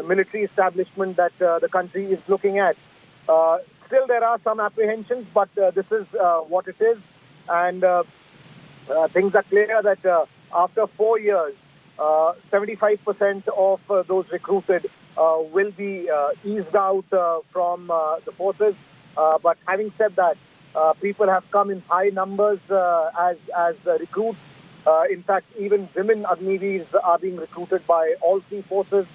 military establishment that the country is looking at. Still, there are some apprehensions, but this is what it is. And things are clear that after 4 years, 75% of those recruited will be eased out from the forces. But having said that, people have come in high numbers as recruits. In fact, even women Agniveers are being recruited by all three forces.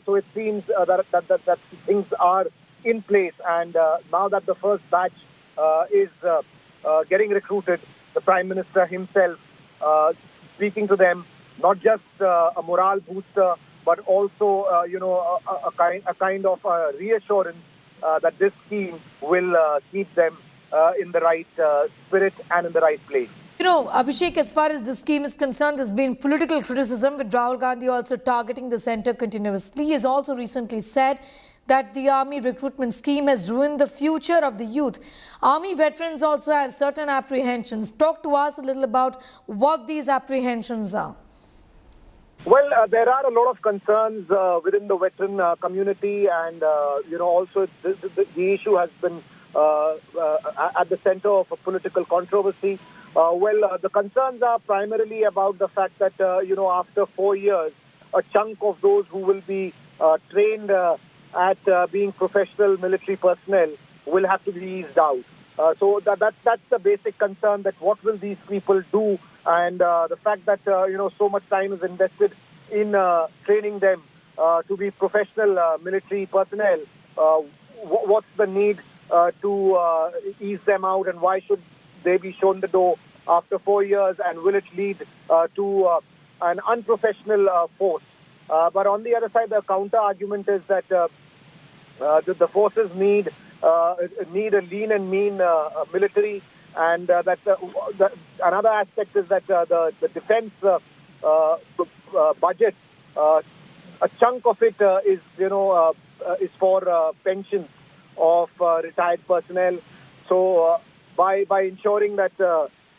So it seems that things are in place. And now that the first batch is getting recruited, the Prime Minister himself speaking to them, not just a morale booster, but also, a kind of reassurance that this scheme will keep them in the right spirit and in the right place. Abhishek, as far as this scheme is concerned, there's been political criticism with Rahul Gandhi also targeting the centre continuously. He has also recently said that the army recruitment scheme has ruined the future of the youth. Army veterans also have certain apprehensions. Talk to us a little about what these apprehensions are. Well, there are a lot of concerns within the veteran community, and also the issue has been at the center of a political controversy. The concerns are primarily about the fact that after 4 years, a chunk of those who will be trained at being professional military personnel will have to be eased out. So that's the basic concern, that what will these people do, and the fact that so much time is invested in training them to be professional military personnel. What's the need to ease them out, and why should they be shown the door after 4 years, and will it lead to an unprofessional force? But on the other side, the counter argument is that the forces need a lean and mean military, and another aspect is that the defense budget, a chunk of it is for pensions of retired personnel. So by ensuring that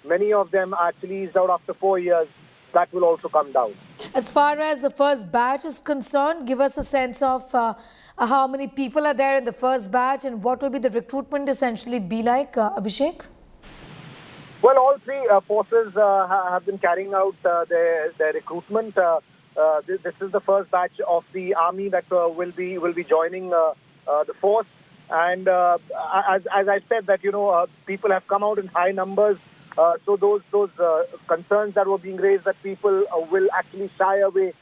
many of them are actually eased out after 4 years, that will also come down. As far as the first batch is concerned, give us a sense of how many people are there in the first batch, and what will be the recruitment essentially be like, Abhishek? Well, all three forces have been carrying out their recruitment. This is the first batch of the army that will be joining the force. And as I said, that people have come out in high numbers. So those concerns that were being raised, that people will actually shy away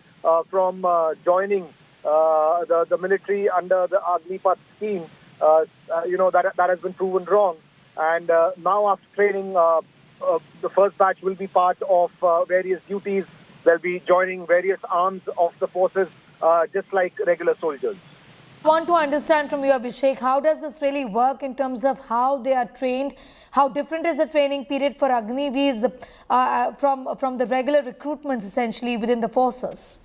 from joining the military under the Agnipath scheme, that has been proven wrong. And now after training, the first batch will be part of various duties. They'll be joining various arms of the forces, just like regular soldiers. I want to understand from you, Abhishek, how does this really work in terms of how they are trained? How different is the training period for Agniveers from the regular recruitments essentially within the forces?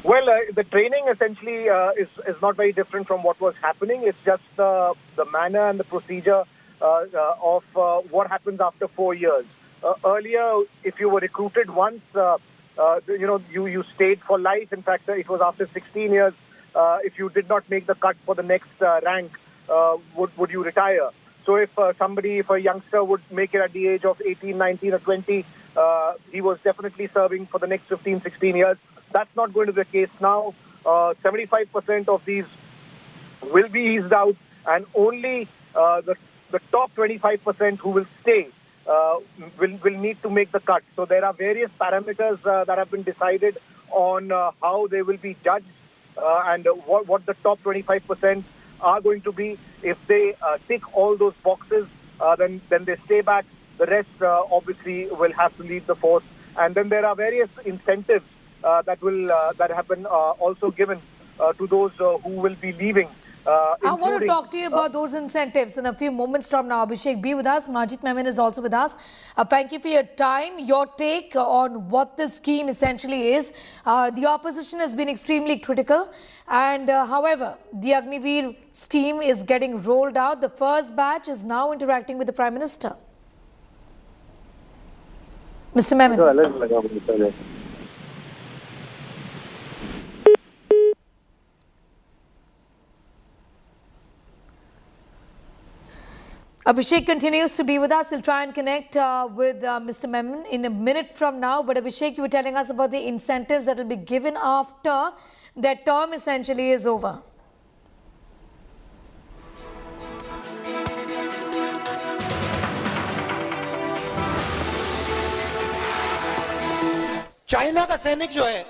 Well, the training essentially is not very different from what was happening. It's just the manner and the procedure of what happens after 4 years. Earlier, if you were recruited once, you stayed for life. In fact, it was after 16 years. If you did not make the cut for the next rank, would you retire? So if a youngster would make it at the age of 18, 19 or 20, he was definitely serving for the next 15, 16 years. That's not going to be the case now. 75% of these will be eased out, and only the top 25% who will stay will need to make the cut. So there are various parameters that have been decided on how they will be judged. And what the top 25% are going to be. If they tick all those boxes, then they stay back. The rest obviously will have to leave the force. And then there are various incentives that have been also given to those who will be leaving. I want to talk to you about those incentives in a few moments from now. Abhishek, be with us. Majid Memon is also with us. Thank you for your time. Your take on what this scheme essentially is. The opposition has been extremely critical. And however, the Agniveer scheme is getting rolled out. The first batch is now interacting with the Prime Minister. Mr. Memon. Abhishek continues to be with us. We'll try and connect with Mr. Memon in a minute from now. But Abhishek, you were telling us about the incentives that will be given after that term essentially is over. China का सैनिक जो है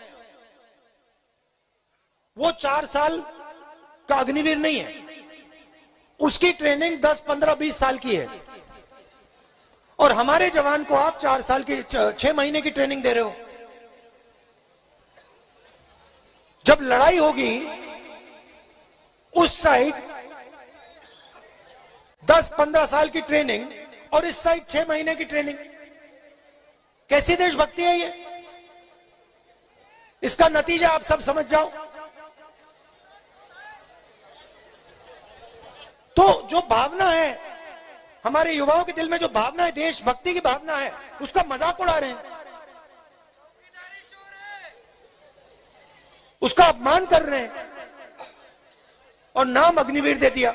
वो 4 साल का अग्निवीर नहीं है, उसकी ट्रेनिंग 10, 15, 20 साल की है और हमारे जवान को आप 4 साल की 6 महीने की ट्रेनिंग दे रहे हो। जब लड़ाई होगी उस साइड 10, 15 साल की ट्रेनिंग और इस साइड 6 महीने की ट्रेनिंग, कैसी देशभक्ति है ये? इसका नतीजा आप सब समझ जाओ। तो जो भावना है हमारे युवाओं के दिल में, जो भावना है देशभक्ति की भावना है, उसका मजाक उड़ा रहे हैं, उसका अपमान कर रहे हैं और नाम अग्निवीर दे दिया।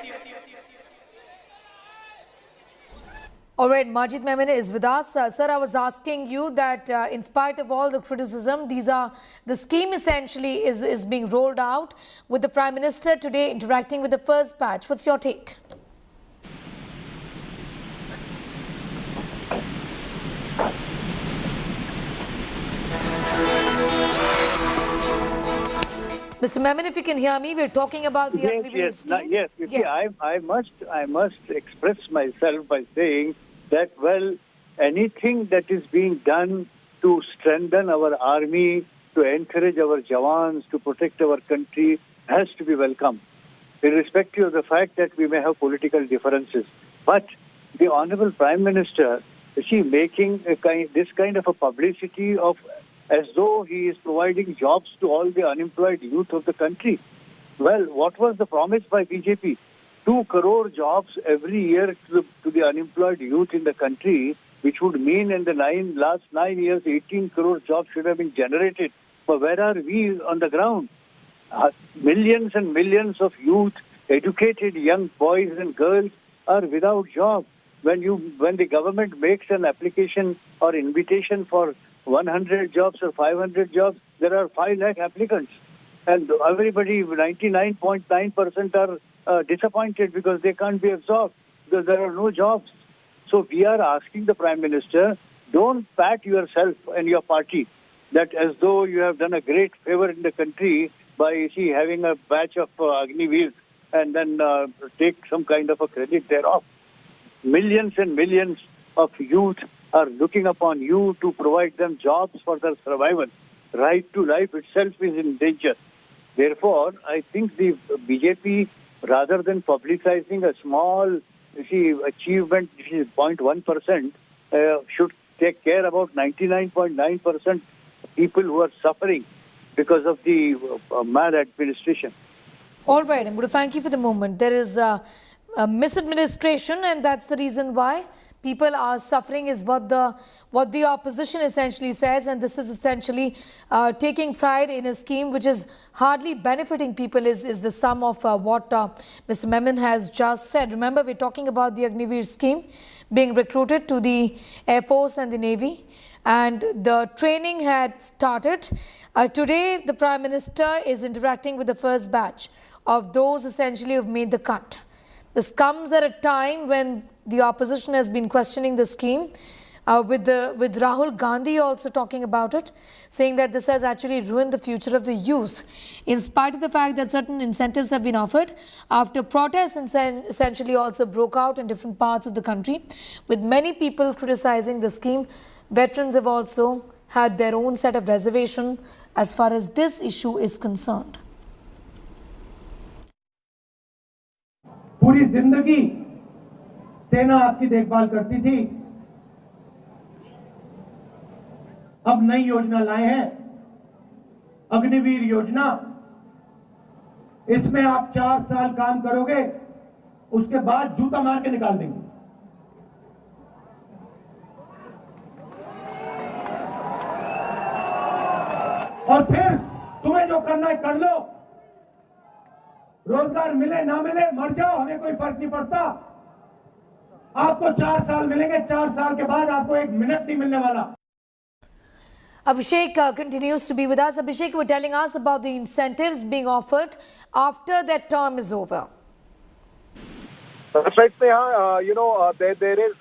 All right, Majid Memon is with us. Sir, I was asking you that in spite of all the criticism, the scheme essentially is being rolled out with the Prime Minister today interacting with the first batch. What's your take? Mr. Memon, if you can hear me, we're talking about the Agniveer scheme. Yes, you see, I must express myself by saying that, well, anything that is being done to strengthen our army, to encourage our jawans, to protect our country, has to be welcome, irrespective of the fact that we may have political differences. But the Honorable Prime Minister, is he making this kind of a publicity of as though he is providing jobs to all the unemployed youth of the country? Well, what was the promise by BJP? 2 crore jobs every year to the unemployed youth in the country, which would mean in the last 9 years, 18 crore jobs should have been generated. But where are we on the ground? Millions and millions of youth, educated young boys and girls are without jobs. When the government makes an application or invitation for 100 jobs or 500 jobs, there are 5 lakh applicants. And everybody, 99.9% are disappointed because they can't be absorbed because there are no jobs. So we are asking the Prime Minister, don't pat yourself and your party that as though you have done a great favor in the country by having a batch of Agniveer and then take some kind of a credit thereof. Millions and millions of youth are looking upon you to provide them jobs for their survival. Right to life itself is in danger. Therefore, I think the BJP, rather than publicizing a small achievement, which is 0.1%, should take care about 99.9% people who are suffering because of the maladministration. All right, I'm going to thank you for the moment. There is a misadministration, and that's the reason why people are suffering, is what the opposition essentially says, and this is essentially taking pride in a scheme which is hardly benefiting people, is the sum of what Mr. Memon has just said. Remember, we're talking about the Agniveer scheme being recruited to the Air Force and the Navy, and the training had started. Today, the Prime Minister is interacting with the first batch of those essentially who have made the cut. This comes at a time when the opposition has been questioning the scheme, with Rahul Gandhi also talking about it, saying that this has actually ruined the future of the youth, in spite of the fact that certain incentives have been offered after protests essentially also broke out in different parts of the country, with many people criticizing the scheme. Veterans have also had their own set of reservation as far as this issue is concerned. पूरी जिंदगी सेना आपकी देखभाल करती थी, अब नई योजना लाए हैं, अग्निवीर योजना। इसमें आप 4 साल काम करोगे, उसके बाद जूता मार के निकाल देंगे। और फिर तुम्हें जो करना है कर लो, रोजगार मिले ना मिले मर जाओ, हमें कोई फर्क नहीं पड़ता। आपको 4 साल मिलेंगे, 4 साल के बाद आपको 1 मिनट नहीं मिलने वाला। Abhishek continues to be with us. Abhishek, you were telling us about the incentives being offered after that term is over. That's right, Sneha. There is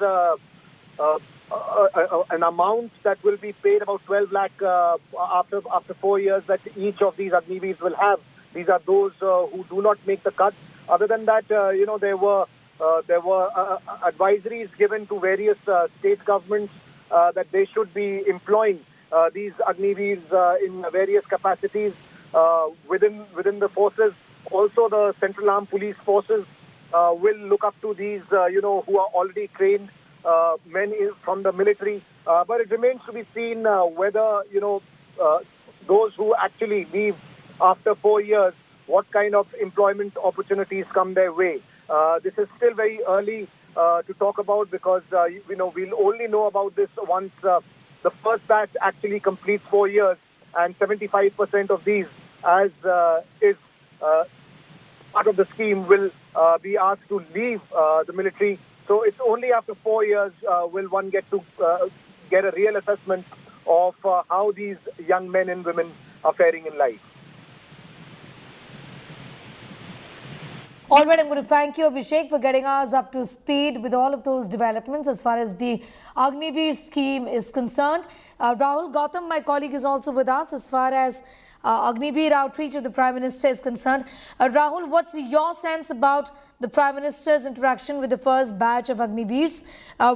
an amount that will be paid, about 12 lakh after 4 years, that each of these Agniveers will have. These are those who do not make the cut. Other than that, there were advisories given to various state governments that they should be employing these Agniveers in various capacities within the forces. Also, the Central Armed Police Forces will look up to these, who are already trained men from the military. But it remains to be seen whether, those who actually leave after 4 years, what kind of employment opportunities come their way. This is still very early to talk about, because, we'll only know about this once the first batch actually completes 4 years, and 75% of these, as is part of the scheme, will be asked to leave the military. So it's only after 4 years will one get to get a real assessment of how these young men and women are faring in life. All right, I'm going to thank you, Abhishek, for getting us up to speed with all of those developments as far as the Agniveer scheme is concerned. Rahul Gautam, my colleague, is also with us as far as Agniveer outreach of the Prime Minister is concerned. Rahul, what's your sense about the Prime Minister's interaction with the first batch of Agniveers?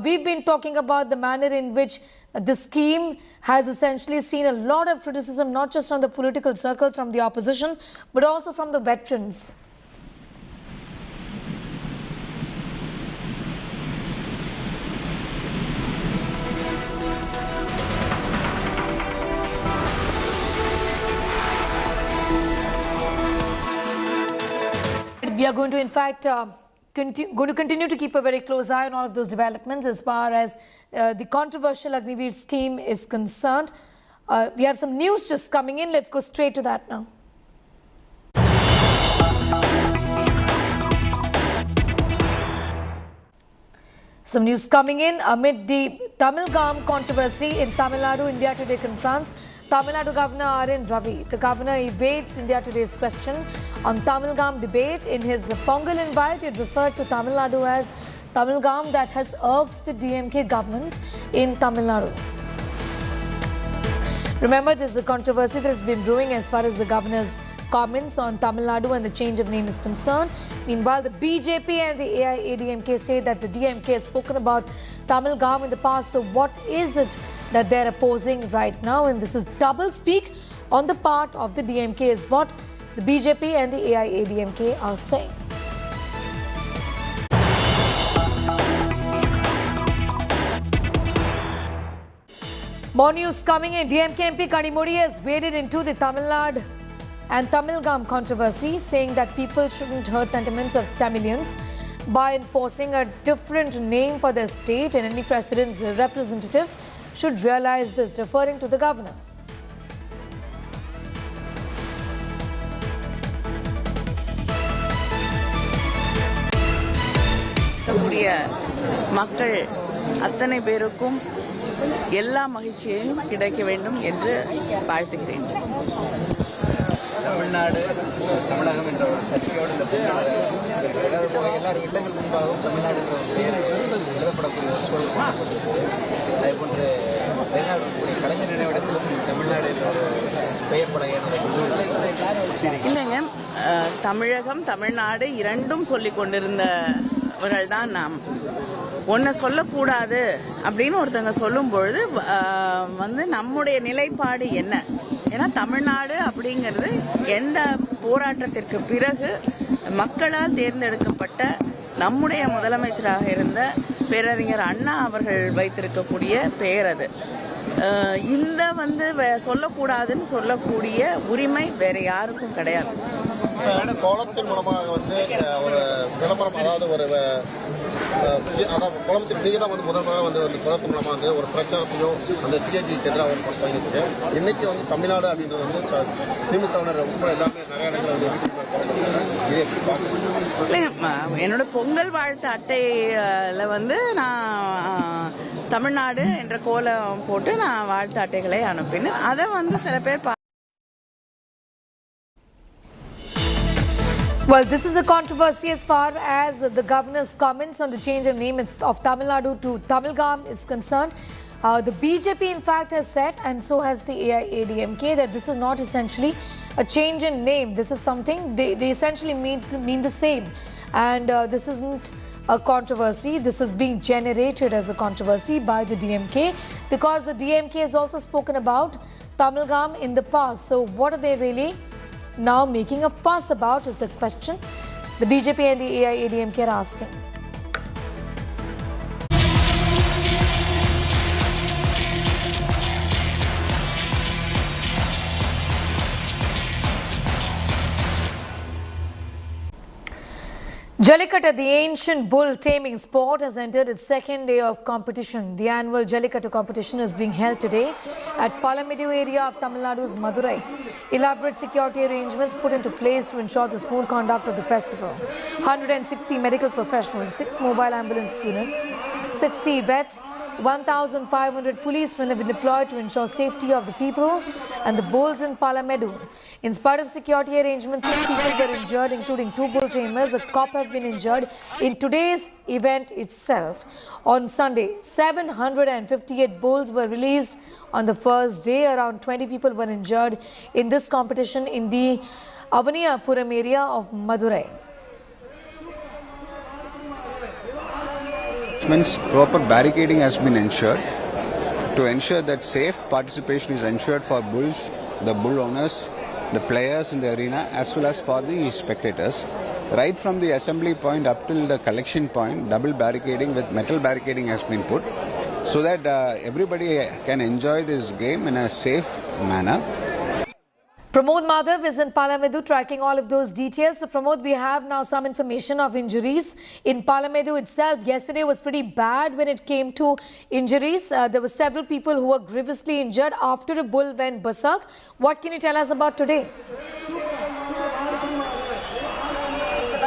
We've been talking about the manner in which the scheme has essentially seen a lot of criticism, not just from the political circles, from the opposition, but also from the veterans. We are going to, in fact, continue to keep a very close eye on all of those developments as far as the controversial Agniveer scheme is concerned. We have some news just coming in. Let's go straight to that now. Some news coming in amid the Tamilagam controversy in Tamil Nadu. India Today confronts Tamil Nadu Governor Ravi. The governor evades India Today's question on Tamilagam debate. In his Pongal invite, it referred to Tamil Nadu as Tamilagam that has irked the DMK government in Tamil Nadu. Remember, this is a controversy that has been brewing as far as the governor's comments on Tamil Nadu and the change of name is concerned. Meanwhile, the BJP and the AAP-LG say that the DMK has spoken about Tamilagam in the past. So what is it that they're opposing right now? And this is double speak on the part of the DMK is what the BJP and the AAP-LG are saying. More news coming in. DMK MP Kadimudi has waded into the Tamil Nadu and Tamilagam controversy, saying that people shouldn't hurt sentiments of Tamilians by enforcing a different name for their state, and any president's representative should realize this, referring to the governor. மக்கள் அத்தனை பேருக்கும் எல்லா மகிழ்ச்சியையும் கிடைக்க வேண்டும் என்று வாழ்த்துகிறேன். தமிழ்நாடு தமிழகம் என்ற ஒரு சர்ச்சையோடு இந்த எல்லாரும் இல்லங்கள் முன்பாகவும் தமிழ்நாடு என்ற ஒரு பெயரை எழுதப்படக்கூடிய ஒரு சூழல் அதே போன்று வெளிநாடு கலைஞர் நினைவிடத்திலும் தமிழ்நாடு என்ற ஒரு பெயர் பட இல்லைங்க, தமிழகம் தமிழ்நாடு இரண்டும் சொல்லிக் கொண்டிருந்தவர்கள் தான் நாம். ஒன்றை சொல்லக்கூடாது அப்படின்னு ஒருத்தங்க சொல்லும் பொழுது நம்முடைய நிலைப்பாடு என்ன? ஏன்னா தமிழ்நாடு அப்படிங்கிறது எந்த போராட்டத்திற்கு பிறகு மக்களால் தேர்ந்தெடுக்கப்பட்ட நம்முடைய முதலமைச்சராக இருந்த பேரறிஞர் அண்ணா அவர்கள் வைத்திருக்கக்கூடிய பெயர் அது. இந்த சொல்லக்கூடாதுன்னு சொல்லக்கூடிய உரிமை வேற யாருக்கும் கிடையாது. கோலத்தின் மூலமாக ஒரு விளம்பரம், அதாவது ஒரு கோலத்தின் நீங்க தான் முதல்வராக கோலத்தின் மூலமாக ஒரு பிரச்சாரத்தையும் அந்த சிஏஜிக்கு எதிராக பண்ணிட்டு இன்னைக்கு தமிழ்நாடு அப்படின்றது திமுகவினர் உட்பட எல்லாமே நிறைய இடங்கள் இல்லைங்க, என்னோட பொங்கல் வாழ்த்து அட்டையில வந்து நான் தமிழ்நாடு என்ற கோலம் போட்டு நான் வாழ்த்து அட்டைகளை அனுப்பினேன். அதை வந்து சில பேர் Well, this is the controversy as far as the governor's comments on the change of name of Tamil Nadu to Tamilagam is concerned. The BJP, in fact, has said, and so has the AAP-LG, that this is not essentially a change in name. This is something they essentially mean the same. And this isn't a controversy. This is being generated as a controversy by the DMK because the DMK has also spoken about Tamilagam in the past. So what are they really now making a fuss about is the question the BJP and the AAP-LG are asking. Jallikattu, the ancient bull taming sport, has entered its second day of competition. The annual Jallikattu competition is being held today at Palamedu area of Tamil Nadu's Madurai. Elaborate security arrangements put into place to ensure the smooth conduct of the festival. 160 medical professionals, 6 mobile ambulance units, 60 vets, 1,500 policemen have been deployed to ensure safety of the people and the bulls in Palamedu. In spite of security arrangements, 6 people were injured, including 2 bull tamers. A cop have been injured in today's event itself. On Sunday, 758 bulls were released on the first day. Around 20 people were injured in this competition in the Agniveer area of Madurai. Proper barricading has been ensured to ensure that safe participation is ensured for bulls, the bull owners, the players in the arena as well as for the spectators. Right from the assembly point up till the collection point, double barricading with metal barricading has been put so that everybody can enjoy this game in a safe manner. Pramod Madhav is in Palamedu tracking all of those details. So Pramod, we have now some information of injuries in Palamedu itself. Yesterday was pretty bad when it came to injuries. There were several people who were grievously injured after a bull went berserk. What can you tell us about today?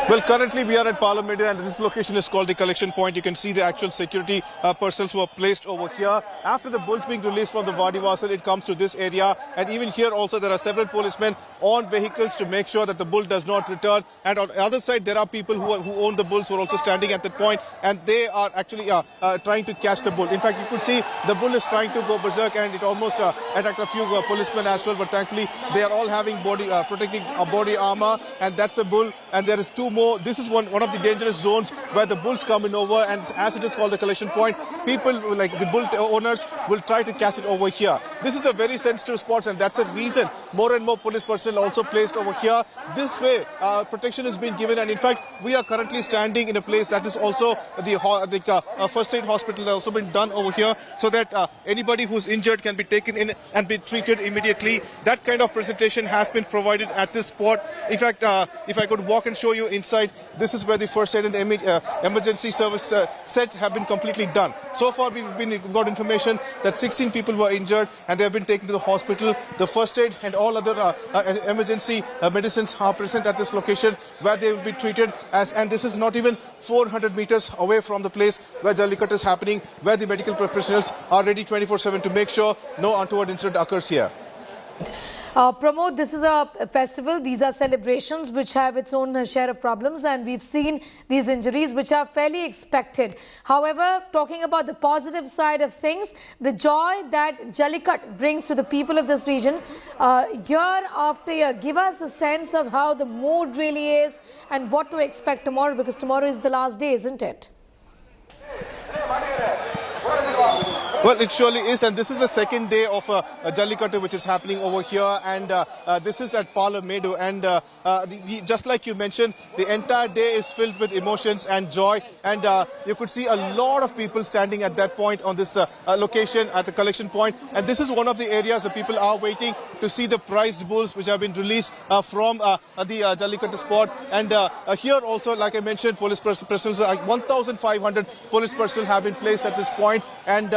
Well, currently we are at Palamedu and this location is called the collection point. You can see the actual security personnel who are placed over here. After the bulls being released from the Vadivasal, it comes to this area. And even here also there are several policemen on vehicles to make sure that the bull does not return. And on the other side, there are people who own the bulls who are also standing at that point. And they are actually trying to catch the bull. In fact, you could see the bull is trying to go berserk and it almost attacked a few policemen as well. But thankfully, they are all having protecting body armor. And that's the bull. And there is 2 more. This is one of the dangerous zones where the bulls come in over, and as it is called the collection point, people like the bull owners will try to catch it over here. This is a very sensitive spot, and that's the reason more and more police personnel also placed over here. This way, protection is being given, and in fact, we are currently standing in a place that is also the first aid hospital that has also been done over here, so that anybody who's injured can be taken in and be treated immediately. That kind of presentation has been provided at this spot. In fact, if I could walk and show you inside, this is where the first aid and emergency service sets have been completely done. So far, we've got information that 16 people were injured and they have been taken to the hospital. The first aid and all other emergency medicines are present at this location where they will be treated and this is not even 400 meters away from the place where Jallikattu is happening, where the medical professionals are ready 24/7 to make sure no untoward incident occurs here. Pramod, this is a festival. These are celebrations which have its own share of problems, and we've seen these injuries which are fairly expected. However, talking about the positive side of things, the joy that Jallikattu brings to the people of this region year after year, give us a sense of how the mood really is and what to expect tomorrow, because tomorrow is the last day, isn't it? Well, it surely is, and this is the second day of Jallikattu which is happening over here, and this is at Palamedu, and just like you mentioned, the entire day is filled with emotions and joy, and you could see a lot of people standing at that point on this location at the collection point, and this is one of the areas that people are waiting to see the prized bulls which have been released from the Jallikattu spot, and here also, like I mentioned, police personnel, 1,500 police personnel have been placed at this point, and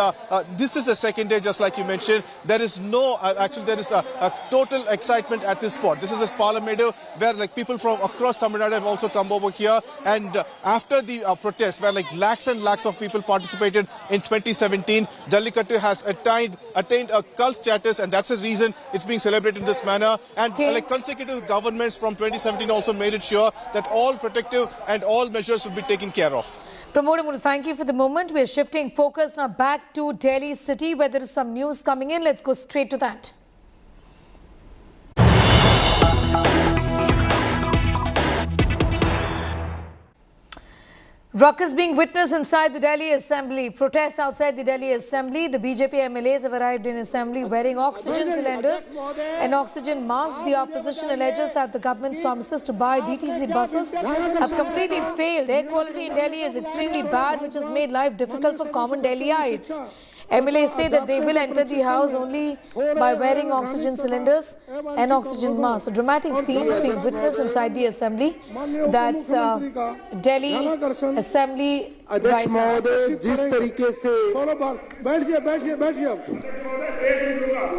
this is the second day, just like you mentioned. There is no, there is a total excitement at this spot. This is a Parliament where like people from across Tamil Nadu have also come over here. And after the protest, where like lakhs and lakhs of people participated in 2017, Jallikattu has attained a cult status, and that's the reason it's being celebrated in this manner. And like consecutive governments from 2017 also made it sure that all protective and all measures will be taken care of. Pramod, thank you for the moment. We're shifting focus now back to Delhi city, where there is some news coming in. Let's go straight to that. Ruckus being witnessed inside the Delhi Assembly. Protests outside the Delhi Assembly. The BJP MLAs have arrived in Assembly wearing oxygen cylinders and oxygen masks. The opposition alleges that the government's promises to buy DTC buses have completely failed. Air quality in Delhi is extremely bad, which has made life difficult for common Delhiites. MLAs say that they will enter the house only by wearing oxygen cylinders and oxygen masks. So dramatic scenes being witnessed inside the assembly. That's Delhi Assembly right now. जिस तरीके से बैठिए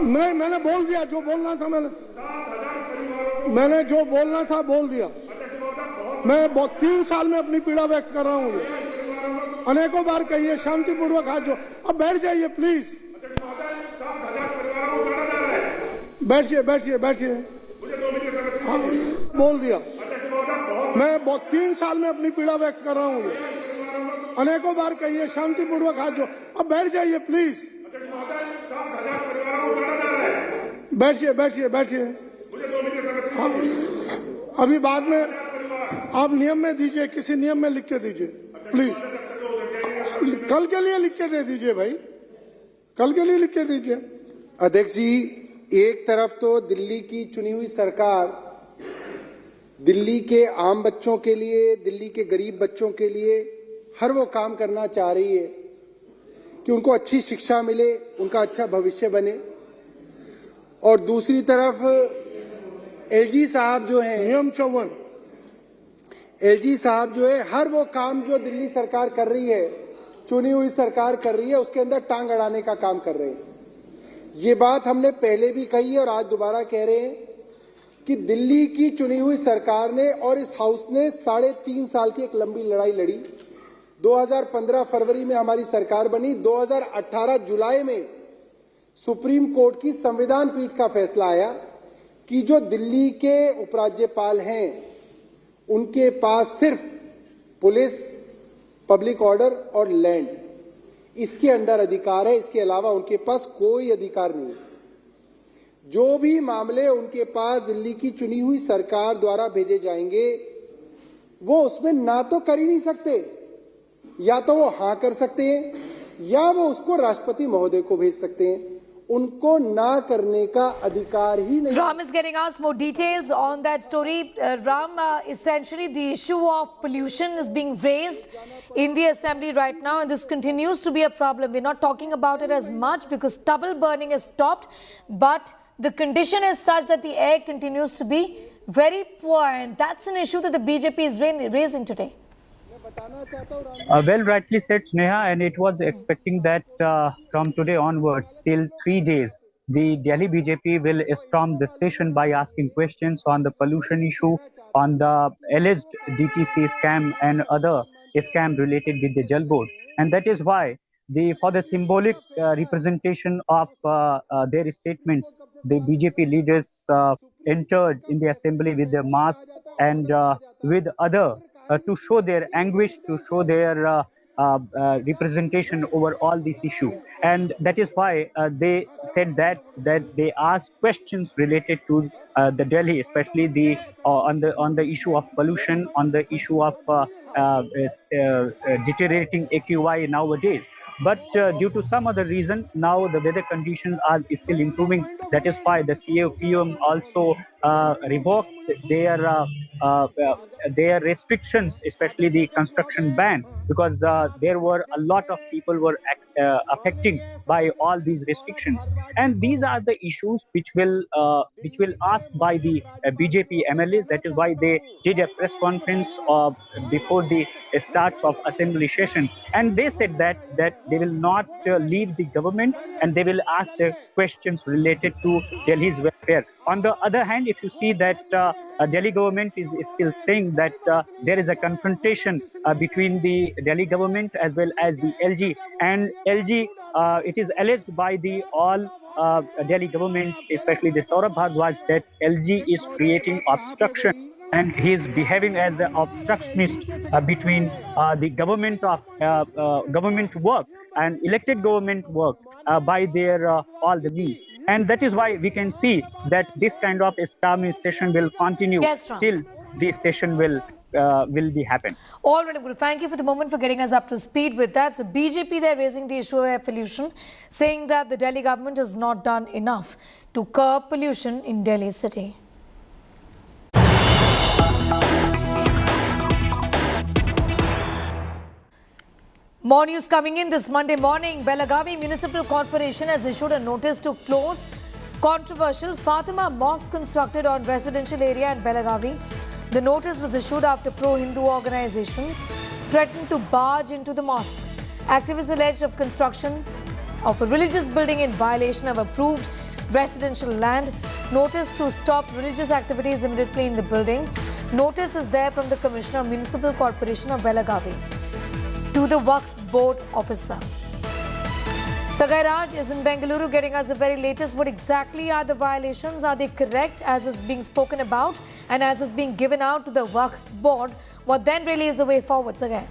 मैंने बोल दिया जो बोलना था मैंने जो बोलना था बोल दिया मैं 3 साल में अपनी पीड़ा व्यक्त कर रहा हूँ अनेकों बार कहिए शांतिपूर्वक हाथ जो अब बैठ जाइए प्लीज बैठिए हाँ बोल दिया मैं 3 साल में अपनी पीड़ा व्यक्त कर रहा हूँ अनेकों बार कहिए शांतिपूर्वक हाथ जो अब बैठ जाइए प्लीज बैठिए हाँ अभी बाद में आप नियम में दीजिए किसी नियम में लिख के दीजिए प्लीज कल के लिए लिख के दे दीजिए भाई कल के लिए लिख के दीजिए अध्यक्ष जी एक तरफ तो दिल्ली की चुनी हुई सरकार दिल्ली के आम बच्चों के लिए दिल्ली के गरीब बच्चों के लिए हर वो काम करना चाह रही है कि उनको अच्छी शिक्षा मिले उनका अच्छा भविष्य बने और दूसरी तरफ एलजी साहब जो हैं नियम 54 एलजी साहब जो है हर वो काम जो दिल्ली सरकार कर रही है चुनी हुई सरकार कर रही है उसके अंदर टांग अड़ाने का काम कर रहे हैं ये बात हमने पहले भी कही है और आज दोबारा कह रहे हैं कि दिल्ली की चुनी हुई सरकार ने और इस हाउस ने 3.5 साल की एक लंबी लड़ाई लड़ी 2015 फरवरी में हमारी सरकार बनी 2018 जुलाई में सुप्रीम कोर्ट की संविधान पीठ का फैसला आया कि जो दिल्ली के उपराज्यपाल हैं उनके पास सिर्फ पुलिस पब्लिक ऑर्डर और लैंड इसके अंदर अधिकार है इसके अलावा उनके पास कोई अधिकार नहीं है जो भी मामले उनके पास दिल्ली की चुनी हुई सरकार द्वारा भेजे जाएंगे वो उसमें ना तो कर ही नहीं सकते या तो वो हाँ कर सकते हैं या वो उसको राष्ट्रपति महोदय को भेज सकते हैं उनको ना करने का अधिकार ही नहीं Ram is getting us more details on that story. Ram, essentially the issue of pollution is being raised in the assembly right now and this continues to be a problem. We're not talking about it as much because stubble burning has stopped, but the condition is such that the air continues to be very poor and that's an issue that the BJP is raising today. Well, rightly said, Sneha, and it was expecting that from today onwards, till 3 days, the Delhi BJP will storm the session by asking questions on the pollution issue, on the alleged DTC scam and other scam related with the Jal board. And that is why, for the symbolic representation of their statements, the BJP leaders entered in the assembly with their masks and with other to show their anguish, to show their representation over all this issue. And that is why they said that they asked questions related to the Delhi, especially on the issue of pollution, on the issue of deteriorating AQI nowadays. But due to some other reason, now the weather conditions are still improving. That is why the CAPM also revoked their restrictions, especially the construction ban, because there were a lot of people were affecting by all these restrictions. And these are the issues which will asked by the BJP MLAs. That is why they did a press conference before the starts of assembly session, and they said that they will not leave the government, and they will ask the questions related to Delhi's welfare. On the other hand, if you see that Delhi government is still saying that there is a confrontation between the Delhi government as well as the LG, and LG, it is alleged by the all Delhi government, especially the Saurabh Bhardwaj, that LG is creating obstruction, and he is behaving as an obstructionist between the government of government work and elected government work by their all the means. And that is why we can see that this kind of Islamic session will continue till this session will be happen. All right, Guru. Thank you for the moment for getting us up to speed with that. So BJP, they're raising the issue of air pollution, saying that the Delhi government has not done enough to curb pollution in Delhi city. More news coming in this Monday morning. Belagavi Municipal Corporation has issued a notice to close controversial Fatima Mosque constructed on residential area in Belagavi. The notice was issued after pro-Hindu organizations threatened to barge into the mosque. Activists alleged of construction of a religious building in violation of approved residential land. Notice to stop religious activities immediately in the building. Notice is there from the Commissioner of Municipal Corporation of Belagavi to the Waqf Board officer. Sagai Raj is in Bengaluru getting us the very latest. What exactly are the violations? Are they correct as is being spoken about and as is being given out to the Waqf Board? What then really is the way forward, Sagai?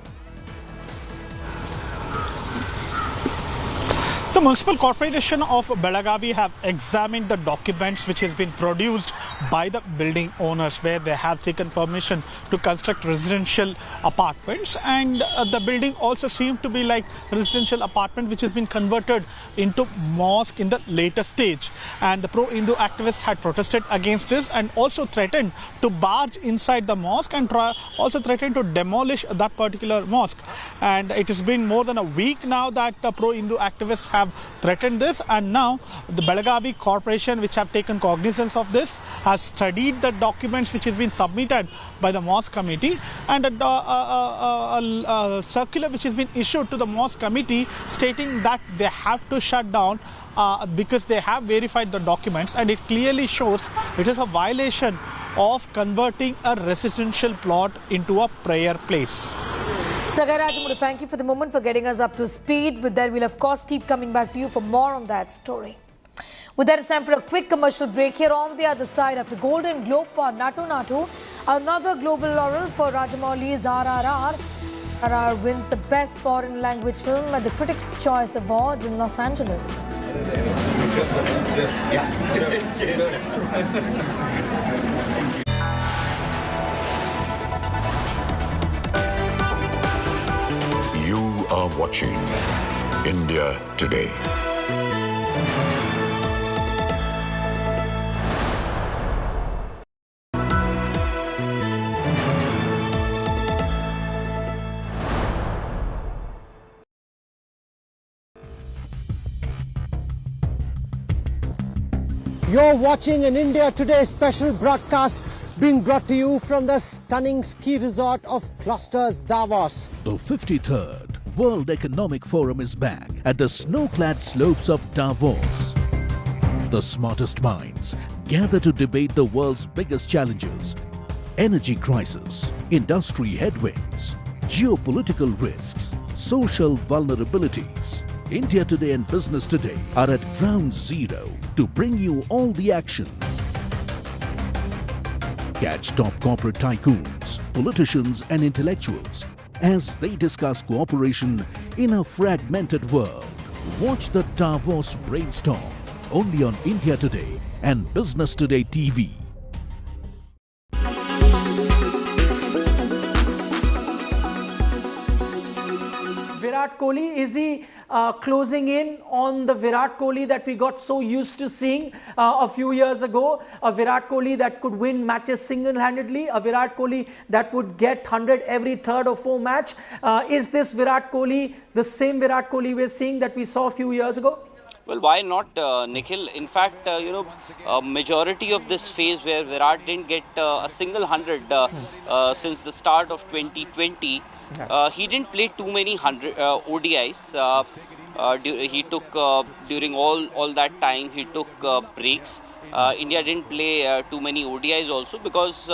The Municipal Corporation of Belagavi have examined the documents which has been produced by the building owners, where they have taken permission to construct residential apartments, and the building also seemed to be like residential apartment which has been converted into mosque in the later stage. And the pro-Hindu activists had protested against this and also threatened to barge inside the mosque and also threatened to demolish that particular mosque. And it has been more than a week now that pro-Hindu activists have threatened this, and now the Belagavi Corporation, which have taken cognizance of this, has studied the documents which has been submitted by the mosque committee, and a circular which has been issued to the mosque committee stating that they have to shut down because they have verified the documents, and it clearly shows it is a violation of converting a residential plot into a prayer place. Sagai Raj, thank you for the moment for getting us up to speed. With that, we'll of course keep coming back to you for more on that story. With that, it's time for a quick commercial break. Here on the other side, after Golden Globe for Natu Natu, another global laurel for Rajamouli's RRR. RRR wins the Best Foreign Language Film at the Critics' Choice Awards in Los Angeles. You are watching India Today. You're watching an India Today special broadcast being brought to you from the stunning ski resort of Clusters, Davos. The 53rd World Economic Forum is back at the snow-clad slopes of Davos. The smartest minds gather to debate the world's biggest challenges: energy crisis, industry headwinds, geopolitical risks, social vulnerabilities. India Today and Business Today are at ground zero to bring you all the action. Catch top corporate tycoons, politicians and intellectuals as they discuss cooperation in a fragmented world. Watch the Davos brainstorm only on India Today and Business Today TV. Virat Virat Kohli? Is he closing in on the Virat Kohli that we got so used to seeing a few years ago? A Virat Kohli that could win matches single-handedly, a Virat Kohli that would get 100 every third or fourth match. Is this Virat Kohli the same Virat Kohli we're seeing that we saw a few years ago? Well, why not, Nikhil? In fact, majority of this phase where Virat didn't get a single 100 since the start of 2020, he didn't play too many ODIs. He took, during all that time, he took breaks. India didn't play too many ODIs also because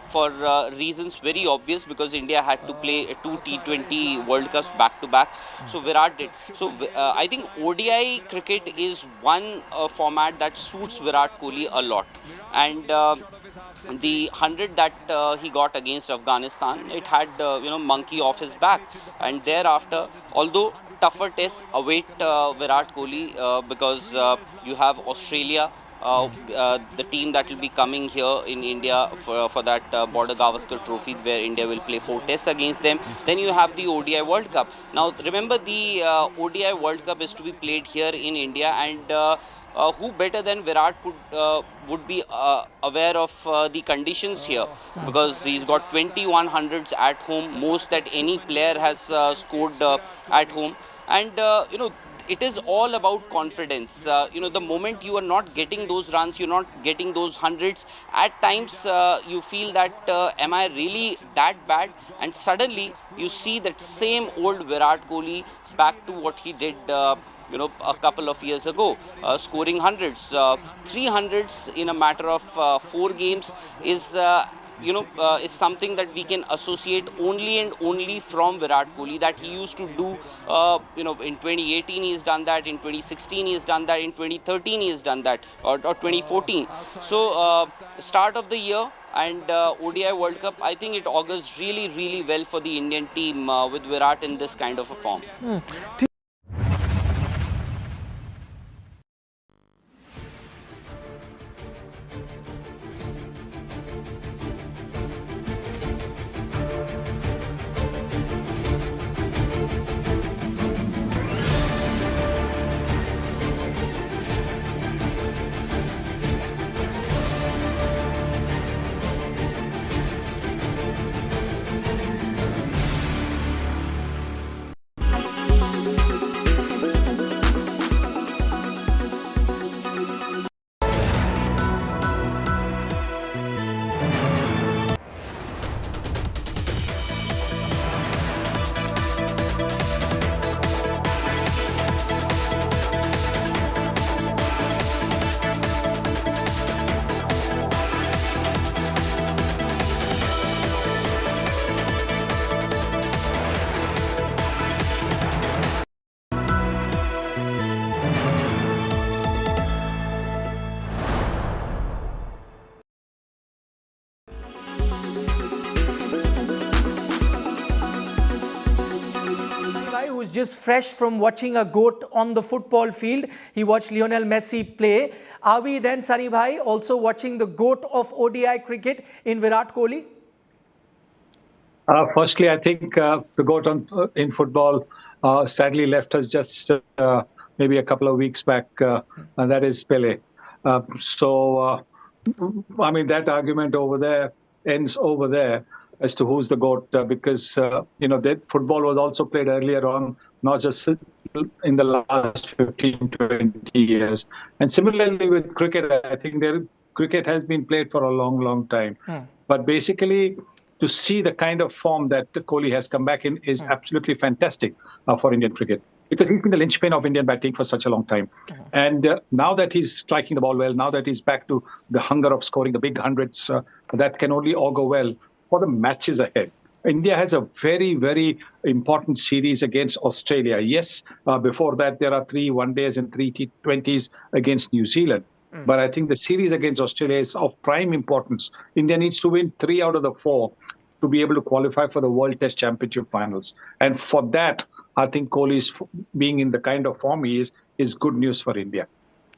for reasons very obvious, because India had to play 2 T20 World Cups back to back. So Virat did. So I think ODI cricket is one format that suits Virat Kohli a lot. And the 100 that he got against Afghanistan, it had monkey off his back. And thereafter, although tougher tests await Virat Kohli because you have Australia, the team that will be coming here in India for that Border Gavaskar Trophy, where India will play 4 tests against them. Then you have the ODI World Cup. Now remember, the ODI World Cup is to be played here in India, and who better than Virat would be aware of the conditions here, because he's got 21 hundreds at home, most that any player has scored at home. And it is all about confidence. The moment you are not getting those runs, you're not getting those hundreds, at times you feel that am I really that bad? And suddenly you see that same old Virat Kohli back to what he did a couple of years ago, scoring hundreds. 300s in a matter of 4 games is something that we can associate only and only from Virat Kohli, that he used to do, in 2018 he has done that, in 2016 he has done that, in 2013 he has done that, or 2014. So, start of the year and ODI World Cup, I think it augurs really, really well for the Indian team with Virat in this kind of a form. Who's just fresh from watching a GOAT on the football field. He watched Lionel Messi play. Are we then, Sunny Bhai, also watching the GOAT of ODI cricket in Virat Kohli? Firstly, I think the GOAT in football sadly left us just maybe a couple of weeks back, and that is Pele. I mean, that argument over there ends over there as to who's the GOAT, because that football was also played earlier on, not just in the last 15, 20 years. And similarly with cricket, I think cricket has been played for a long, long time. But basically, to see the kind of form that Kohli has come back in is absolutely fantastic for Indian cricket, because he's been the linchpin of Indian batting for such a long time. And now that he's striking the ball well, now that he's back to the hunger of scoring the big hundreds, that can only augur well for the matches ahead. India has a very, very important series against Australia. Yes, before that, there are 3 one-days and 3 T20s against New Zealand. But I think the series against Australia is of prime importance. India needs to win 3 out of the 4 to be able to qualify for the World Test Championship finals. And for that, I think Kohli being in the kind of form he is good news for India.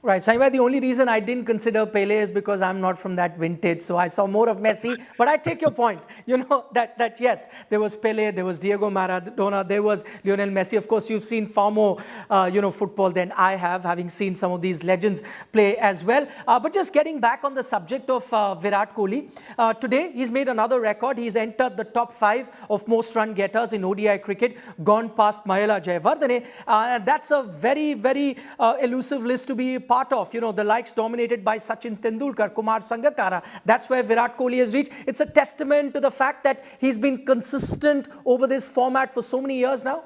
Right, Saima, the only reason I didn't consider Pele is because I'm not from that vintage, so I saw more of Messi. But I take your point, that yes, there was Pele, there was Diego Maradona, there was Lionel Messi. Of course, you've seen far more, football than I have, having seen some of these legends play as well. But just getting back on the subject of Virat Kohli, today he's made another record. He's entered the top 5 of most run getters in ODI cricket, gone past Mahela Jayawardene. That's a very, very elusive list to be part of, the likes dominated by Sachin Tendulkar, Kumar Sangakkara. That's where Virat Kohli has reached. It's a testament to the fact that he's been consistent over this format for so many years now.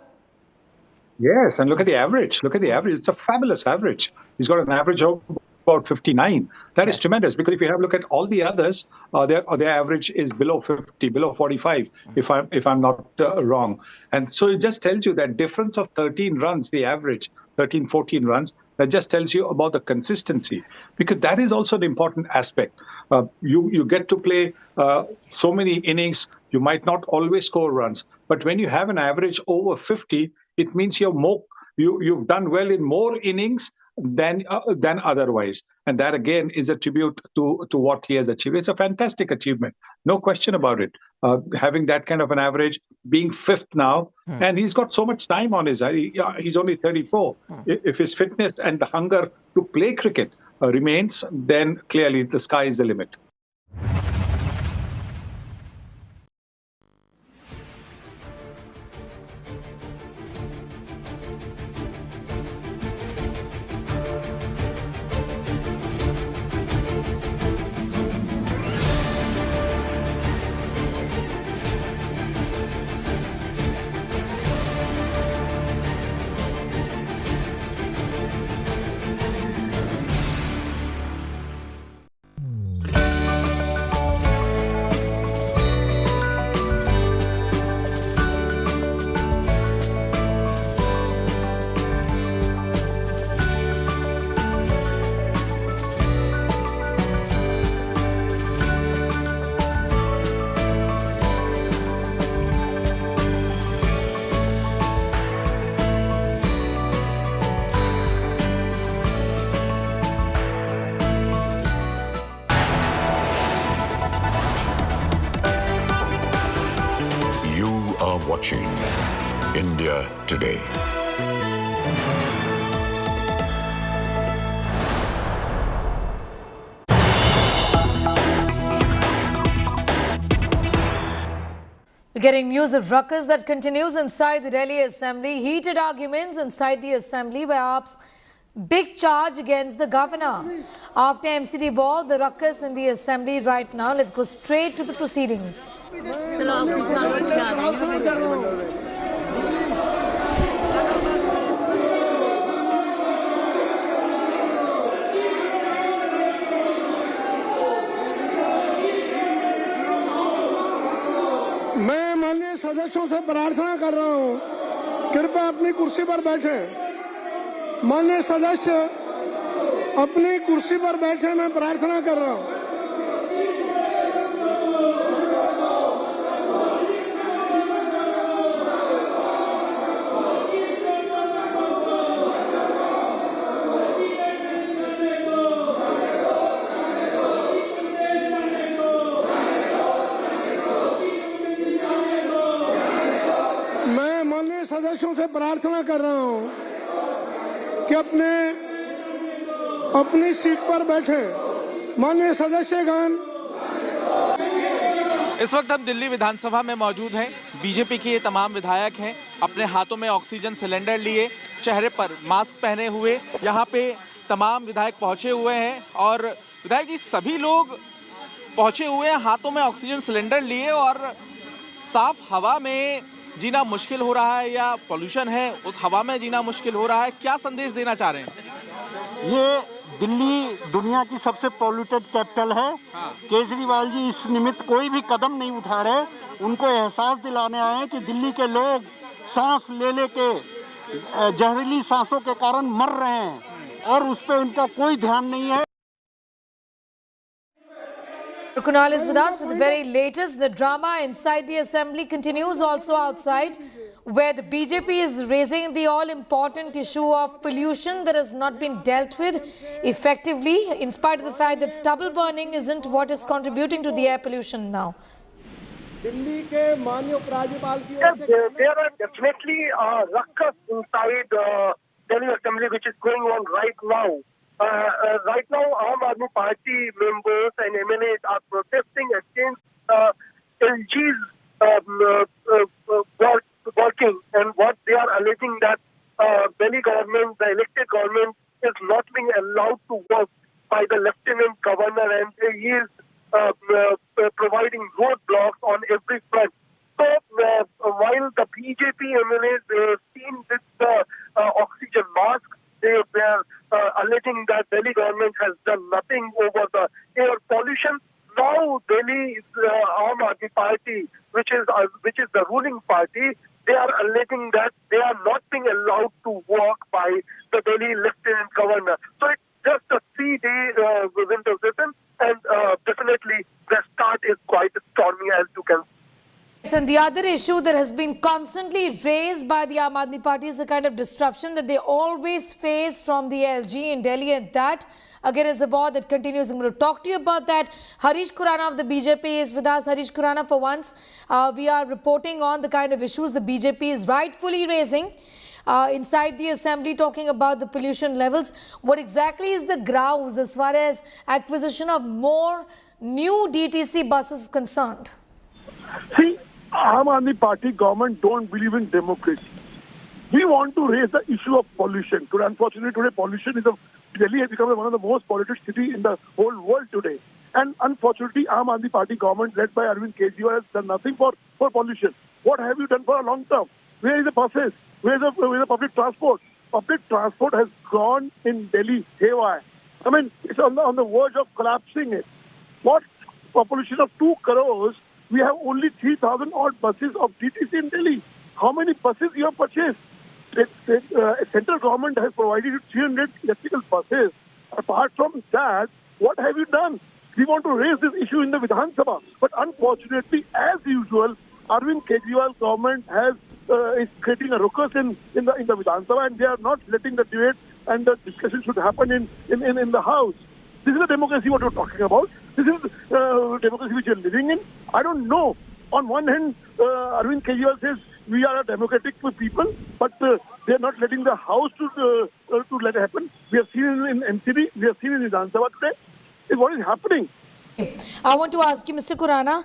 Yes, and look at the average. Look at the average. It's a fabulous average. He's got an average of about 59. That is tremendous, because if you have a look at all the others, their average is below 50, below 45, if I'm not wrong. And so it just tells you that difference of 13 runs, the average, 13, 14 runs, that just tells you about the consistency, because that is also an important aspect. You get to play so many innings, you might not always score runs, but when you have an average over 50, it means you've done well in more innings than otherwise. And that again is a tribute to what he has achieved. It's a fantastic achievement, no question about it. Having that kind of an average, being 5th now, and he's got so much time on his side. He's only 34. If his fitness and the hunger to play cricket remains, then clearly the sky is the limit. Watching India Today. We're getting news of ruckus that continues inside the Delhi Assembly. Heated arguments inside the Assembly by AAP's big charge against the governor. After MCD ball, the ruckus in the Assembly right now. Let's go straight to the proceedings. मैं माननीय सदस्यों से प्रार्थना कर रहा हूं, कृपया अपनी कुर्सी पर बैठे। माननीय सदस्य अपनी कुर्सी पर बैठे, मैं प्रार्थना कर रहा हूं। मैं माननीय सदस्यों से प्रार्थना कर रहा हूं कि अपनी सीट पर बैठे। माननीय सदस्यगण, इस वक्त हम दिल्ली विधानसभा में मौजूद हैं। बीजेपी के ये तमाम विधायक हैं, अपने हाथों में ऑक्सीजन सिलेंडर लिए, चेहरे पर मास्क पहने हुए यहाँ पे तमाम विधायक पहुंचे हुए हैं। और विधायक जी, सभी लोग पहुंचे हुए हैं हाथों में ऑक्सीजन सिलेंडर लिए, और साफ हवा में जीना मुश्किल हो रहा है या पोल्यूशन है उस हवा में जीना मुश्किल हो रहा है, क्या संदेश देना चाह रहे हैं? ये दिल्ली दुनिया की सबसे पॉल्यूटेड कैपिटल है। केजरीवाल जी इस निमित्त कोई भी कदम नहीं उठा रहे। उनको एहसास दिलाने आए हैं कि दिल्ली के लोग सांस ले के जहरीली सांसों के कारण मर रहे हैं और उस पर उनका कोई ध्यान नहीं है। Kunal is with us with the very latest. The drama inside the Assembly continues also outside. where the BJP is raising the all-important issue of pollution that has not been dealt with effectively, in spite of the fact that stubble burning isn't what is contributing to the air pollution now. Delhi के माननीय उपराज्यपाल की ओर Yes, से there are definitely ruckus inside Delhi Assembly which is going on right now. Right now, Aam Aadmi Party members and MLAs are protesting against LG's working, and what they are alleging that Delhi government, the elected government, is not being allowed to work by the Lieutenant Governor, and he is providing roadblocks on every front. So while the BJP MLAs seen this oxygen mask, they were alleging that Delhi government has done nothing over the air pollution. Now Delhi's Aam Aadmi Party, which is the ruling party, they are alleging that they are not being allowed to work by the Delhi Lieutenant Governor. So it's just a 3-day winter session, and definitely the start is quite stormy, as you can see. And the other issue that has been constantly raised by the Aam Aadmi Party is the kind of disruption that they always face from the LG in Delhi, and that again is a war that continues. I'm going to talk to you about that. Harish Khurana of the BJP is with us. Harish Khurana, for once, we are reporting on the kind of issues the BJP is rightfully raising inside the assembly, talking about the pollution levels. What exactly is the grouse as far as acquisition of more new DTC buses is concerned? See, Aam Aadmi Party government don't believe in democracy. We want to raise the issue of pollution. Today, unfortunately, Delhi has become one of the most polluted cities in the whole world today. And unfortunately, Aam Aadmi Party government led by Arvind Kejriwal has done nothing for pollution. What have you done for a long term? Where is the buses? Where is the public transport? Public transport has gone in Delhi haywire. I mean, it's on the verge of collapsing it. What population of 2 crores? We have only 3,000 odd buses of DTC in Delhi. How many buses you have purchased? Central government has provided you 300 electrical buses. Apart from that, what have you done? We want to raise this issue in the Vidhan Sabha. But unfortunately, as usual, Arvind Kejriwal government is creating a ruckus in the Vidhan Sabha, and they are not letting the debate and the discussion should happen in the House. This is the democracy what we're talking about. This is democracy which we're living in. I don't know. On one hand, Arvind Kejriwal says we are a democratic people, but they are not letting the House to let it happen. We have seen in NCB, we have seen in Vidhan Sabha today. What is happening? I want to ask you, Mr. Khurana,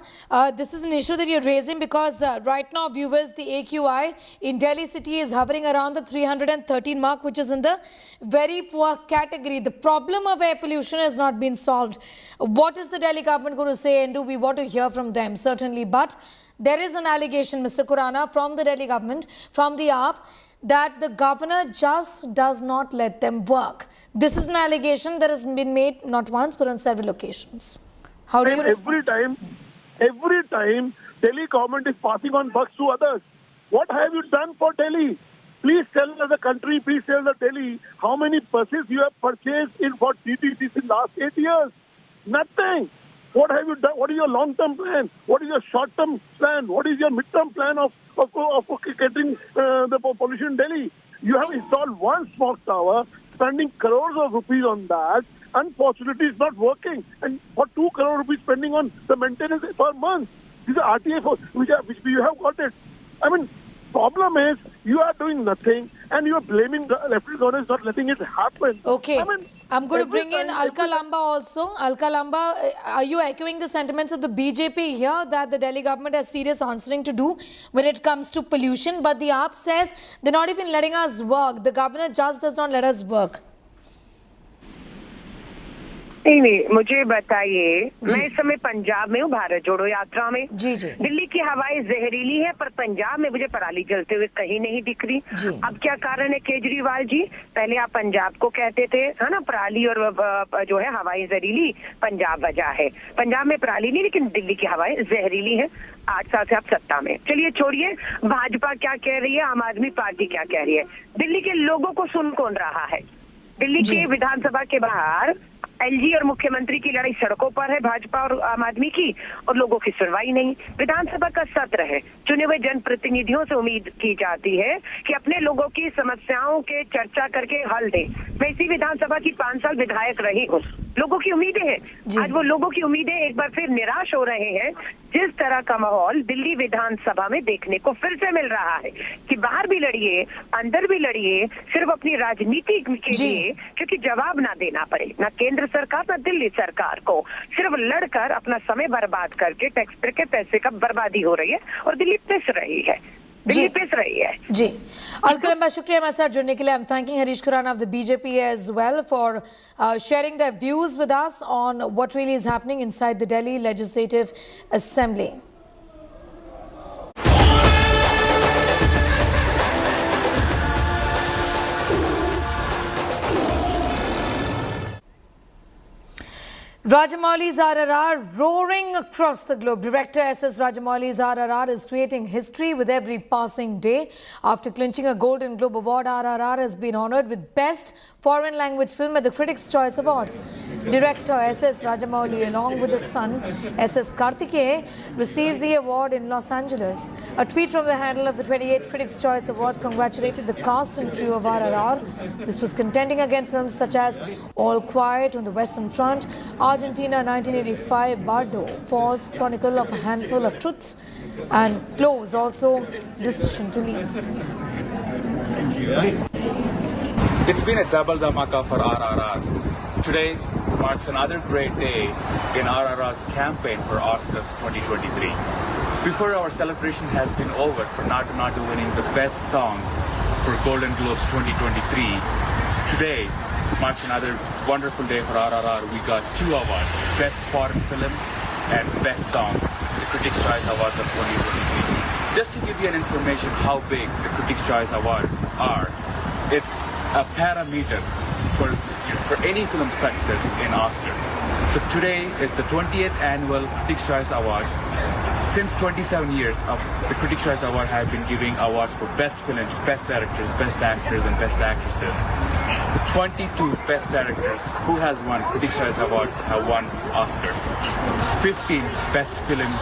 this is an issue that you're raising because right now, viewers, the AQI in Delhi city is hovering around the 313 mark, which is in the very poor category. The problem of air pollution has not been solved. What is the Delhi government going to say and do? We want to hear from them, certainly. But there is an allegation, Mr. Khurana, from the Delhi government, from the AAP, that the governor just does not let them work. This is an allegation that has been made not once, but on several occasions. How do you respond? Every time Delhi government is passing on bucks to others. What have you done for Delhi? Please tell the country, please tell the Delhi how many buses you have purchased for DTCs in the last 8 years. Nothing. What have you done? What is your long-term plan? What is your short-term plan? What is your mid-term plan of getting the pollution in Delhi? You have installed one smog tower, spending crores of rupees on that. Unfortunately, it's not working. And for 2 crore rupees spending on the maintenance per month, these are RTA which we have got it. I mean, problem is you are doing nothing and you are blaming the Lieutenant Governor not letting it happen. Okay. I mean, I'm going to bring in Alka Lamba also. Alka Lamba, are you echoing the sentiments of the BJP here that the Delhi government has serious answering to do when it comes to pollution? But the AAP says they're not even letting us work. The governor just does not let us work. नहीं, मुझे बताइए, मैं इस समय पंजाब में हूँ भारत जोड़ो यात्रा में। जी जी। दिल्ली की हवाएं जहरीली है, पर पंजाब में मुझे पराली जलते हुए कहीं नहीं दिख रही। अब क्या कारण है केजरीवाल जी? पहले आप पंजाब को कहते थे, है ना, पराली और जो है हवाएं जहरीली पंजाब वजह है। पंजाब में पराली नहीं, लेकिन दिल्ली की हवाएं जहरीली है। 8 साल से आप सत्ता में। चलिए छोड़िए, भाजपा क्या कह रही है, आम आदमी पार्टी क्या कह रही है। दिल्ली के लोगों को सुन कौन रहा है? दिल्ली के विधानसभा के बाहर एलजी और मुख्यमंत्री की लड़ाई सड़कों पर है, भाजपा और आम आदमी की, और लोगों की सुनवाई नहीं। विधानसभा का सत्र है, चुने हुए जनप्रतिनिधियों से उम्मीद की जाती है कि अपने लोगों की समस्याओं के चर्चा करके हल दें। मैं इसी विधानसभा की 5 साल विधायक रही हूँ। लोगों की उम्मीदें हैं, आज वो लोगों की उम्मीदें एक बार फिर निराश हो रहे हैं। जिस तरह का माहौल दिल्ली विधानसभा में देखने को फिर से मिल रहा है कि बाहर भी लड़िए, अंदर भी लड़िए, सिर्फ अपनी राजनीति के लिए, क्योंकि जवाब ना देना पड़े ना केंद्र सरकार ना दिल्ली सरकार को, सिर्फ लड़कर अपना समय बर्बाद करके टैक्सपेयर के पैसे का बर्बादी हो रही है और दिल्ली पिस रही है। जी, अलकलम शुक्रिया हमारे साथ जुड़ने के लिए। I'm thanking Harish Khurana of the BJP as well for sharing their views with us on what really is happening inside the Delhi Legislative Assembly. Rajamouli's RRR roaring across the globe. Director SS Rajamouli's RRR is creating history with every passing day. After clinching a Golden Globe Award, RRR has been honoured with Best Foreign Language Film at the Critics' Choice Awards. Director SS Rajamouli, along with his son SS Kartikeya, received the award in Los Angeles. A tweet from the handle of the 28th Critics' Choice Awards congratulated the cast and crew of RRR. This was contending against films such as All Quiet on the Western Front, Argentina 1985, Bardo, False Chronicle of a Handful of Truths, and Close, also Decision to Leave. It's been a double dhamaka for RRR. Today marks another great day in RRR's campaign for Oscars 2023. Before our celebration has been over for Nadu Nadu winning the best song for Golden Globes 2023, today marks another wonderful day for RRR. We got 2 awards, Best Foreign Film and Best Song, the Critics' Choice Awards of 2023. Just to give you an information how big the Critics' Choice Awards are, it's a parameter for any film success in Oscars. So today is the 20th annual Critics' Choice Awards. Since 27 years of the Critics' Choice Award have been giving awards for best films, best directors, best actors and best actresses. The 22 best directors who has won Critics' Choice Awards have won Oscars. 15 best films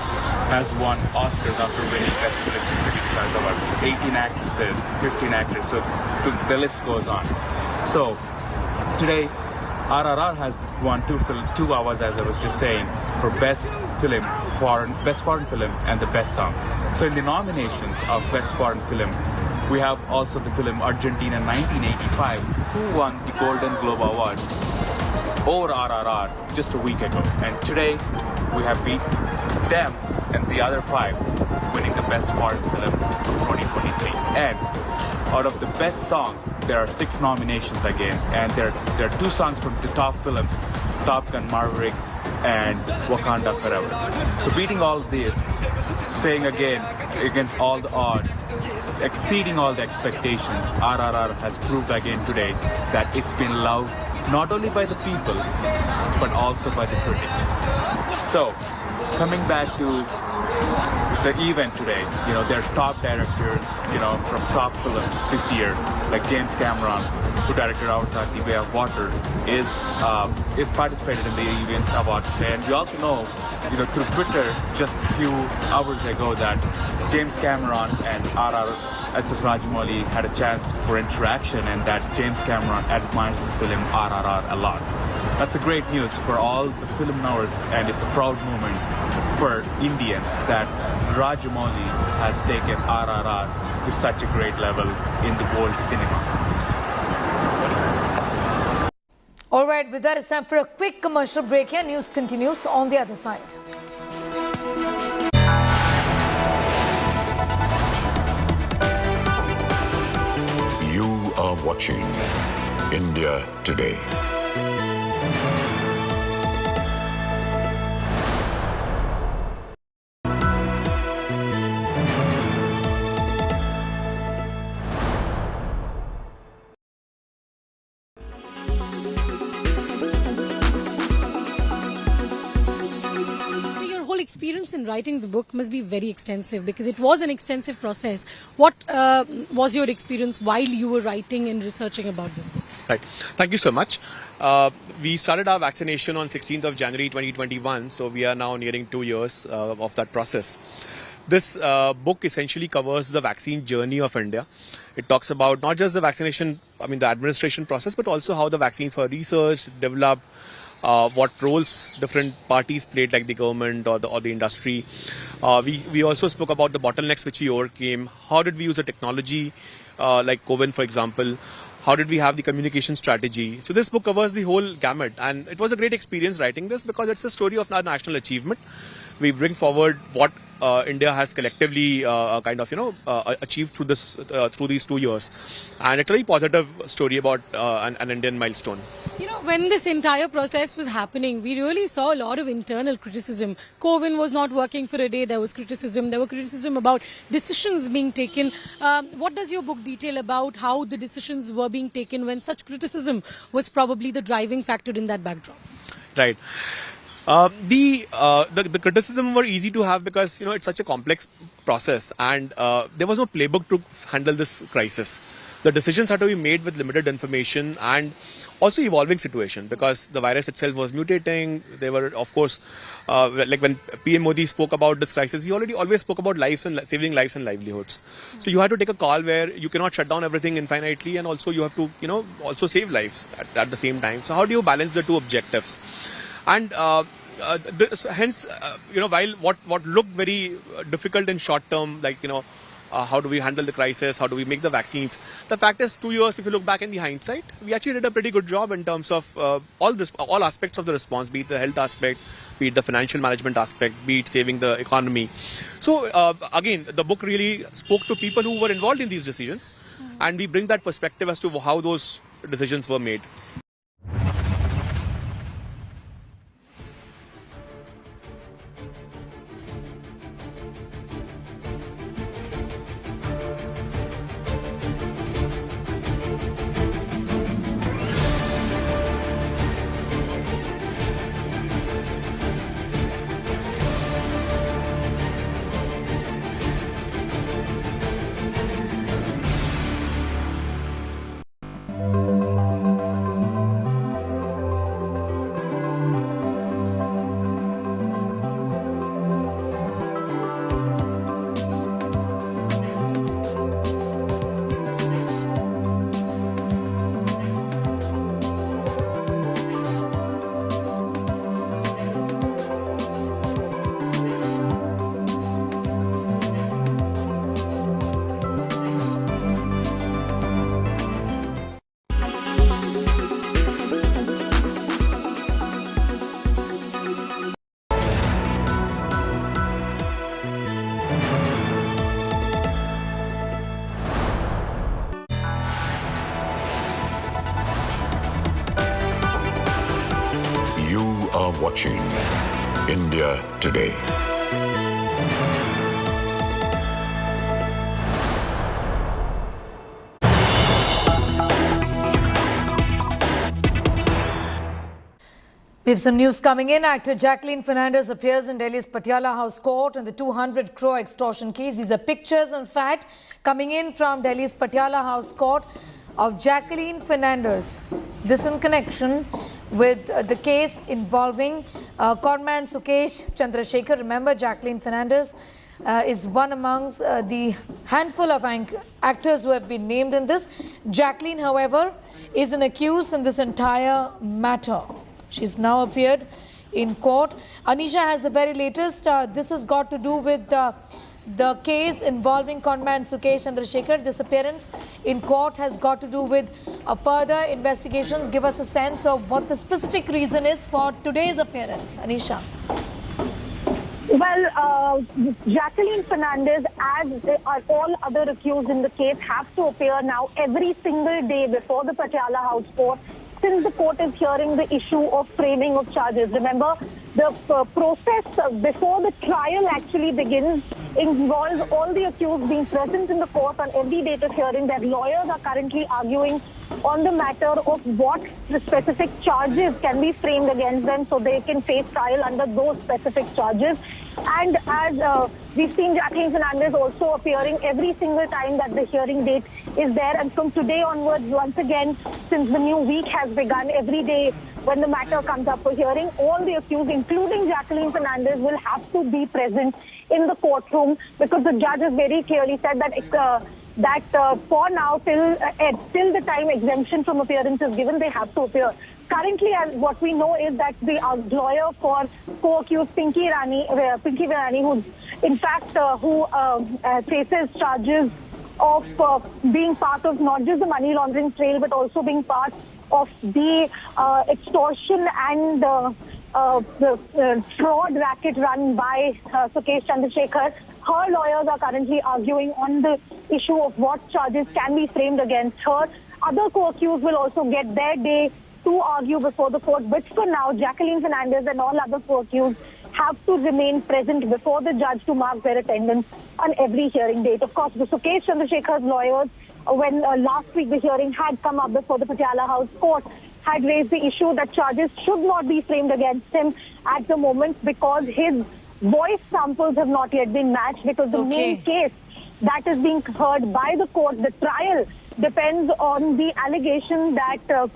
has won Oscars after winning best films in Critics' Choice Awards. 18 actresses, 15 actors, so the list goes on. So today RRR has won 2 awards, as I was just saying, for best film, best foreign film and the best song. So in the nominations of best foreign film, we have also the film Argentina 1985, who won the Golden Globe Award over RRR just a week ago. And today we have beat them and the other 5, winning the best foreign film of 2023. And out of the best song, there are 6 nominations again, and there are 2 songs from the top films, Top Gun Maverick and Wakanda Forever. So beating all this, saying again against all the odds, exceeding all the expectations, RRR has proved again today that it's been loved not only by the people but also by the critics. So coming back to the event today, there are top directors, from top films this year, like James Cameron, who directed Avatar: The Way of Water, is participated in the event awards today. And we also know, through Twitter just a few hours ago that James Cameron and SS Rajamouli had a chance for interaction, and that James Cameron admires the film RRR a lot. That's a great news for all the film lovers, and it's a proud moment for Indians that Rajamouli has taken RRR to such a great level in the world cinema. All right, with that, it's time for a quick commercial break here. News continues on the other side. You are watching India Today. experience in writing the book must be very extensive, because it was an extensive process. What was your experience while you were writing and researching about this book? Right. Thank you so much. We started our vaccination on 16th of January 2021, so we are now nearing 2 years of that process. This book essentially covers the vaccine journey of India. It talks about not just the vaccination, the administration process, but also how the vaccines were researched, developed, what roles different parties played, like the government or the industry. We also spoke about the bottlenecks which we overcame. How did we use the technology, like COVID, for example? How did we have the communication strategy? So this book covers the whole gamut, and it was a great experience writing this because it's a story of our national achievement. We bring forward what India has collectively achieved through these 2 years, and it's a very positive story about an Indian milestone. When this entire process was happening, we really saw a lot of internal criticism. COVID was not working for a day. There was criticism. There were criticism about decisions being taken. What does your book detail about how the decisions were being taken when such criticism was probably the driving factor in that backdrop? Right. The criticism were easy to have because it's such a complex process, and there was no playbook to handle this crisis. The decisions had to be made with limited information and also evolving situation, because the virus itself was mutating. They were, of course, like when PM Modi spoke about this crisis, he always spoke about lives and saving lives and livelihoods. So you had to take a call where you cannot shut down everything infinitely, and also you have to also save lives at the same time. So how do you balance the two objectives? And hence, while what looked very difficult in short term, like how do we handle the crisis, how do we make the vaccines, the fact is 2 years, if you look back in the hindsight, we actually did a pretty good job in terms of all aspects of the response, be it the health aspect, be it the financial management aspect, be it saving the economy. So again, the book really spoke to people who were involved in these decisions, and we bring that perspective as to how those decisions were made. are watching India Today. We have some news coming in. Actor Jacqueline Fernandez appears in Delhi's Patiala House Court on the 200 crore extortion case. These are pictures, in fact, coming in from Delhi's Patiala House Court of Jacqueline Fernandez. This in connection with the case involving conman Sukesh Chandrasekhar. Remember, Jacqueline Fernandez is one amongst the handful of actors who have been named in this. Jacqueline, however, is an accused in this entire matter. She's now appeared in court. Anisha has the very latest. This has got to do with the case involving conman Sukesh Chandrasekhar. This appearance in court has got to do with further investigations. Give us a sense of what the specific reason is for today's appearance. Anisha. Well, Jacqueline Fernandez, as all other accused in the case, have to appear now every single day before the Patiala House Court, since the court is hearing the issue of framing of charges. Remember, the process before the trial actually begins involves all the accused being present in the court on every date of hearing. Their lawyers are currently arguing on the matter of what the specific charges can be framed against them so they can face trial under those specific charges. And as we've seen Jacqueline Fernandez also appearing every single time that the hearing date is there. And from today onwards, once again, since the new week has begun, every day when the matter comes up for hearing, all the accused, including Jacqueline Fernandez, will have to be present in the courtroom because the judge has very clearly said that for now, till the time exemption from appearance is given, they have to appear. Currently, what we know is that the lawyer for co-accused Pinky Virani, who's in fact faces charges of being part of not just the money laundering trail, but also being part of the extortion and the fraud racket run by Sukesh Chandrasekhar. Her lawyers are currently arguing on the issue of what charges can be framed against her. Other co-accused will also get their day to argue before the court. But for now, Jacqueline Fernandez and all other co-accused have to remain present before the judge to mark their attendance on every hearing date. Of course, the Sukesh Chandrasekhar's lawyers, when last week the hearing had come up before the Patiala House Court, had raised the issue that charges should not be framed against him at the moment because his voice samples have not yet been matched, because the main case that is being heard by the court, the trial, depends on the allegation that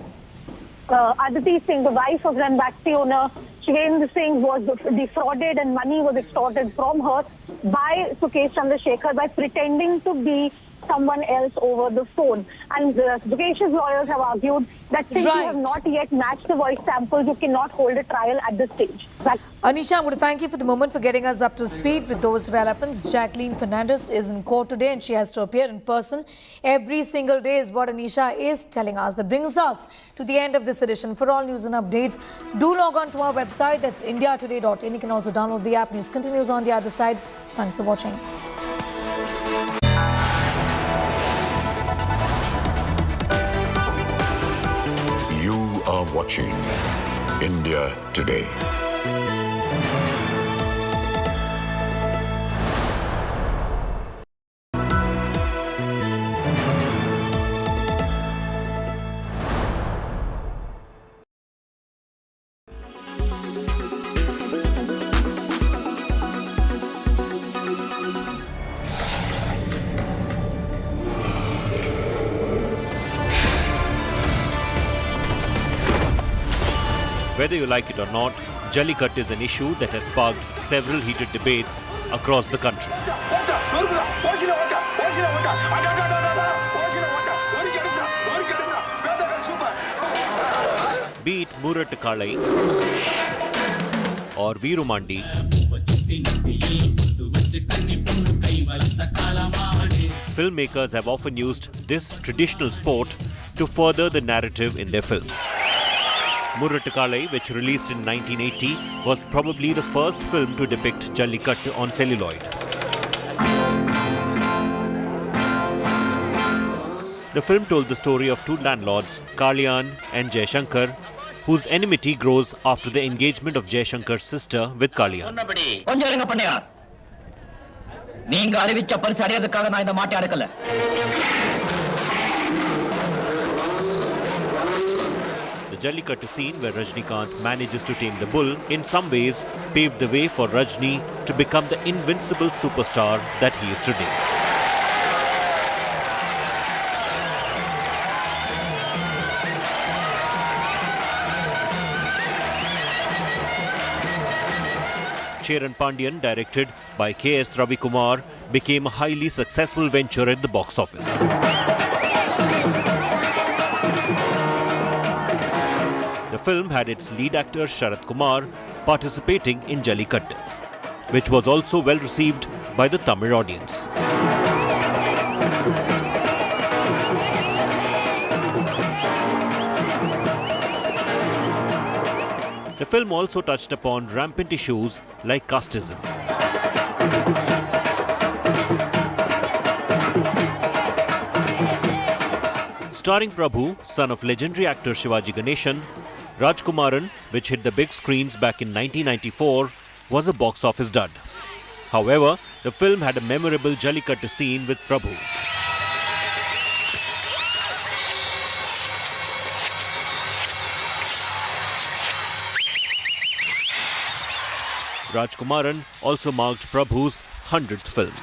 Aditi Singh, the wife of Ranbaxy owner Shivendra Singh, was defrauded and money was extorted from her by Sukesh Chandrasekhar by pretending to be someone else over the phone. And Sukesh's lawyers have argued that since you have not yet matched the voice samples, you cannot hold a trial at this stage. Anisha, I want to thank you for the moment, for getting us up to speed with those developments. Jacqueline Fernandez is in court today and she has to appear in person every single day, is what Anisha is telling us. That brings us to the end of this edition. For all news and updates, do log on to our website. That's indiatoday.in. You can also download the app. News continues on the other side. Thanks for watching. You are watching India Today. Whether you like it or not, Jallikattu is an issue that has sparked several heated debates across the country. Be it Murattukalai or Veerumandi, filmmakers have often used this traditional sport to further the narrative in their films. Murattukalai, which released in 1980, was probably the first film to depict Jallikattu on celluloid. The film told the story of two landlords, Kalyan and Jaishankar, whose enmity grows after the engagement of Jaishankar's sister with Kalyan. The Jallikattu scene, where Rajnikant manages to tame the bull, in some ways paved the way for Rajni to become the invincible superstar that he is today. Cheran Pandian, directed by K.S. Ravi Kumar, became a highly successful venture at the box office. The film had its lead actor Sharat Kumar participating in Jallikattu, which was also well received by the Tamil audience. The film also touched upon rampant issues like casteism. Starring Prabhu, son of legendary actor Shivaji Ganeshan, Rajkumaran, which hit the big screens back in 1994, was a box office dud. However, the film had a memorable Jallikattu scene with Prabhu. Rajkumaran also marked Prabhu's 100th film.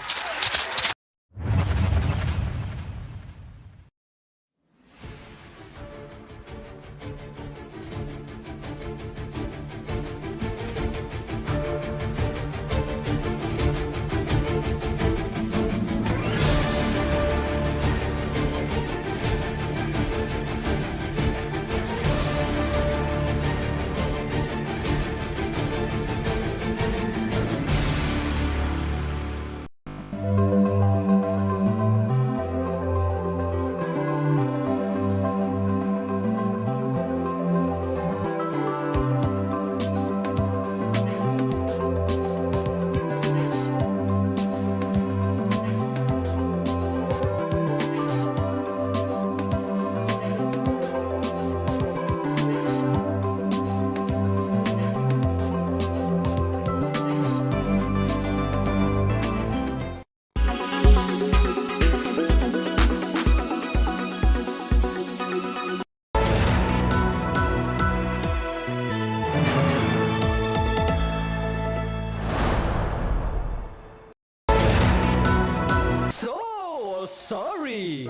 Sorry.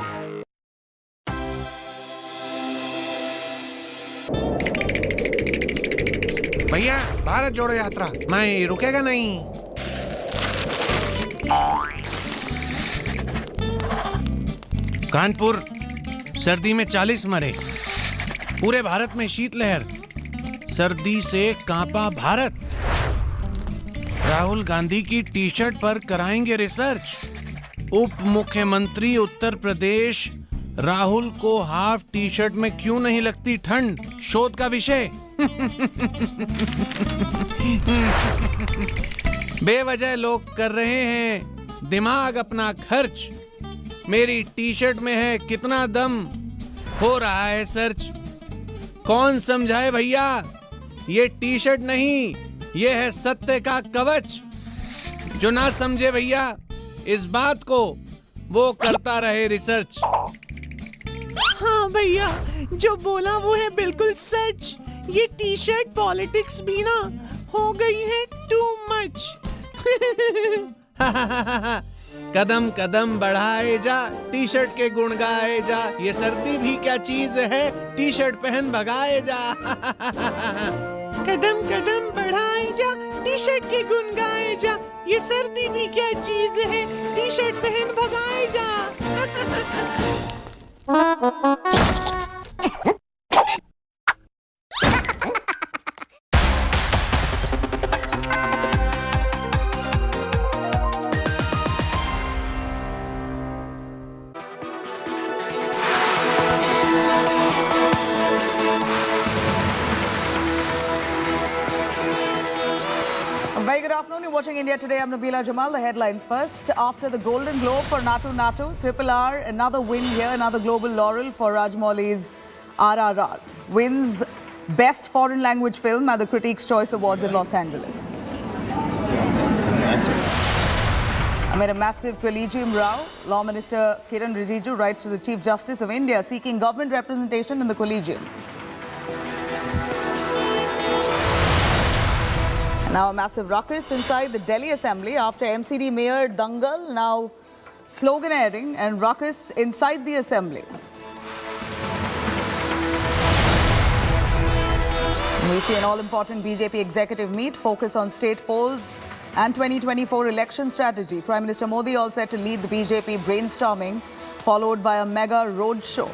भैया भारत जोड़ो यात्रा मैं रुकेगा नहीं। कानपुर सर्दी में 40 मरे, पूरे भारत में शीतलहर, सर्दी से कांपा भारत। राहुल गांधी की टी शर्ट पर कराएंगे रिसर्च। उप मुख्यमंत्री उत्तर प्रदेश राहुल को हाफ टी शर्ट में क्यों नहीं लगती ठंड, शोध का विषय। बेवजह लोग कर रहे हैं दिमाग अपना खर्च। मेरी टी शर्ट में है कितना दम, हो रहा है सर्च। कौन समझाए भैया, ये टी शर्ट नहीं, ये है सत्य का कवच। जो ना समझे भैया इस बात को, वो करता रहे रिसर्च। हाँ भैया, जो बोला वो है बिल्कुल सच। ये टी शर्ट पॉलिटिक्स भी ना हो गई है टू मच। कदम कदम बढ़ाए जा, टी शर्ट के गुण गाए जा। ये सर्दी भी क्या चीज है, टी शर्ट पहन भगाए जा। कदम कदम बढ़ाए जा, टी शर्ट के गुण गाए जा। ये सर्दी भी क्या चीज है, टी शर्ट पहन भगाए जा। Very good afternoon. You're watching India Today. I'm Nabila Jamal. The headlines first. After the Golden Globe for Natu, Triple R, another win here, another global laurel for Rajmouli's RRR. Wins Best Foreign Language Film at the Critics' Choice Awards in Los Angeles. Amid a massive collegium row, Law Minister Kiran Rijiju writes to the Chief Justice of India seeking government representation in the collegium. Now a massive ruckus inside the Delhi Assembly after MCD Mayor Dangal, now sloganeering and ruckus inside the Assembly. We see an all-important BJP executive meet, focus on state polls and 2024 election strategy. Prime Minister Modi all set to lead the BJP brainstorming, followed by a mega roadshow.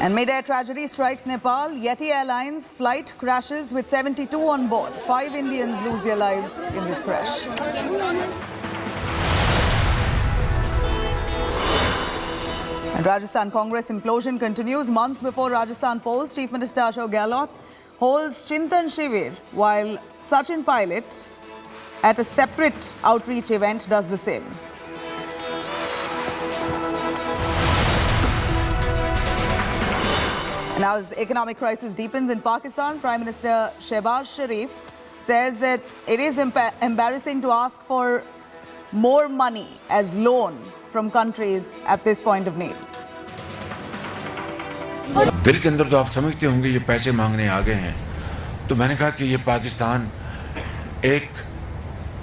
And mid-air tragedy strikes Nepal. Yeti Airlines flight crashes with 72 on board. 5 Indians lose their lives in this crash. And Rajasthan Congress implosion continues. Months before Rajasthan polls, Chief Minister Ashok Gehlot holds Chintan Shivir, while Sachin Pilot at a separate outreach event does the same. Now, as economic crisis deepens in Pakistan, Prime Minister Shehbaz Sharif says that it is embarrassing to ask for more money as loan from countries at this point of need. दिल के अंदर तो आप समझते होंगे ये पैसे मांगने आ गए हैं, तो मैंने कहा कि ये पाकिस्तान एक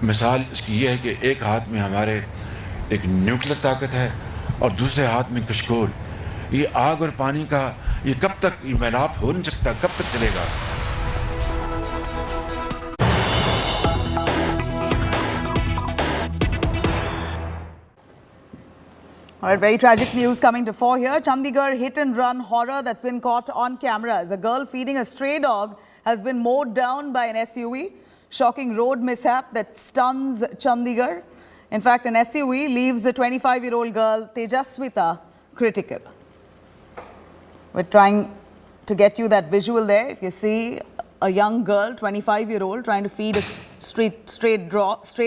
मिसाल इसकी ये है कि एक हाथ में हमारे एक न्यूक्लियर ताकत है और दूसरे हाथ में कशकोल। ये आग और पानी का ये कब तक ये मिलाप हो नहीं सकता, कब तक चलेगा? All right, very tragic news coming to fore here. Chandigarh hit-and-run horror that's been caught on cameras. A girl feeding a stray dog has been mowed down by an SUV. Shocking road mishap that stuns Chandigarh. In fact, an SUV leaves a 25-year-old girl, Tejaswita, critical. We're trying to get you that visual there. If you see a young girl, 25-year-old, trying to feed a stray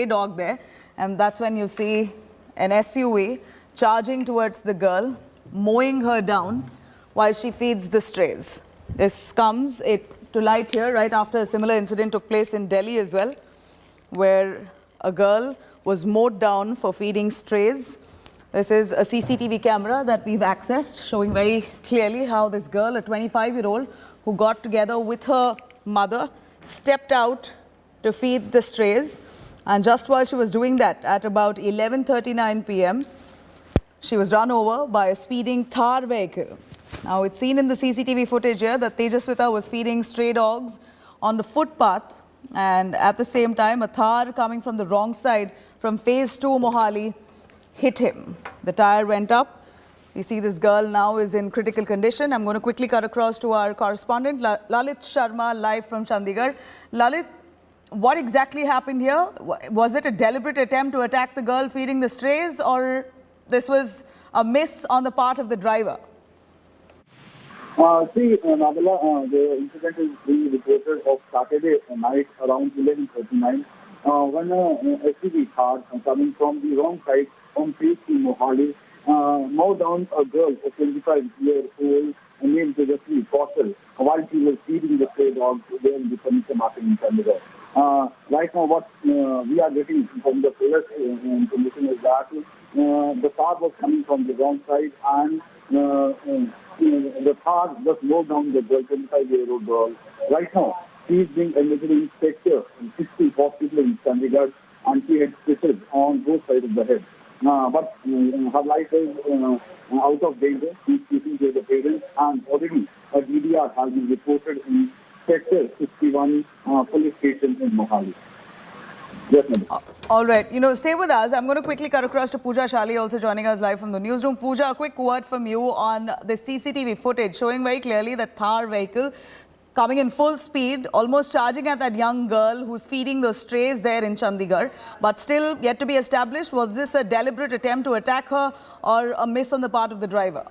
dog there. And that's when you see an SUV charging towards the girl, mowing her down while she feeds the strays. This comes to light here right after a similar incident took place in Delhi as well, where a girl was mowed down for feeding strays. This is a CCTV camera that we've accessed, showing very clearly how this girl, a 25-year-old, who got together with her mother, stepped out to feed the strays. And just while she was doing that, at about 11:39 p.m., she was run over by a speeding Thar vehicle. Now, it's seen in the CCTV footage here that Tejaswita was feeding stray dogs on the footpath, and at the same time, a Thar coming from the wrong side from Phase 2 Mohali hit him. The tire went up. We see this girl now is in critical condition. I'm going to quickly cut across to our correspondent, Lalit Sharma, live from Chandigarh. Lalit, what exactly happened here? Was it a deliberate attempt to attack the girl feeding the strays, or this was a miss on the part of the driver? Nabila, the incident is being reported of Saturday night around 11:39 when a SUV car coming from the wrong side on Phase 2 Mohali mowed down a girl, a 25-year-old named Jacqueline Fernandez, while she was feeding the stray dogs there in the furniture market in Chandigarh. Right now, what we are getting from the police information is that the car was coming from the wrong side, and the car just mowed down the girl, 25-year-old girl. Right now, she is being admitted in sector 60 hospital in Chandigarh, and she had stitches on both sides of the head. But her life is out of danger. She is speaking to the parents, and already a DDR has been reported in sector 61 police station in Mohali. Yes, all right. Stay with us. I'm going to quickly cut across to Pooja Shali, also joining us live from the newsroom. Pooja, a quick word from you on the CCTV footage showing very clearly the Thar vehicle coming in full speed, almost charging at that young girl who's feeding those strays there in Chandigarh. But still yet to be established, was this a deliberate attempt to attack her or a miss on the part of the driver?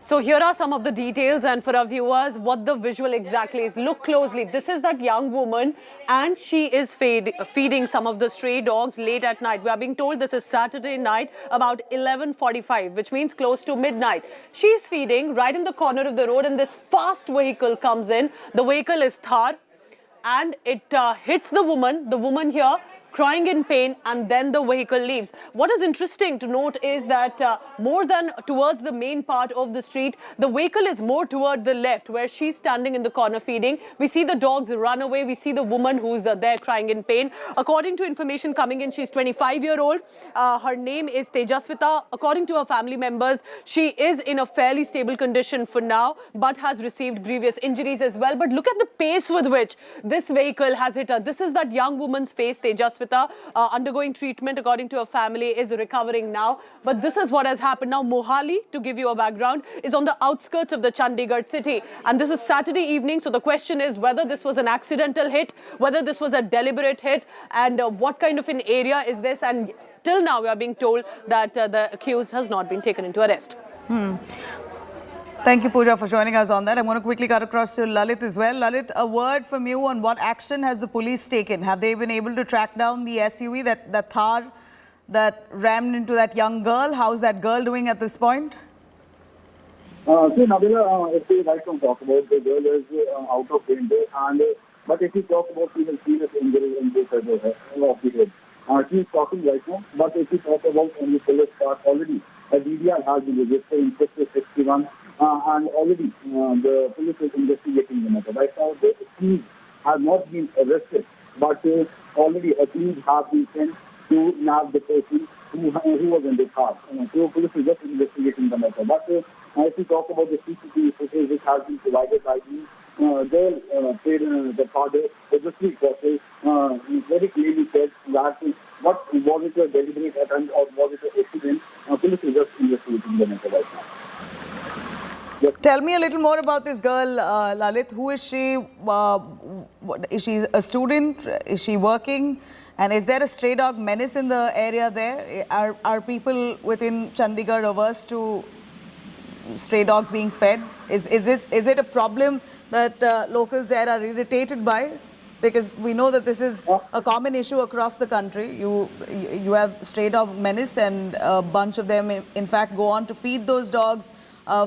So here are some of the details, and for our viewers, what the visual exactly is. Look closely. This is that young woman, and she is feeding some of the stray dogs late at night. We are being told this is Saturday night, about 11:45, which means close to midnight. She's feeding right in the corner of the road, and this fast vehicle comes in. The vehicle is Thar, and it hits the woman here, crying in pain, and then the vehicle leaves. What is interesting to note is that more than towards the main part of the street, the vehicle is more toward the left, where she's standing in the corner feeding. We see the dogs run away. We see the woman who's there crying in pain. According to information coming in, she's 25-year-old. Her name is Tejaswita. According to her family members, she is in a fairly stable condition for now, but has received grievous injuries as well. But look at the pace with which this vehicle has hit her. This is that young woman's face, Tejaswita. Undergoing treatment, according to her family, is recovering now. But this is what has happened. Now, Mohali, to give you a background, is on the outskirts of the Chandigarh city. And this is Saturday evening. So the question is whether this was an accidental hit, whether this was a deliberate hit, and what kind of an area is this? And till now, we are being told that the accused has not been taken into arrest. Thank you, Pooja, for joining us on that. I'm going to quickly cut across to Lalit as well. Lalit, a word from you on what action has the police taken? Have they been able to track down the SUV, that Thar that rammed into that young girl? How's that girl doing at this point? See, Nabila, if we right now talk about the girl is out of danger, but if we talk about even serious injuries in this of the head, she is talking right now. But if we talk about the police part, already a DDR has been registered in 61, and already the police is investigating the matter. Right now, the accused have not been arrested, but already accused have been sent to nab the person who was in the car. So police is just investigating the matter. But if we talk about the CCTV footage which has been provided by the father, the three process very clearly said that what was it a deliberate attempt or was it an accident? Police is just investigating the matter right now. Yes. Tell me a little more about this girl, Lalit. Who is she? Is she a student? Is she working? And is there a stray dog menace in the area there? Are people within Chandigarh averse to stray dogs being fed? Is it a problem that locals there are irritated by? Because we know that this is a common issue across the country. You have stray dog menace, and a bunch of them, in fact, go on to feed those dogs,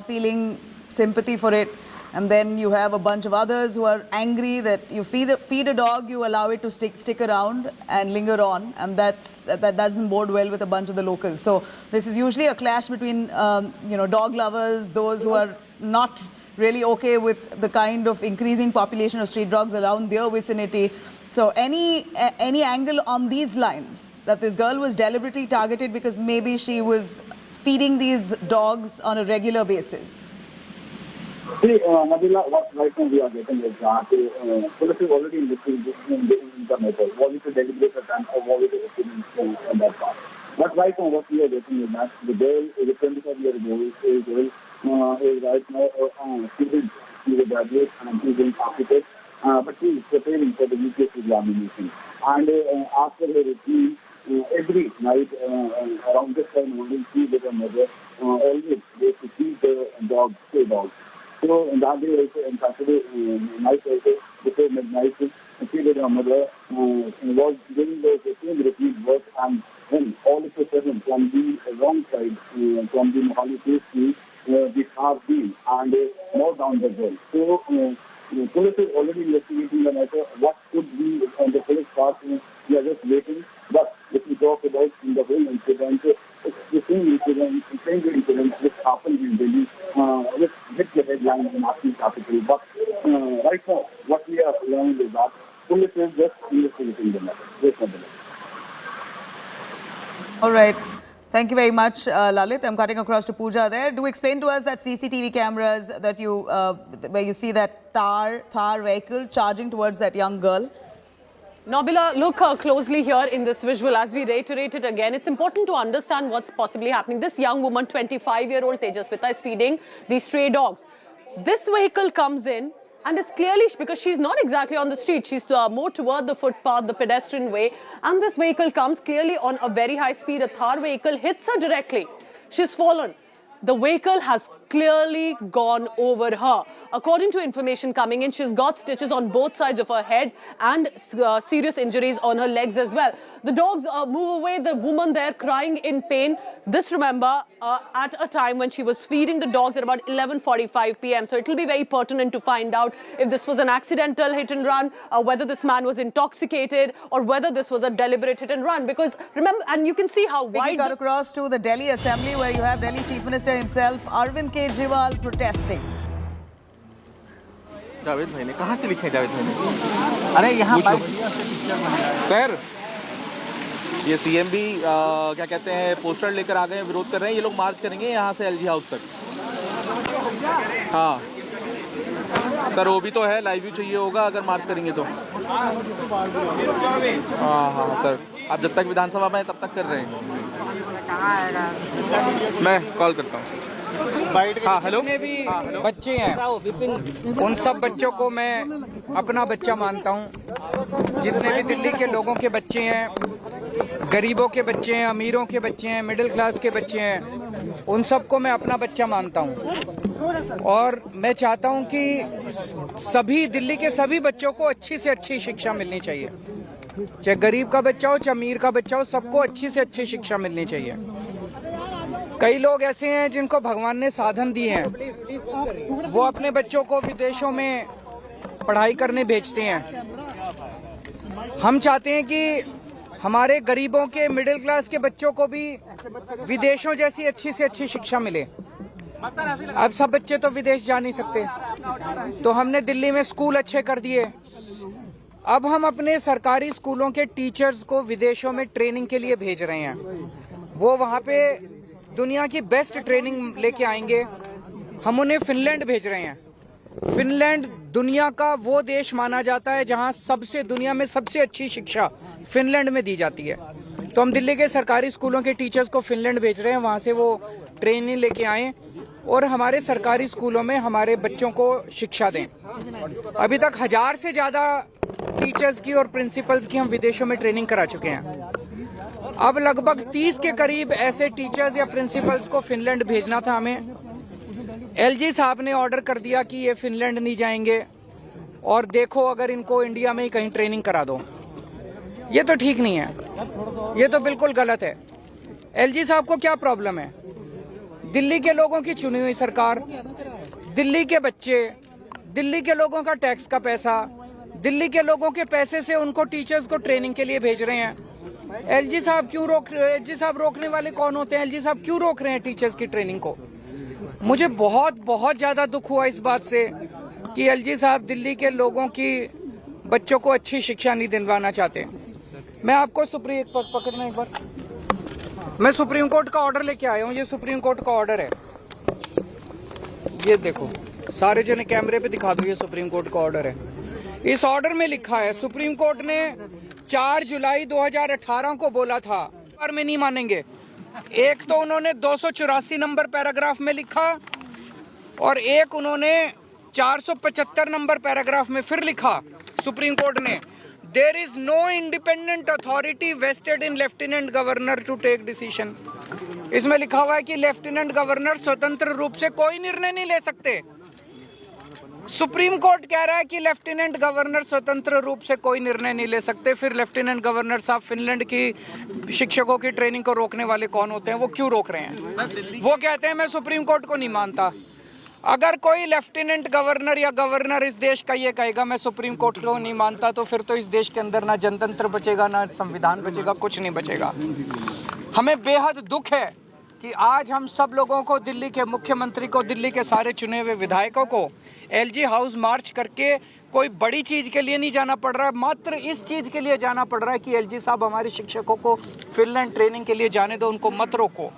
feeling sympathy for it. And then you have a bunch of others who are angry that you feed a dog, you allow it to stick around and linger on, and that doesn't bode well with a bunch of the locals. So this is usually a clash between dog lovers, those who are not really okay with the kind of increasing population of street dogs around their vicinity. So any angle on these lines that this girl was deliberately targeted because maybe she was feeding these dogs on a regular basis? See, Nabila, what right now we are getting is that police is already investigating the matter. Was it a deliberate attempt or was it an accident on that part? But right now what we are getting is that the girl is a 25-year-old girl, is right now a student. She is a graduate and she is an architect, but she is preparing for the UPSC examination. And after her routine, every night around this time only she with her mother always they to feed the dog, stray dogs. So in that day also, on Saturday night also, before midnight, she with her mother was doing the same repeat work, and then all of a sudden from the wrong side, from the Mohali Phase 3, the car came and more down the girl. So police is already investigating the matter. What could be on the police part, we are just waiting. But if we talk about in the whole incident, it's the same incident which happened in Delhi, which hit the headlines in national capital. But right now, what we are learning is that police is just investigating the matter. Yes, all right. Thank you very much, Lalit. I'm cutting across to Pooja there. Do explain to us that CCTV cameras that where you see that Thar vehicle charging towards that young girl. Nabila, look closely here in this visual. As we reiterate it again, it's important to understand what's possibly happening. This young woman, 25-year-old Tejaswita, is feeding these stray dogs. This vehicle comes in and is clearly, because she's not exactly on the street, she's more toward the footpath, the pedestrian way, and this vehicle comes clearly on a very high speed. A Thar vehicle hits her directly. She's fallen. The vehicle has clearly gone over her. According to information coming in, she's got stitches on both sides of her head and serious injuries on her legs as well. The dogs move away, the woman there crying in pain. This, remember, at a time when she was feeding the dogs at about 11:45 p.m. So it will be very pertinent to find out if this was an accidental hit and run, whether this man was intoxicated, or whether this was a deliberate hit and run. Because remember, and you can see how wide... We got across to the Delhi Assembly, where you have Delhi Chief Minister himself, Arvind Kejriwal, protesting. Javed भाई ने कहाँ से लिखे जावेद भाई ने? अरे यहाँ sir ये सीएम भी क्या कहते हैं पोस्टर लेकर आ गए हैं, विरोध कर रहे हैं। ये लोग मार्च करेंगे यहाँ से एलजी हाउस तक। हाँ सर, वो भी तो है, लाइव व्यू चाहिए होगा अगर मार्च करेंगे तो। हाँ सर, आप जब तक विधानसभा में तब तक कर रहे हैं। मैं कॉल करता हूँ। हाँ हेलो। जितने भी बच्चे हैं उन सब बच्चों को मैं अपना बच्चा मानता हूँ। जितने भी दिल्ली के लोगों के बच्चे हैं, गरीबों के बच्चे हैं, अमीरों के बच्चे हैं, मिडिल क्लास के बच्चे हैं, उन सबको मैं अपना बच्चा मानता हूँ। और मैं चाहता हूँ कि सभी दिल्ली के सभी बच्चों को अच्छी से अच्छी शिक्षा मिलनी चाहिए। चाहे गरीब का बच्चा हो, चाहे अमीर का बच्चा हो, सबको अच्छी से अच्छी शिक्षा मिलनी चाहिए। कई लोग ऐसे हैं जिनको भगवान ने साधन दिए हैं, वो अपने बच्चों को विदेशों में पढ़ाई करने भेजते हैं। हम चाहते हैं कि हमारे गरीबों के, मिडिल क्लास के बच्चों को भी विदेशों जैसी अच्छी से अच्छी शिक्षा मिले। अब सब बच्चे तो विदेश जा नहीं सकते, तो हमने दिल्ली में स्कूल अच्छे कर दिए। अब हम अपने सरकारी स्कूलों के टीचर्स को विदेशों में ट्रेनिंग के लिए भेज रहे हैं। वो वहाँ पे दुनिया की बेस्ट ट्रेनिंग लेके आएंगे। हम उन्हें फिनलैंड भेज रहे हैं। फिनलैंड दुनिया का वो देश माना जाता है जहाँ दुनिया में सबसे अच्छी शिक्षा फिनलैंड में दी जाती है। तो हम दिल्ली के सरकारी स्कूलों के टीचर्स को फिनलैंड भेज रहे हैं, वहाँ से वो ट्रेनिंग लेके आएँ और हमारे सरकारी स्कूलों में हमारे बच्चों को शिक्षा दें। अभी तक 1000 से ज़्यादा टीचर्स की और प्रिंसिपल्स की हम विदेशों में ट्रेनिंग करा चुके हैं। अब लगभग 30 के करीब ऐसे टीचर्स या प्रिंसिपल्स को फिनलैंड भेजना था हमें। एलजी साहब ने ऑर्डर कर दिया कि ये फिनलैंड नहीं जाएंगे और देखो अगर इनको इंडिया में ही कहीं ट्रेनिंग करा दो। ये तो ठीक नहीं है, ये तो बिल्कुल गलत है। एलजी साहब को क्या प्रॉब्लम है? दिल्ली के लोगों की चुनी हुई सरकार, दिल्ली के बच्चे, दिल्ली के लोगों का टैक्स का पैसा, दिल्ली के लोगों के पैसे से उनको टीचर्स को ट्रेनिंग के लिए भेज रहे हैं। एलजी साहब क्यों एलजी साहब रोकने वाले कौन होते हैं? एलजी साहब क्यों रोक रहे हैं टीचर्स की ट्रेनिंग को? मुझे बहुत ज्यादा दुख हुआ इस बात से कि एलजी साहब दिल्ली के लोगों की बच्चों को अच्छी शिक्षा नहीं दिलवाना चाहते। मैं आपको पकड़ना एक बार, मैं सुप्रीम कोर्ट का ऑर्डर लेके आया हूँ। ये सुप्रीम कोर्ट का ऑर्डर है, ये देखो, सारे जने कैमरे पे दिखा दो, ये सुप्रीम कोर्ट का ऑर्डर है। इस ऑर्डर में लिखा है सुप्रीम कोर्ट ने 4 जुलाई 2018 को बोला था पर में नहीं मानेंगे। एक तो उन्होंने 284 नंबर पैराग्राफ में लिखा और एक उन्होंने 475 नंबर पैराग्राफ में फिर लिखा सुप्रीम कोर्ट ने, there is no independent authority vested in lieutenant governor to take decision. इसमें लिखा हुआ है कि लेफ्टिनेंट गवर्नर स्वतंत्र रूप से कोई निर्णय नहीं ले सकते। सुप्रीम कोर्ट कह रहा है कि लेफ्टिनेंट गवर्नर स्वतंत्र रूप से कोई निर्णय नहीं ले सकते। फिर लेफ्टिनेंट गवर्नर साहब फिनलैंड की शिक्षकों की ट्रेनिंग को रोकने वाले कौन होते हैं? वो क्यों रोक रहे हैं? वो कहते हैं मैं सुप्रीम कोर्ट को नहीं मानता। अगर कोई लेफ्टिनेंट गवर्नर या गवर्नर इस देश का ये कहेगा मैं सुप्रीम कोर्ट को नहीं मानता, तो फिर तो इस देश के अंदर ना जनतंत्र बचेगा, ना संविधान बचेगा, कुछ नहीं बचेगा। हमें बेहद दुख है कि आज हम सब लोगों को, दिल्ली के मुख्यमंत्री को, दिल्ली के सारे चुने हुए विधायकों को एलजी हाउस मार्च करके कोई बड़ी चीज़ के लिए नहीं जाना पड़ रहा है, मात्र इस चीज़ के लिए जाना पड़ रहा है कि एलजी साहब हमारे शिक्षकों को फिनलैंड ट्रेनिंग के लिए जाने दो, उनको मत रोको।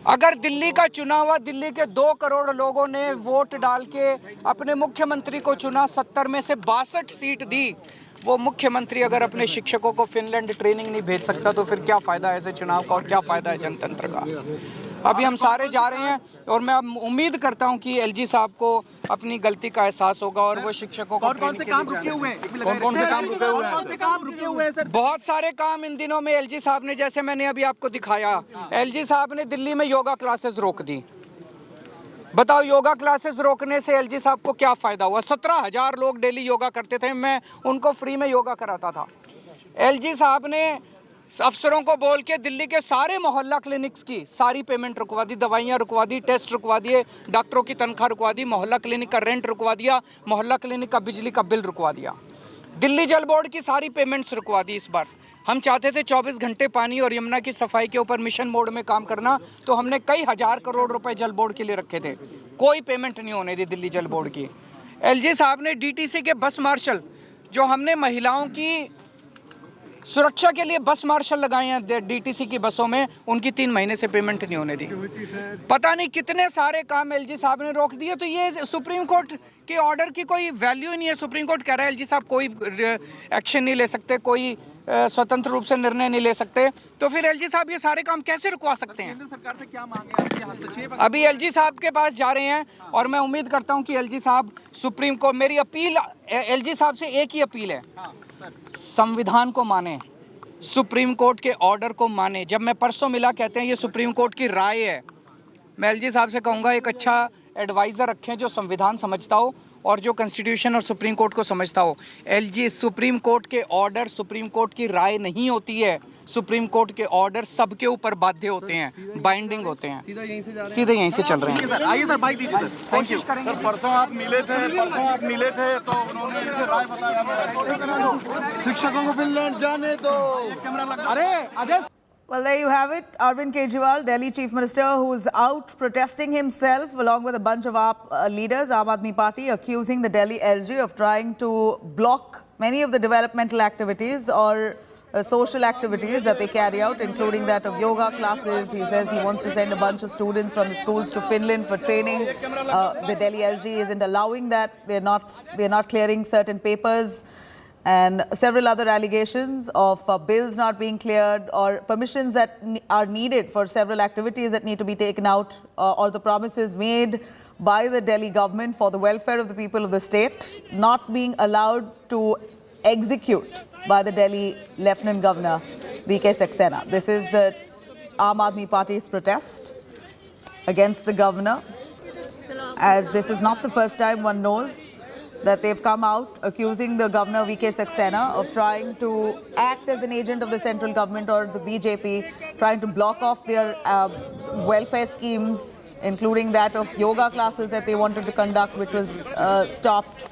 अगर दिल्ली का चुना हुआ, दिल्ली के 2 करोड़ लोगों ने वोट डाल के अपने मुख्यमंत्री को चुना, 70 में से 62 सीट दी, वो मुख्यमंत्री अगर अपने शिक्षकों को फिनलैंड ट्रेनिंग नहीं भेज सकता तो फिर क्या फ़ायदा है ऐसे चुनाव का और क्या फ़ायदा है जनतंत्र का? अभी हम सारे जा रहे हैं और मैं उम्मीद करता हूं कि एलजी साहब को अपनी गलती का एहसास होगा और वो शिक्षकों को कौन से काम रुके हुए हैं? कौन से काम रुके हुए हैं सर? बहुत सारे काम इन दिनों में एलजी साहब ने, जैसे मैंने अभी आपको दिखाया, एलजी साहब ने दिल्ली में योगा क्लासेस रोक दी। बताओ, योगा क्लासेस रोकने से एलजी साहब को क्या फ़ायदा हुआ? 17,000 लोग डेली योगा करते थे, मैं उनको फ्री में योगा कराता था। एलजी साहब ने अफसरों को बोल के दिल्ली के सारे मोहल्ला क्लिनिक्स की सारी पेमेंट रुकवा दी, दवाइयाँ रुकवा दी, टेस्ट रुकवा दिए, डॉक्टरों की तनख्वाह रुकवा दी, मोहल्ला क्लिनिक का रेंट रुकवा दिया, मोहल्ला क्लिनिक का बिजली का बिल रुकवा दिया, दिल्ली जल बोर्ड की सारी पेमेंट्स रुकवा दी। इस बार हम चाहते थे 24 घंटे पानी और यमुना की सफाई के ऊपर मिशन मोड में काम करना, तो हमने कई 1000 करोड़ रुपए जल बोर्ड के लिए रखे थे, कोई पेमेंट नहीं होने दी दिल्ली जल बोर्ड की। एलजी साहब ने डीटीसी के बस मार्शल, जो हमने महिलाओं की सुरक्षा के लिए बस मार्शल लगाए हैं डीटीसी की बसों में, उनकी 3 महीने से पेमेंट नहीं होने दी। पता नहीं कितने सारे काम एलजी साहब ने रोक दिए। तो ये सुप्रीम कोर्ट के ऑर्डर की कोई वैल्यू ही नहीं है। सुप्रीम कोर्ट कह रहा है एलजी साहब कोई एक्शन नहीं ले सकते, कोई स्वतंत्र रूप से निर्णय नहीं ले सकते, तो फिर एलजी साहब ये सारे काम कैसे रुकवा सकते हैं? केंद्र सरकार से क्या मांगे आपके हस्तक्षेप? अभी एलजी साहब के पास जा रहे हैं और मैं उम्मीद करता हूं कि एलजी साहब सुप्रीम कोर्ट, मेरी अपील एलजी साहब से एक ही अपील है, संविधान को माने, सुप्रीम कोर्ट के ऑर्डर को माने। जब मैं परसों मिला, कहते हैं ये सुप्रीम कोर्ट की राय है, मैं एलजी साहब से कहूँगा एक अच्छा एडवाइज़र रखें जो संविधान समझता हो, और जो कॉन्स्टिट्यूशन और सुप्रीम कोर्ट को समझता हो। एलजी सुप्रीम कोर्ट के ऑर्डर, सुप्रीम कोर्ट की राय नहीं होती है। सुप्रीम कोर्ट के ऑर्डर सबके ऊपर बाध्य होते हैं, बाइंडिंग होते हैं। सीधा यहीं से चल रहे हैं। आइए सर, बाइक दीजिए सर। Thank you sir. परसों आप मिले थे तो उन्होंने इसे राय बताया शिक्षकों को फिनलैंड जाने दो। अरे Ajay. Well, there you have it. Arvind Kejriwal, Delhi Chief Minister, who's out protesting himself along with a bunch of leaders, Aam Aadmi Party, accusing the Delhi LG of trying to block many of the developmental activities or social activities that they carry out, including that of yoga classes. He says he wants to send a bunch of students from the schools to Finland for training. The Delhi LG isn't allowing that. They're not clearing certain papers. And several other allegations of bills not being cleared or permissions that are needed for several activities that need to be taken out or the promises made by the Delhi government for the welfare of the people of the state not being allowed to execute by the Delhi Lieutenant Governor VK Saxena. This is the Aam Aadmi Party's protest against the governor, as this is not the first time one knows that they've come out accusing the governor VK Saxena of trying to act as an agent of the central government or the BJP, trying to block off their welfare schemes, including that of yoga classes that they wanted to conduct, which was stopped.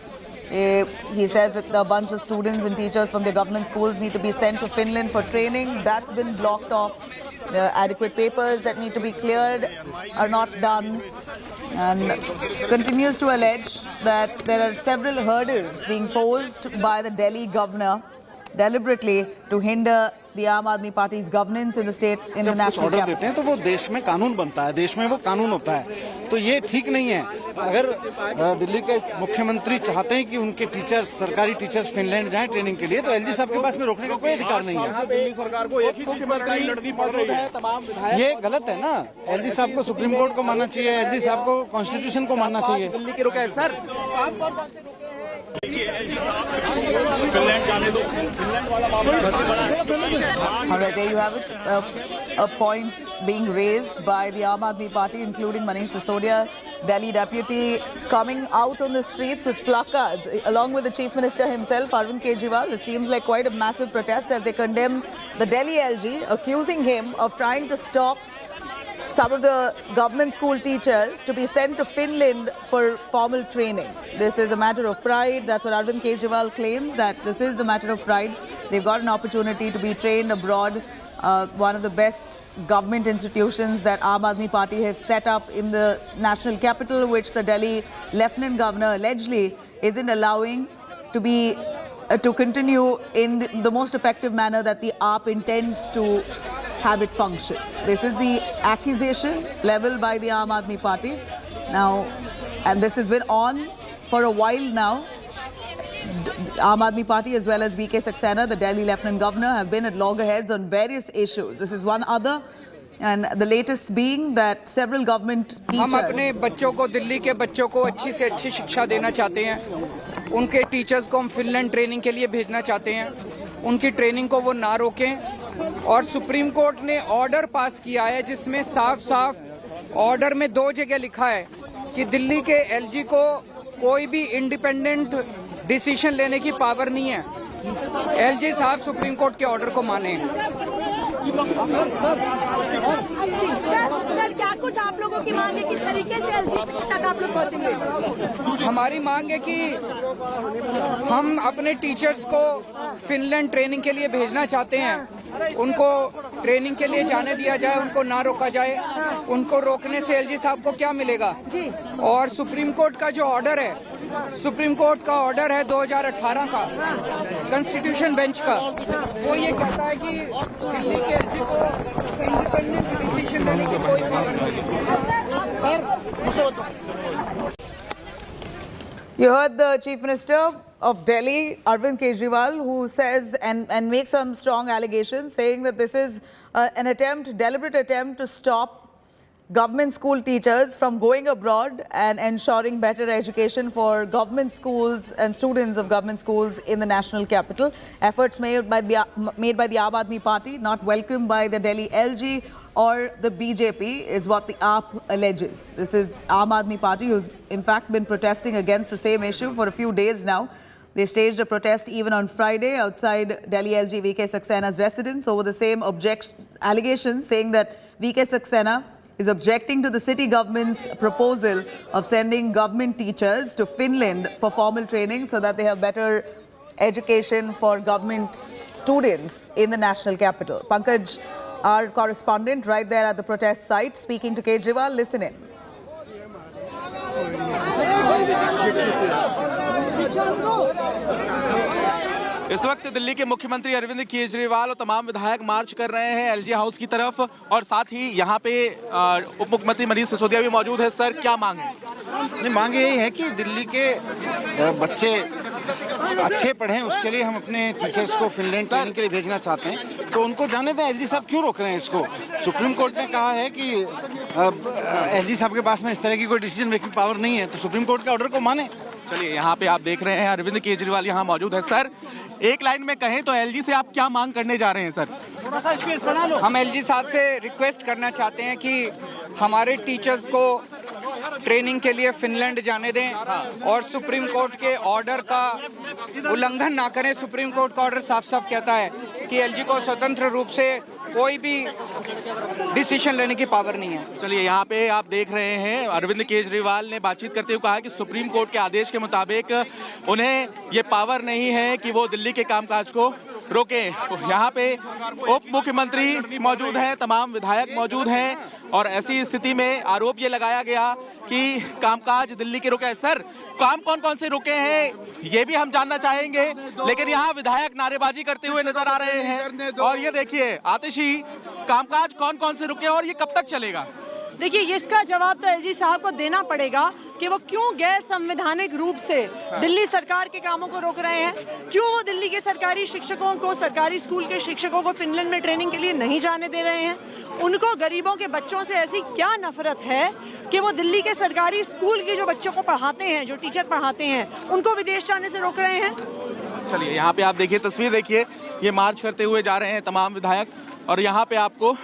He says that a bunch of students and teachers from the government schools need to be sent to Finland for training. That's been blocked off. The adequate papers that need to be cleared are not done. And continues to allege that there are several hurdles being posed by the Delhi governor deliberately to hinder the Aam Aadmi Party's governance in the state, in the national capital. देते हैं तो वो देश में कानून बनता है, देश में वो कानून होता है, तो ये ठीक नहीं है। अगर दिल्ली के मुख्यमंत्री चाहते हैं कि उनके टीचर्स, सरकारी टीचर्स फिनलैंड जाएं ट्रेनिंग के लिए, तो एलजी साहब के पास में रोकने का कोई अधिकार नहीं है। दिल्ली सरकार को एक ही मुख्यमंत्री लड़नी पड़ रही है, तमाम विधायक। ये गलत है ना। एलजी साहब को सुप्रीम कोर्ट को मानना चाहिए, एलजी साहब को कॉन्स्टिट्यूशन को मानना चाहिए। दिल्ली के रुके sir. Alright, there you have it. A point being raised by the Aam Aadmi Party, including Manish Sisodia, Delhi deputy, coming out on the streets with placards, along with the Chief Minister himself, Arvind Kejriwal. This seems like quite a massive protest as they condemn the Delhi LG, accusing him of trying to stop some of the government school teachers to be sent to Finland for formal training. This is a matter of pride. That's what Arvind Kejriwal claims, that this is a matter of pride. They've got an opportunity to be trained abroad. One of the best government institutions that Aam Aadmi Party has set up in the national capital, which the Delhi Lieutenant Governor allegedly isn't allowing to be to continue in the most effective manner that the AAP intends to have it function. This is the accusation leveled by the Aam Aadmi Party now, and this has been on for a while now. Aam Aadmi Party as well as VK Saxena, the Delhi Lieutenant Governor, have been at loggerheads on various issues. This is one other, and the latest being that several government teachers. हम अपने बच्चों को, दिल्ली के बच्चों को अच्छी से अच्छी शिक्षा देना चाहते हैं। उनके टीचर्स को हम फिनलैंड ट्रेनिंग के लिए भेजना चाहते हैं। उनकी ट्रेनिंग को वो ना रोकें, और सुप्रीम कोर्ट ने ऑर्डर पास किया है जिसमें साफ ऑर्डर में 2 जगह लिखा है कि दिल्ली के एलजी को कोई भी इंडिपेंडेंट डिसीजन लेने की पावर नहीं है। एलजी साहब सुप्रीम कोर्ट के ऑर्डर को माने। सर, क्या कुछ आप लोगों की मांग है, किस तरीके से एलजी तक आप लोग पहुंचेंगे? हमारी मांग है कि हम अपने टीचर्स को फिनलैंड ट्रेनिंग के लिए भेजना चाहते हैं। उनको ट्रेनिंग के लिए जाने दिया जाए, उनको ना रोका जाए। उनको रोकने से एलजी साहब को क्या मिलेगा? और सुप्रीम कोर्ट का जो ऑर्डर है, सुप्रीम कोर्ट का ऑर्डर है 2018 का, कॉन्स्टिट्यूशन बेंच का, वो ये कहता है कि दिल्ली के एलजी को इंडिपेंडेंट डिसीजन लेने की कोई पावर नहीं है। You heard the Chief Minister of Delhi, Arvind Kejriwal, who says and makes some strong allegations, saying that this is an attempt, deliberate attempt to stop government school teachers from going abroad and ensuring better education for government schools and students of government schools in the national capital. Efforts made by the Aam Aadmi Party, not welcomed by the Delhi LG or the BJP, is what the AAP alleges. This is Aam Aadmi Party, who's in fact been protesting against the same issue for a few days now. They staged a protest even on Friday outside Delhi LG VK Saxena's residence over the same allegations, saying that VK Saxena is objecting to the city government's proposal of sending government teachers to Finland for formal training so that they have better education for government students in the national capital. Pankaj, our correspondent right there at the protest site, speaking to Kejriwal. Listen in. इस वक्त दिल्ली के मुख्यमंत्री अरविंद केजरीवाल और तमाम विधायक मार्च कर रहे हैं एलजी हाउस की तरफ, और साथ ही यहाँ पे उप मुख्यमंत्री मनीष सिसोदिया भी मौजूद है। सर, क्या मांग है? नहीं, मांग यही है कि दिल्ली के बच्चे अच्छे पढ़ें, उसके लिए हम अपने टीचर्स को फिनलैंड ट्रेनिंग के लिए भेजना चाहते हैं, तो उनको जाने दें। एलजी साहब क्यों रोक रहे हैं इसको? सुप्रीम कोर्ट ने कहा है कि एलजी साहब के पास में इस तरह की कोई डिसीजन मेकिंग पावर नहीं है, तो सुप्रीम कोर्ट के ऑर्डर को माने। चलिए, यहाँ पे आप देख रहे हैं अरविंद केजरीवाल यहाँ मौजूद है। सर, एक लाइन में कहें तो एलजी से आप क्या मांग करने जा रहे हैं? सर, हम एलजी साहब से रिक्वेस्ट करना चाहते हैं कि हमारे टीचर्स को ट्रेनिंग के लिए फिनलैंड जाने दें और सुप्रीम कोर्ट के ऑर्डर का उल्लंघन ना करें। सुप्रीम कोर्ट का ऑर्डर साफ साफ कहता है कि एलजी को स्वतंत्र रूप से कोई भी डिसीजन लेने की पावर नहीं है। चलिए, यहाँ पे आप देख रहे हैं अरविंद केजरीवाल ने बातचीत करते हुए कहा कि सुप्रीम कोर्ट के आदेश के मुताबिक उन्हें ये पावर नहीं है कि वो दिल्ली के कामकाज को रोके। यहाँ पे उप मुख्यमंत्री मौजूद हैं, तमाम विधायक मौजूद हैं, और ऐसी स्थिति में आरोप ये लगाया गया कि कामकाज दिल्ली के रुके। सर, काम कौन कौन से रुके हैं ये भी हम जानना चाहेंगे, लेकिन यहाँ विधायक नारेबाजी करते हुए नजर आ रहे हैं। और ये देखिए आतिशी, कामकाज कौन कौन से रुके और ये कब तक चलेगा? देखिए, इसका जवाब तो एलजी साहब को देना पड़ेगा कि वो क्यों गैर संवैधानिक रूप से दिल्ली सरकार के कामों को रोक रहे हैं, क्यों वो दिल्ली के सरकारी शिक्षकों को, सरकारी स्कूल के शिक्षकों को फिनलैंड में ट्रेनिंग के लिए नहीं जाने दे रहे हैं। उनको गरीबों के बच्चों से ऐसी क्या नफरत है कि वो दिल्ली के सरकारी स्कूल के जो बच्चों को पढ़ाते हैं, जो टीचर पढ़ाते हैं, उनको विदेश जाने से रोक रहे हैं। चलिए, यहाँ पे आप देखिए, तस्वीर देखिए, ये मार्च करते हुए जा रहे हैं तमाम विधायक, और यहाँ पे आपको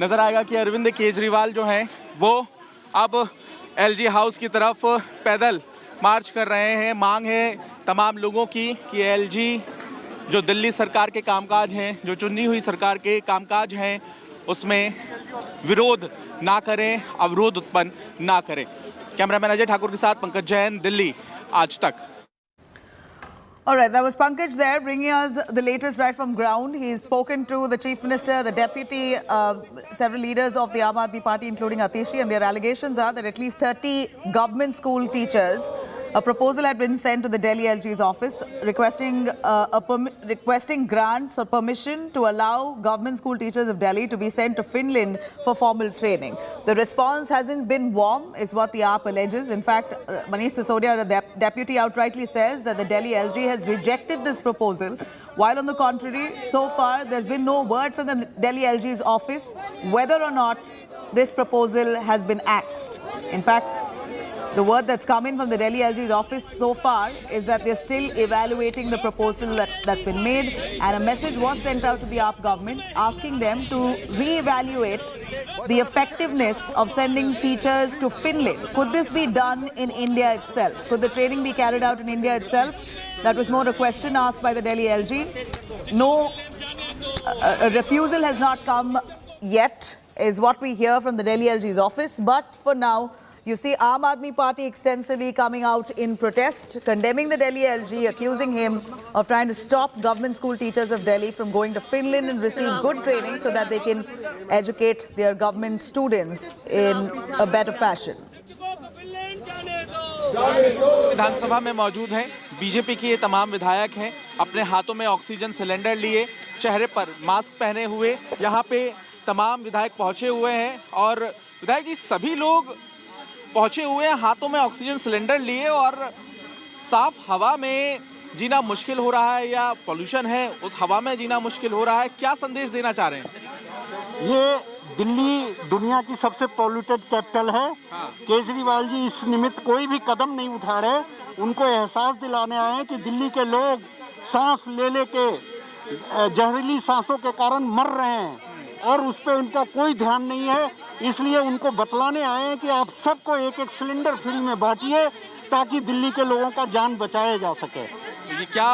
नजर आएगा कि अरविंद केजरीवाल जो हैं वो अब एलजी हाउस की तरफ पैदल मार्च कर रहे हैं। मांग है तमाम लोगों की कि एलजी जो दिल्ली सरकार के कामकाज हैं, जो चुनी हुई सरकार के कामकाज हैं, उसमें विरोध ना करें, अवरोध उत्पन्न ना करें। कैमरामैन अजय ठाकुर के साथ पंकज जैन, दिल्ली आज तक। All right, that was Pankaj there, bringing us the latest right from ground. He's spoken to the Chief Minister, the Deputy, several leaders of the Aam Aadmi Party, including Atishi, and their allegations are that at least 30 government school teachers, a proposal had been sent to the Delhi LG's office requesting grants or permission to allow government school teachers of Delhi to be sent to Finland for formal training. The response hasn't been warm, is what the AAP alleges. In fact, Manish Sisodia, the deputy, outrightly says that the Delhi LG has rejected this proposal, while on the contrary, so far there's been no word from the Delhi LG's office whether or not this proposal has been axed. In fact, the word that's come in from the Delhi LG's office so far is that they're still evaluating the proposal that's been made, and a message was sent out to the AAP government asking them to re-evaluate the effectiveness of sending teachers to Finland. Could this be done in India itself? Could the training be carried out in India itself? That was more a question asked by the Delhi LG. No, a refusal has not come yet, is what we hear from the Delhi LG's office. But for now, you see Aam Aadmi Party extensively coming out in protest, condemning the Delhi LG, accusing him of trying to stop government school teachers of Delhi from going to Finland and receive good training so that they can educate their government students in a better fashion. विधानसभा में मौजूद हैं BJP के ये तमाम विधायक हैं, अपने हाथों में ऑक्सीजन सिलेंडर लिए, चेहरे पर मास्क पहने हुए यहाँ पे तमाम विधायक पहुंचे हुए हैं। और विधायक जी, सभी लोग पहुंचे हुए हैं हाथों में ऑक्सीजन सिलेंडर लिए, और साफ हवा में जीना मुश्किल हो रहा है या पोल्यूशन है उस हवा में जीना मुश्किल हो रहा है, क्या संदेश देना चाह रहे हैं? ये दिल्ली दुनिया की सबसे पॉल्यूटेड कैपिटल है। केजरीवाल जी इस निमित्त कोई भी कदम नहीं उठा रहे। उनको एहसास दिलाने आए हैं कि दिल्ली के लोग सांस ले के जहरीली सांसों के कारण मर रहे हैं और उस पर उनका कोई ध्यान नहीं है। इसलिए उनको बतलाने आए हैं कि आप सबको एक एक सिलेंडर फ्री में बांटिए ताकि दिल्ली के लोगों का जान बचाया जा सके। ये क्या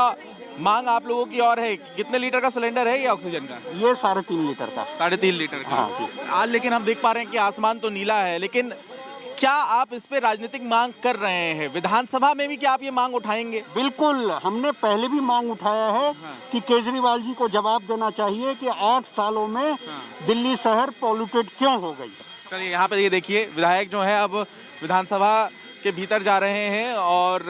मांग आप लोगों की और है? कितने लीटर का सिलेंडर है ये ऑक्सीजन का? ये 3.5 लीटर का। 3.5 लीटर का। आज लेकिन हम देख पा रहे हैं कि आसमान तो नीला है, लेकिन क्या आप इस पे राजनीतिक मांग कर रहे हैं? विधानसभा में भी क्या आप ये मांग उठाएंगे? बिल्कुल, हमने पहले भी मांग उठाया है कि केजरीवाल जी को जवाब देना चाहिए कि 8 सालों में दिल्ली शहर पॉल्यूटेड क्यों हो गई। चलिए यहाँ पे ये देखिए, विधायक जो है अब विधानसभा के भीतर जा रहे हैं और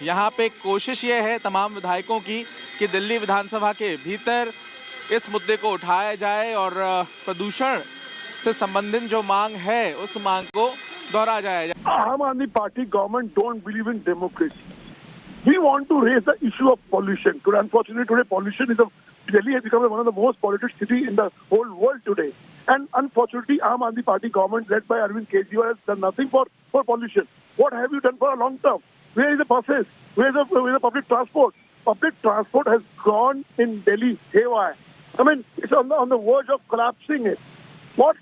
यहाँ पे कोशिश ये है तमाम विधायकों की कि दिल्ली विधानसभा के भीतर इस मुद्दे को उठाया जाए और प्रदूषण से संबंधित जो मांग है उस मांग को दोहराया जाए। आम आदमी party government don't believe in democracy. We want to raise the issue of pollution. Today, unfortunately, today pollution is Delhi has become one of the most polluted cities in the whole world today. And unfortunately, Aam Aadmi Party government led by Arvind Kejriwal has done nothing for pollution. What have you done for a long term? Where is the buses? Where is the public transport? Public transport has gone in Delhi haywire. I mean, it's on the verge of collapsing it. What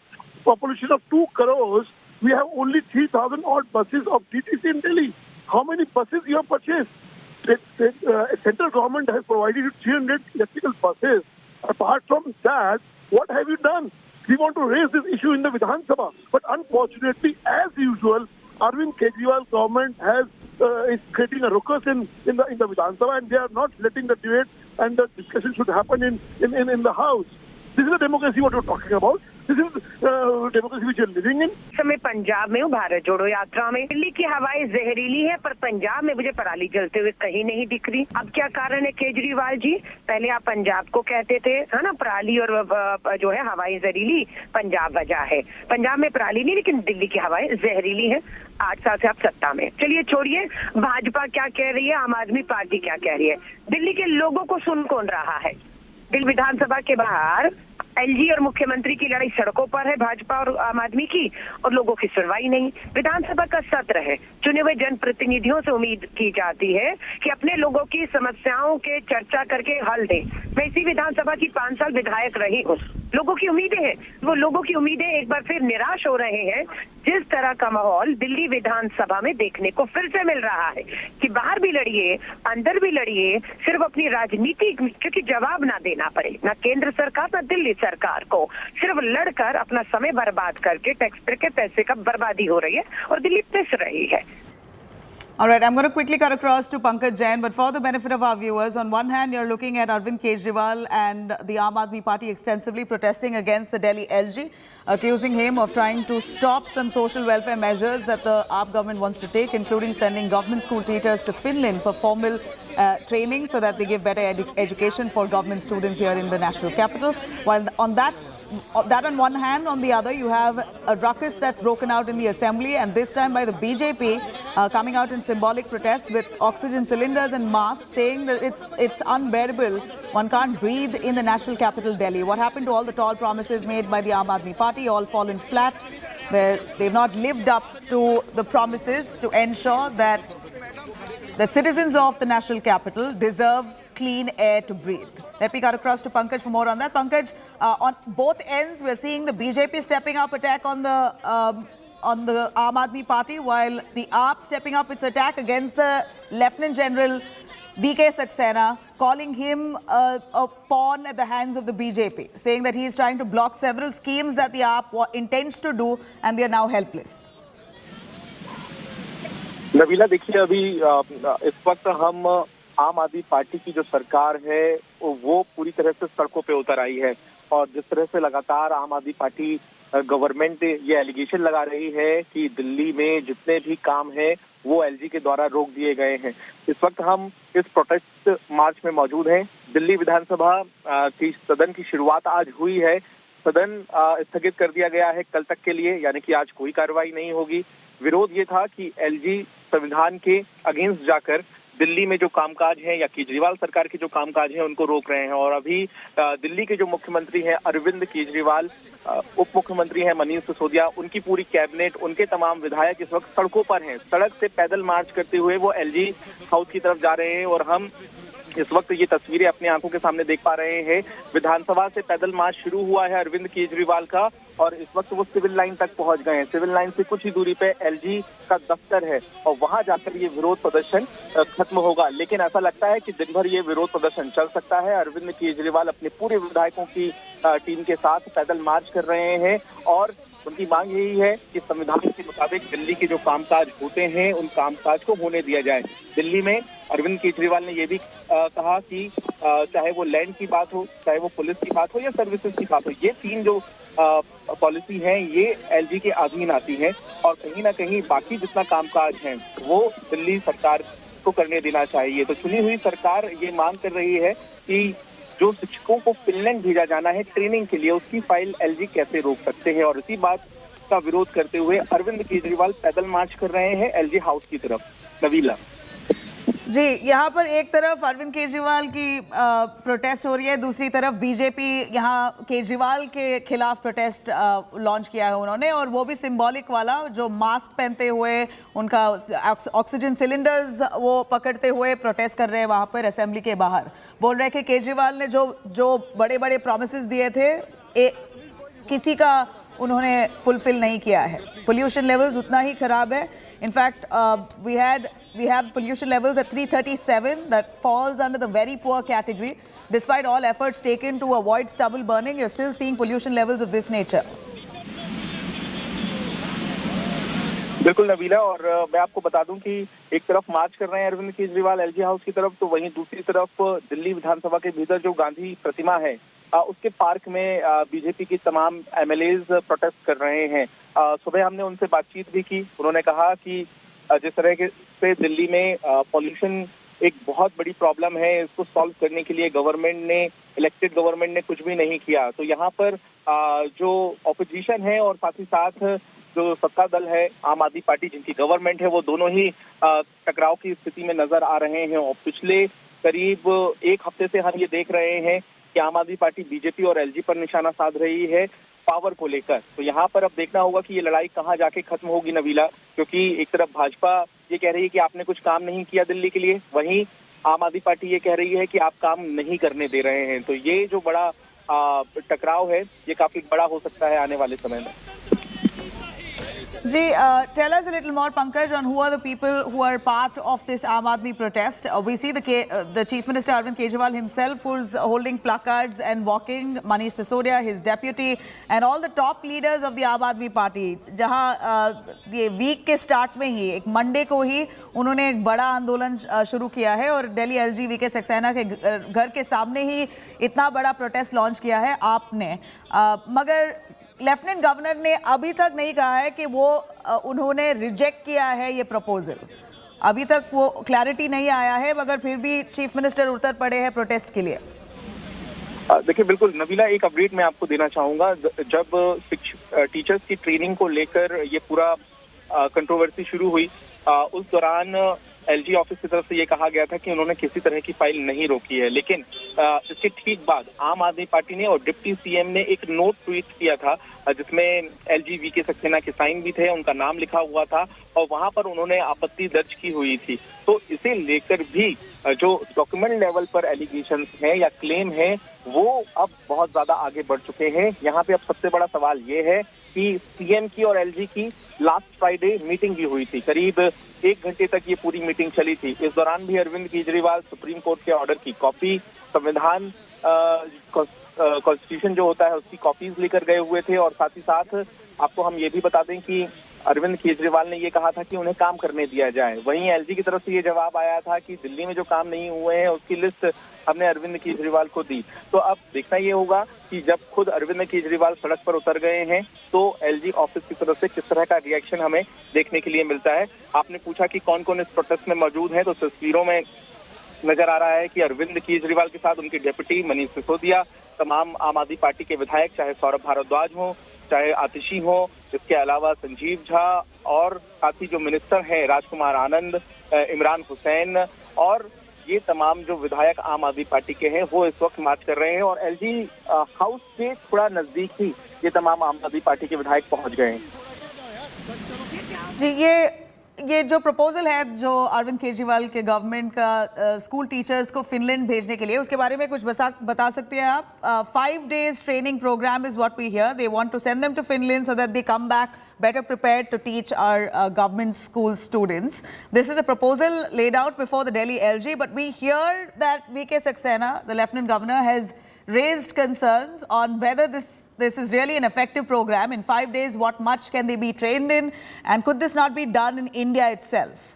population of 2 crores? We have only 3,000 odd buses of DTC in Delhi. How many buses you have purchased? Central government has provided you 300 electrical buses. Apart from that, what have you done? We want to raise this issue in the Vidhan Sabha, but unfortunately, as usual, Arvind Kejriwal government is creating a ruckus in the Vidhan Sabha, and they are not letting the debate and the discussion should happen in the House. This is the democracy what we're talking about. This is democracy which you're living in. समय पंजाब में हूँ भारत जोड़ो यात्रा में। दिल्ली की हवाएं जहरीली है, पर पंजाब में मुझे पराली जलते हुए कहीं नहीं दिख रही। अब क्या कारण है केजरीवाल जी? पहले आप पंजाब को कहते थे, है ना, पराली और जो है हवाएं जहरीली पंजाब वजह है। पंजाब में पराली नहीं, लेकिन दिल्ली की हवाएं जहरीली है। 8 साल से आप सत्ता में। चलिए छोड़िए, भाजपा क्या कह रही है, आम आदमी पार्टी क्या कह रही है। दिल्ली के लोगों को सुन कौन रहा है? दिल्ली विधानसभा के बाहर एलजी और मुख्यमंत्री की लड़ाई सड़कों पर है, भाजपा और आम आदमी की, और लोगों की सुनवाई नहीं। विधानसभा का सत्र है, चुने हुए जनप्रतिनिधियों से उम्मीद की जाती है कि अपने लोगों की समस्याओं के चर्चा करके हल दे। मैं इसी विधानसभा की 5 साल विधायक रही हूँ। लोगों की उम्मीदें हैं, वो लोगों की उम्मीदें एक बार फिर निराश हो रहे हैं। जिस तरह का माहौल दिल्ली विधानसभा में देखने को फिर से मिल रहा है कि बाहर भी लड़िए, अंदर भी लड़िए, सिर्फ अपनी राजनीति क्योंकि जवाब ना देना पड़े, ना केंद्र सरकार ना दिल्ली सरकार को, सिर्फ लड़कर अपना समय बर्बाद करके टैक्स पेयर के पैसे का बर्बादी हो रही है और दिल्ली पिस रही है। All right, I'm going to quickly cut across to Pankaj Jain, but for the benefit of our viewers, on one hand, you're looking at Arvind Kejriwal and the Aam Aadmi Party extensively protesting against the Delhi LG, accusing him of trying to stop some social welfare measures that the AAP government wants to take, including sending government school teachers to Finland for formal training so that they give better education for government students here in the national capital. While on that on one hand, on the other, you have a ruckus that's broken out in the assembly, and this time by the BJP coming out in symbolic protest with oxygen cylinders and masks, saying that it's unbearable. One can't breathe in the national capital, Delhi. What happened to all the tall promises made by the Aam Aadmi Party? All fallen flat. They've not lived up to the promises to ensure that the citizens of the national capital deserve clean air to breathe. Let me cut across to Pankaj for more on that. Pankaj, on both ends, we're seeing the BJP stepping up attack on the Aam Aadmi Party, while the AAP stepping up its attack against the Lieutenant General VK Saxena, calling him a pawn at the hands of the BJP, saying that he is trying to block several schemes that the AAP intends to do, and they are now helpless. Nabila, देखिए अभी इस वक्त हम आम आदमी party की जो सरकार है वो पूरी तरह से सड़कों पे उतर आई है, और जिस तरह से लगातार आम आदमी पार्टी गवर्नमेंट ये एलिगेशन लगा रही है कि दिल्ली में जितने भी काम हैं वो एलजी के द्वारा रोक दिए गए हैं। इस वक्त हम इस प्रोटेस्ट मार्च में मौजूद हैं। दिल्ली विधानसभा की सदन की शुरुआत आज हुई है। सदन स्थगित कर दिया गया है कल तक के लिए, यानी कि आज कोई कार्रवाई नहीं होगी। विरोध ये था कि एलजी संविधान के अगेंस्ट जाकर दिल्ली में जो कामकाज है या केजरीवाल सरकार के जो कामकाज है उनको रोक रहे हैं। और अभी दिल्ली के जो मुख्यमंत्री हैं अरविंद केजरीवाल, उप मुख्यमंत्री हैं मनीष सिसोदिया, उनकी पूरी कैबिनेट, उनके तमाम विधायक इस वक्त सड़कों पर हैं। सड़क से पैदल मार्च करते हुए वो एलजी हाउस की तरफ जा रहे हैं और हम इस वक्त ये तस्वीरें अपनी आंखों के सामने देख पा रहे हैं। विधानसभा से पैदल मार्च शुरू हुआ है अरविंद केजरीवाल का और इस वक्त वो सिविल लाइन तक पहुंच गए हैं। सिविल लाइन से कुछ ही दूरी पे एलजी का दफ्तर है और वहां जाकर ये विरोध प्रदर्शन खत्म होगा। लेकिन ऐसा लगता है कि दिन भर ये विरोध प्रदर्शन चल सकता है। अरविंद केजरीवाल अपने पूरे विधायकों की टीम के साथ पैदल मार्च कर रहे हैं और उनकी मांग यही है कि संविधान के मुताबिक दिल्ली के जो कामकाज होते हैं उन कामकाज को होने दिया जाए। दिल्ली में अरविंद केजरीवाल ने ये भी कहा कि चाहे वो लैंड की बात हो, चाहे वो पुलिस की बात हो या सर्विसेज की बात हो, ये तीन जो पॉलिसी है ये एलजी के अधीन आती है और कहीं ना कहीं बाकी जितना कामकाज है वो दिल्ली सरकार को करने देना चाहिए। तो चुनी हुई सरकार ये मांग कर रही है कि जो शिक्षकों को फिनलैंड भेजा जाना है ट्रेनिंग के लिए, उसकी फाइल एलजी कैसे रोक सकते हैं। और इसी बात का विरोध करते हुए अरविंद केजरीवाल पैदल मार्च कर रहे हैं एलजी हाउस की तरफ। नवीला जी, यहाँ पर एक तरफ अरविंद केजरीवाल की प्रोटेस्ट हो रही है, दूसरी तरफ बीजेपी यहाँ केजरीवाल के खिलाफ प्रोटेस्ट लॉन्च किया है उन्होंने, और वो भी सिंबॉलिक वाला, जो मास्क पहनते हुए उनका ऑक्सीजन सिलेंडर्स वो पकड़ते हुए प्रोटेस्ट कर रहे हैं वहाँ पर असेंबली के बाहर। बोल रहे हैं कि केजरीवाल ने जो बड़े बड़े प्रोमिसेस दिए थे किसी का उन्होंने फुलफिल नहीं किया है। पोल्यूशन लेवल्स उतना ही खराब है। In fact we have pollution levels at 337 that falls under the very poor category. Despite all efforts taken to avoid stubble burning, you're still seeing pollution levels of this nature. बिल्कुल नवीला, और मैं आपको बता दूं कि एक तरफ मार्च कर रहे हैं अरविंद केजरीवाल एलजी हाउस की तरफ, तो वहीं दूसरी तरफ दिल्ली विधानसभा के भीतर जो गांधी प्रतिमा है उसके पार्क में बीजेपी की तमाम एमएलएज प्रोटेस्ट कर रहे हैं। सुबह हमने उनसे बातचीत भी की। उन्होंने कहा कि जिस तरह से दिल्ली में पॉल्यूशन एक बहुत बड़ी प्रॉब्लम है, इसको सॉल्व करने के लिए इलेक्टेड गवर्नमेंट ने कुछ भी नहीं किया। तो यहाँ पर जो ऑपोजिशन है और साथ ही साथ जो सत्ता दल है आम आदमी पार्टी जिनकी गवर्नमेंट है, वो दोनों ही टकराव की स्थिति में नजर आ रहे हैं। और पिछले करीब एक हफ्ते से हम ये देख रहे हैं कि आम आदमी पार्टी बीजेपी और एलजी पर निशाना साध रही है पावर को लेकर। तो यहाँ पर अब देखना होगा कि ये लड़ाई कहाँ जाके खत्म होगी नवीला, क्योंकि एक तरफ भाजपा ये कह रही है कि आपने कुछ काम नहीं किया दिल्ली के लिए, वहीं आम आदमी पार्टी ये कह रही है कि आप काम नहीं करने दे रहे हैं। तो ये जो बड़ा टकराव है ये काफी बड़ा हो सकता है आने वाले समय में। Ji, tell us a little more, Pankaj, on who are the people who are part of this Aam Aadmi protest. We see the Chief Minister Arvind Kejriwal himself, who's holding placards and walking, Manish Sisodia, his deputy, and all the top leaders of the Aam Aadmi Party. जहाँ ये week के start में ही एक Monday को ही उन्होंने एक बड़ा आंदोलन शुरू किया है और दिल्ली एलजी वीके सक्सेना के घर के सामने ही इतना बड़ा प्रोटेस्ट लॉन्च किया है आपने, मगर लेफ्टिनेंट गवर्नर ने अभी तक नहीं कहा है कि वो उन्होंने रिजेक्ट किया है ये प्रपोजल। अभी तक वो क्लैरिटी नहीं आया है, मगर फिर भी चीफ मिनिस्टर उतर पड़े हैं प्रोटेस्ट के लिए। देखिए बिल्कुल नवीला, एक अपडेट मैं आपको देना चाहूंगा। जब टीचर्स की ट्रेनिंग को लेकर ये पूरा कंट्रोवर्सी शुरू हुई, उस दौरान एलजी ऑफिस की तरफ से ये कहा गया था कि उन्होंने किसी तरह की फाइल नहीं रोकी है। लेकिन इसके ठीक बाद आम आदमी पार्टी ने और डिप्टी सीएम ने एक नोट ट्वीट किया था जिसमें एलजी वीके सक्सेना के साइन भी थे, उनका नाम लिखा हुआ था और वहां पर उन्होंने आपत्ति दर्ज की हुई थी। तो इसे लेकर भी जो डॉक्यूमेंट लेवल पर एलिगेशंस हैं या क्लेम है वो अब बहुत ज्यादा आगे बढ़ चुके हैं। यहाँ पे अब सबसे बड़ा सवाल ये है कि सीएम की और एलजी की लास्ट फ्राइडे मीटिंग भी हुई थी, करीब 1 घंटे तक ये पूरी मीटिंग चली थी। इस दौरान भी अरविंद केजरीवाल सुप्रीम कोर्ट के ऑर्डर की कॉपी, संविधान कॉन्स्टिट्यूशन जो होता है उसकी कॉपीज लेकर गए हुए थे। और साथ ही साथ आपको हम ये भी बता दें कि अरविंद केजरीवाल ने ये कहा था कि उन्हें काम करने दिया जाए। वहीं एलजी की तरफ से ये जवाब आया था कि दिल्ली में जो काम नहीं हुए हैं उसकी लिस्ट हमने अरविंद केजरीवाल को दी। तो अब देखना ये होगा कि जब खुद अरविंद केजरीवाल सड़क पर उतर गए हैं तो एलजी ऑफिस की तरफ से किस तरह का रिएक्शन हमें देखने के लिए मिलता है। आपने पूछा कि कौन कौन इस प्रोटेस्ट में मौजूद है, तो तस्वीरों में नजर आ रहा है कि अरविंद केजरीवाल के साथ उनके डिप्टी मनीष सिसोदिया, तमाम आम आदमी पार्टी के विधायक, चाहे सौरभ भारद्वाज हो, चाहे आतिशी हो, इसके अलावा संजीव झा और साथ ही जो मिनिस्टर हैं राजकुमार आनंद, इमरान हुसैन और ये तमाम जो विधायक आम आदमी पार्टी के हैं वो इस वक्त मार्च कर रहे हैं और एलजी हाउस के थोड़ा नजदीक ही ये तमाम आम आदमी पार्टी के विधायक पहुंच गए हैं। जी, ये जो प्रपोजल है जो अरविंद केजरीवाल के गवर्नमेंट का स्कूल टीचर्स को फिनलैंड भेजने के लिए, उसके बारे में कुछ बता सकते हैं आप? 5 days training program is what we hear. They want to send them to Finland so that they come back better prepared to teach our government school students. This is a proposal laid out before the Delhi LG, but we hear that VK Saxena, the Lieutenant Governor, has raised concerns on whether this is really an effective program. In 5 days, what much can they be trained in? And could this not be done in India itself?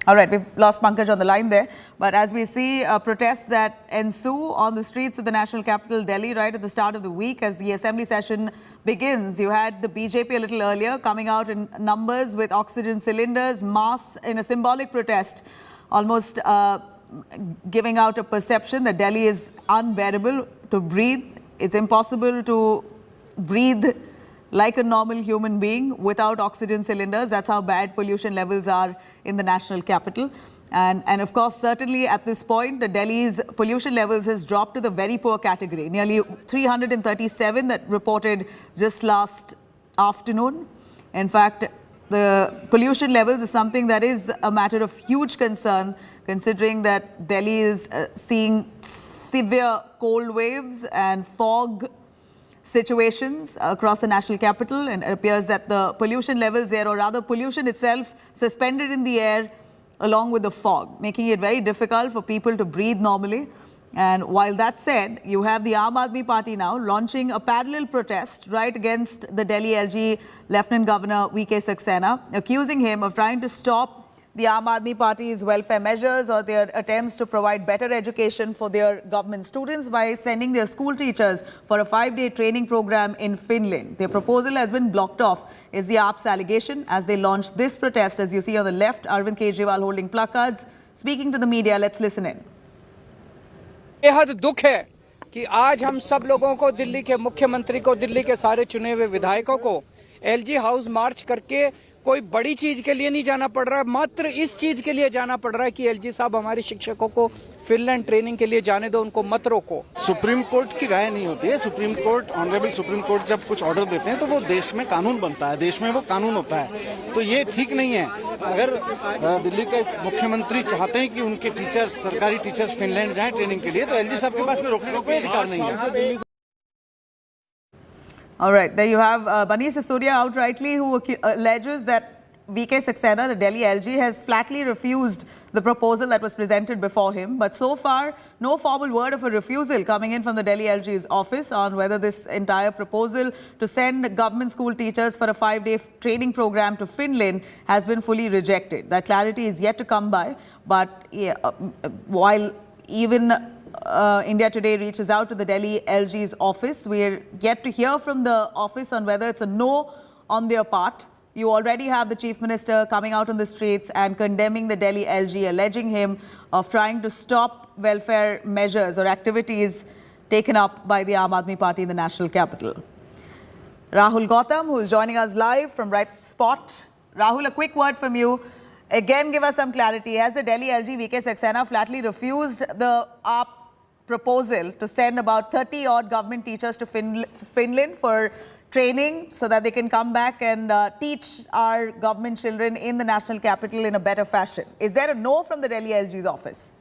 All right, we've lost Pankaj on the line there. But as we see protests that ensue on the streets of the national capital, Delhi, right at the start of the week as the assembly session begins. You had the BJP a little earlier coming out in numbers with oxygen cylinders, masks in a symbolic protest, almost giving out a perception that Delhi is unbearable to breathe. It's impossible to breathe like a normal human being without oxygen cylinders. That's how bad pollution levels are in the national capital. And of course, certainly at this point, the Delhi's pollution levels has dropped to the very poor category. Nearly 337 that reported just last afternoon. In fact, the pollution levels is something that is a matter of huge concern, considering that Delhi is seeing severe cold waves and fog situations across the national capital, and it appears that the pollution levels there, or rather pollution itself, suspended in the air along with the fog, making it very difficult for people to breathe normally. And while that said, you have the Aam Aadmi Party now launching a parallel protest right against the Delhi LG Lieutenant Governor VK Saxena, accusing him of trying to stop the Aam Aadmi Party's welfare measures or their attempts to provide better education for their government students by sending their school teachers for a 5-day training program in Finland. Their proposal has been blocked off, is the AAP's allegation, as they launched this protest. As you see on the left, Arvind Kejriwal holding placards, speaking to the media. Let's listen in. बेहद दुख है कि आज हम सब लोगों को, दिल्ली के मुख्यमंत्री को, दिल्ली के सारे चुने हुए विधायकों को एलजी हाउस मार्च करके कोई बड़ी चीज के लिए नहीं जाना पड़ रहा है, मात्र इस चीज के लिए जाना पड़ रहा है कि एलजी साहब हमारे शिक्षकों को फिनलैंड ट्रेनिंग के लिए जाने दो, उनको मत रोको। सुप्रीम कोर्ट की राय नहीं होती है। Supreme court, honourable supreme court जब कुछ ऑर्डर देते हैं तो वो देश में कानून बनता है, देश में वो कानून होता है। तो ये ठीक नहीं है। अगर दिल्ली के मुख्यमंत्री चाहते हैं कि उनके टीचर्स, सरकारी टीचर्स फिनलैंड जाएं ट्रेनिंग के लिए, तो एलजी साहब के पास में रोकने का कोई अधिकार नहीं है। All right, there you have Manish Sisodia outrightly, who alleges that VK Saxena, the Delhi LG, has flatly refused the proposal that was presented before him. But so far, no formal word of a refusal coming in from the Delhi LG's office on whether this entire proposal to send government school teachers for a 5-day training program to Finland has been fully rejected. That clarity is yet to come by. But yeah, while even India Today reaches out to the Delhi LG's office, we're yet to hear from the office on whether it's a no on their part. You already have the Chief Minister coming out on the streets and condemning the Delhi LG, alleging him of trying to stop welfare measures or activities taken up by the Aam Aadmi Party in the national capital. Rahul Gautam, who is joining us live from right spot. Rahul, a quick word from you. Again, give us some clarity. Has the Delhi LG, VK Saxena, flatly refused the AAP proposal to send about 30-odd government teachers to Finland for training so that they can come back and teach our government children in the national capital in a better fashion? Is there a no from the Delhi LG's office?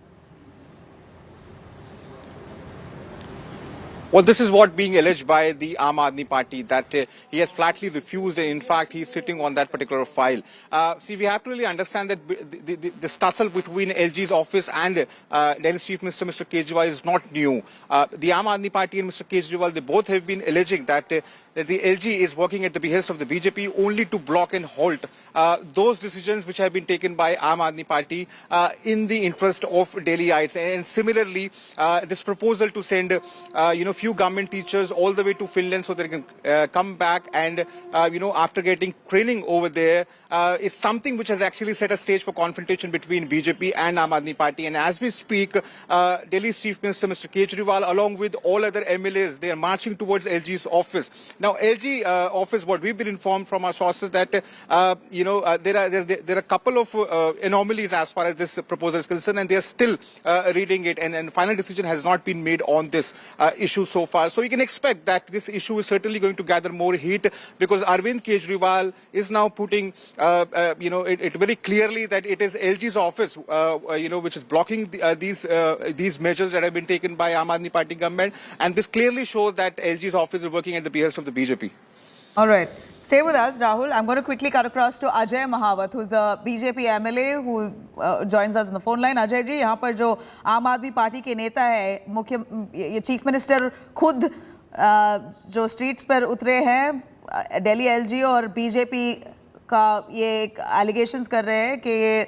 Well, this is what being alleged by the Aam Aadmi Party, that he has flatly refused, and in fact he is sitting on that particular file. See, we have to really understand that this tussle between LG's office and Delhi's Chief Minister, Mr. Kejriwal, is not new. The Aam Aadmi Party and Mr. Kejriwal, they both have been alleging that that the LG is working at the behest of the BJP only to block and halt those decisions which have been taken by Aam Aadmi Party in the interest of Delhiites. And similarly, this proposal to send few government teachers all the way to Finland so they can come back and after getting training over there is something which has actually set a stage for confrontation between BJP and Aam Aadmi Party. And as we speak, Delhi's Chief Minister, Mr. Kejriwal, along with all other MLAs, they are marching towards LG's office. Now, LG office, what we've been informed from our sources that there are a couple of anomalies as far as this proposal is concerned, and they are still reading it, and final decision has not been made on this issue so far. So we can expect that this issue is certainly going to gather more heat, because Arvind Kejriwal is now putting it very clearly that it is LG's office which is blocking these measures that have been taken by Aam Aadmi Party government, and this clearly shows that LG's office is working at the behest of the BJP. All right. Stay with us, Rahul. I'm going to quickly cut across to Ajay Mahawat, who's a BJP MLA who joins us on the phone line. Ajay ji, यहाँ पर जो आम आदमी party के नेता है, ये chief minister खुद जो स्ट्रीट्स पर उतरे हैं, दिल्ली एलजी और बीजेपी का ये एक एलिगेशंस कर रहे हैं कि ये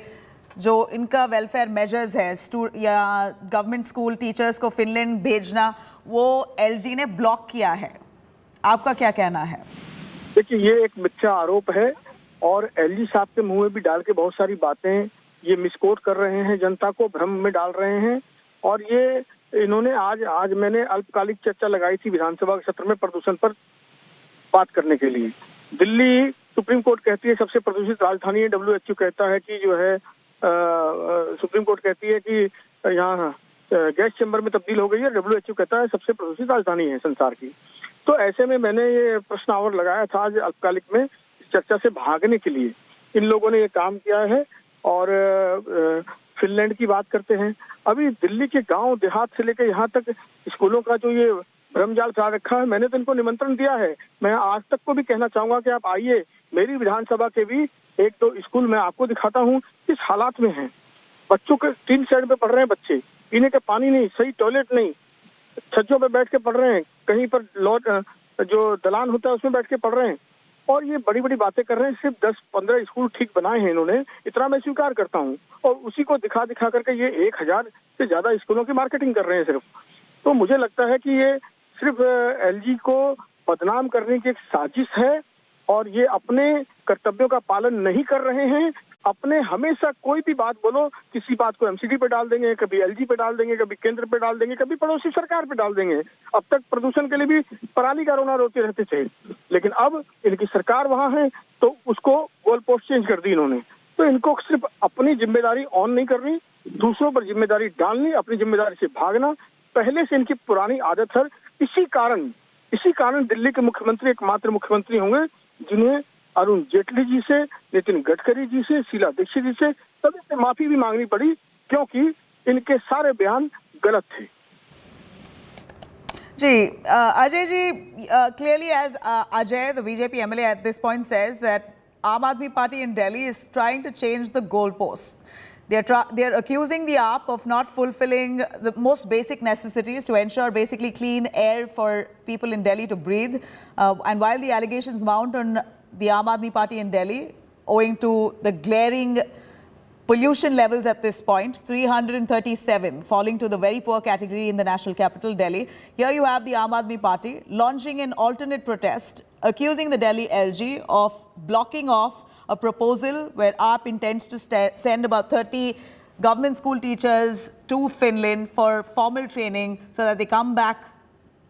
जो इनका वेलफेयर मेजर्स है या गवर्नमेंट स्कूल टीचर्स को फिनलैंड भेजना, वो एलजी ने ब्लॉक किया है. आपका क्या कहना है? देखिए, ये एक मिथ्या आरोप है और एलजी साहब के मुंह में भी डाल के बहुत सारी बातें ये मिसकोट कर रहे हैं, जनता को भ्रम में डाल रहे हैं. और ये इन्होंने आज मैंने अल्पकालिक चर्चा लगाई थी विधानसभा के सत्र में प्रदूषण पर बात करने के लिए. दिल्ली सुप्रीम कोर्ट कहती है सबसे प्रदूषित राजधानी है, WHO कहता है कि जो है सुप्रीम कोर्ट कहती है कि यहाँ गैस चैम्बर में तब्दील हो गई है, WHO कहता है सबसे प्रदूषित राजधानी है संसार की. तो ऐसे में मैंने ये प्रश्नावल लगाया था आज अल्पकालिक में इस चर्चा से भागने के लिए. इन लोगों ने ये काम किया है और फिनलैंड की बात करते हैं. अभी दिल्ली के गांव देहात से लेकर यहाँ तक स्कूलों का जो ये भ्रमजाल फैला रखा है, मैंने तो इनको निमंत्रण दिया है. मैं आज तक को भी कहना चाहूंगा कि आप आइए, मेरी विधानसभा के भी एक दो स्कूल मैं आपको दिखाता हूँ किस हालात में है. बच्चों के 3 साइड पे पढ़ रहे हैं बच्चे, पीने का पानी नहीं, सही टॉयलेट नहीं, छज्जों पे बैठ के पढ़ रहे हैं, कहीं पर जो दलान होता है उसमें बैठ के पढ़ रहे हैं. और ये बड़ी बड़ी बातें कर रहे हैं. सिर्फ 10-15 स्कूल ठीक बनाए हैं इन्होंने, इतना मैं स्वीकार करता हूँ. और उसी को दिखा करके ये 1000 से ज्यादा स्कूलों की मार्केटिंग कर रहे हैं सिर्फ. तो मुझे लगता है कि ये सिर्फ एलजी को बदनाम करने की एक साजिश है और ये अपने कर्तव्यों का पालन नहीं कर रहे हैं. अपने हमेशा कोई भी बात बोलो, किसी बात को एमसीडी पे डाल देंगे, कभी एलजी पे डाल देंगे, कभी केंद्र पे डाल देंगे, कभी पड़ोसी सरकार पे डाल देंगे. अब तक प्रदूषण के लिए भी पराली का रोना रोते रहते थे, लेकिन अब इनकी सरकार वहां है तो उसको गोल पोस्ट चेंज कर दी इन्होंने. तो इनको सिर्फ अपनी जिम्मेदारी ऑन नहीं करनी, दूसरों पर जिम्मेदारी डालनी, अपनी जिम्मेदारी से भागना पहले से इनकी पुरानी आदत है. इसी कारण दिल्ली के मुख्यमंत्री एकमात्र मुख्यमंत्री होंगे जिन्हें अरुण जेटली जी से, नितिन गडकरी जी से, शीला दीक्षित जी से सभी से माफी भी मांगनी पड़ी, क्योंकि इनके सारे बयान गलत थे. जी, Ajay ji, clearly as Ajay, the BJP MLA at this point says that Aam Aadmi Party in Delhi is trying to change the goalposts. They're accusing the AAP of not fulfilling the most basic necessities to ensure basically clean air for people in Delhi to breathe. And while the allegations mount on the Aam Aadmi Party in Delhi, owing to the glaring pollution levels at this point, 337, falling to the very poor category in the national capital, Delhi. Here you have the Aam Aadmi Party launching an alternate protest, accusing the Delhi LG of blocking off a proposal where AAP intends to send about 30 government school teachers to Finland for formal training so that they come back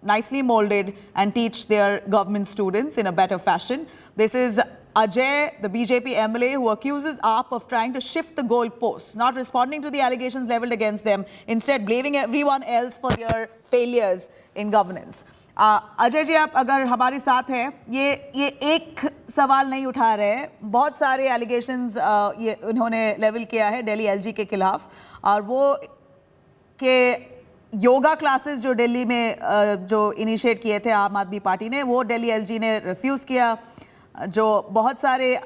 nicely molded and teach their government students in a better fashion. This is Ajay, the BJP MLA, who accuses AAP of trying to shift the goalposts, not responding to the allegations leveled against them, instead blaming everyone else for their failures in governance. Ajay ji, आप अगर हमारे साथ हैं, ये एक सवाल नहीं उठा रहे हैं, बहुत सारे एलिगेशंस ये उन्होंने लेवल किया है दिल्ली एलजी के खिलाफ, और वो के योगा क्लासेस जो दिल्ली में जो इनिशिएट किए थे आम आदमी पार्टी ने, वो दिल्ली एलजी ने रिफ्यूज़ किया. जो बहुत सारे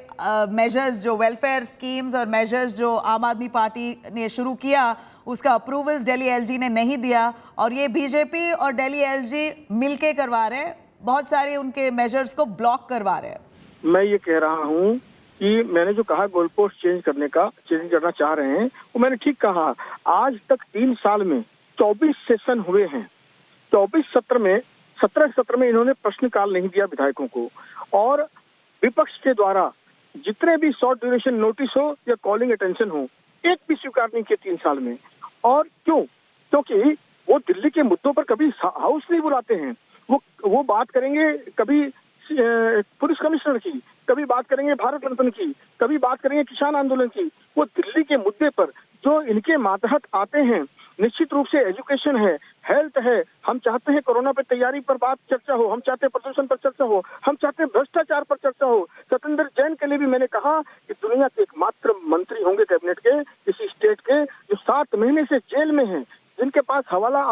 मेजर्स, जो वेलफेयर स्कीम्स और मेजर्स जो आम आदमी पार्टी ने शुरू किया, उसका अप्रूवल्स दिल्ली एलजी ने नहीं दिया, और ये बीजेपी और दिल्ली एलजी मिलके करवा रहे हैं. बहुत सारे उनके मेजर्स को ब्लॉक करवा रहे हैं? मैं ये कह रहा हूँ कि मैंने जो कहा गोल पोस्ट चेंज करना चाह रहे हैं, वो मैंने ठीक कहा। आज तक 3 साल में 24 सेशन हुए हैं। 17 सत्र में इन्होंने प्रश्नकाल नहीं दिया विधायकों को, और विपक्ष के द्वारा जितने भी शॉर्ट ड्यूरेशन नोटिस हो या कॉलिंग अटेंशन हो, एक भी स्वीकार नहीं किए 3 साल में। और क्यों? क्योंकि वो दिल्ली के मुद्दों पर कभी हाउस नहीं बुलाते हैं। वो बात करेंगे कभी पुलिस कमिश्नर की, कभी बात करेंगे भारत रत्न की, कभी बात करेंगे किसान आंदोलन की। वो दिल्ली के मुद्दे पर जो इनके मातहत आते हैं, निश्चित रूप से एजुकेशन है, हेल्थ है, हम चाहते हैं कोरोना पर तैयारी पर बात चर्चा हो, हम चाहते हैं प्रदूषण पर चर्चा हो, हम चाहते हैं भ्रष्टाचार पर चर्चा हो। सत्येंद्र जैन के लिए भी मैंने कहा कि दुनिया के एकमात्र मंत्री होंगे कैबिनेट के किसी स्टेट के जो 7 महीने से जेल में हैं, जिनके पास हवाला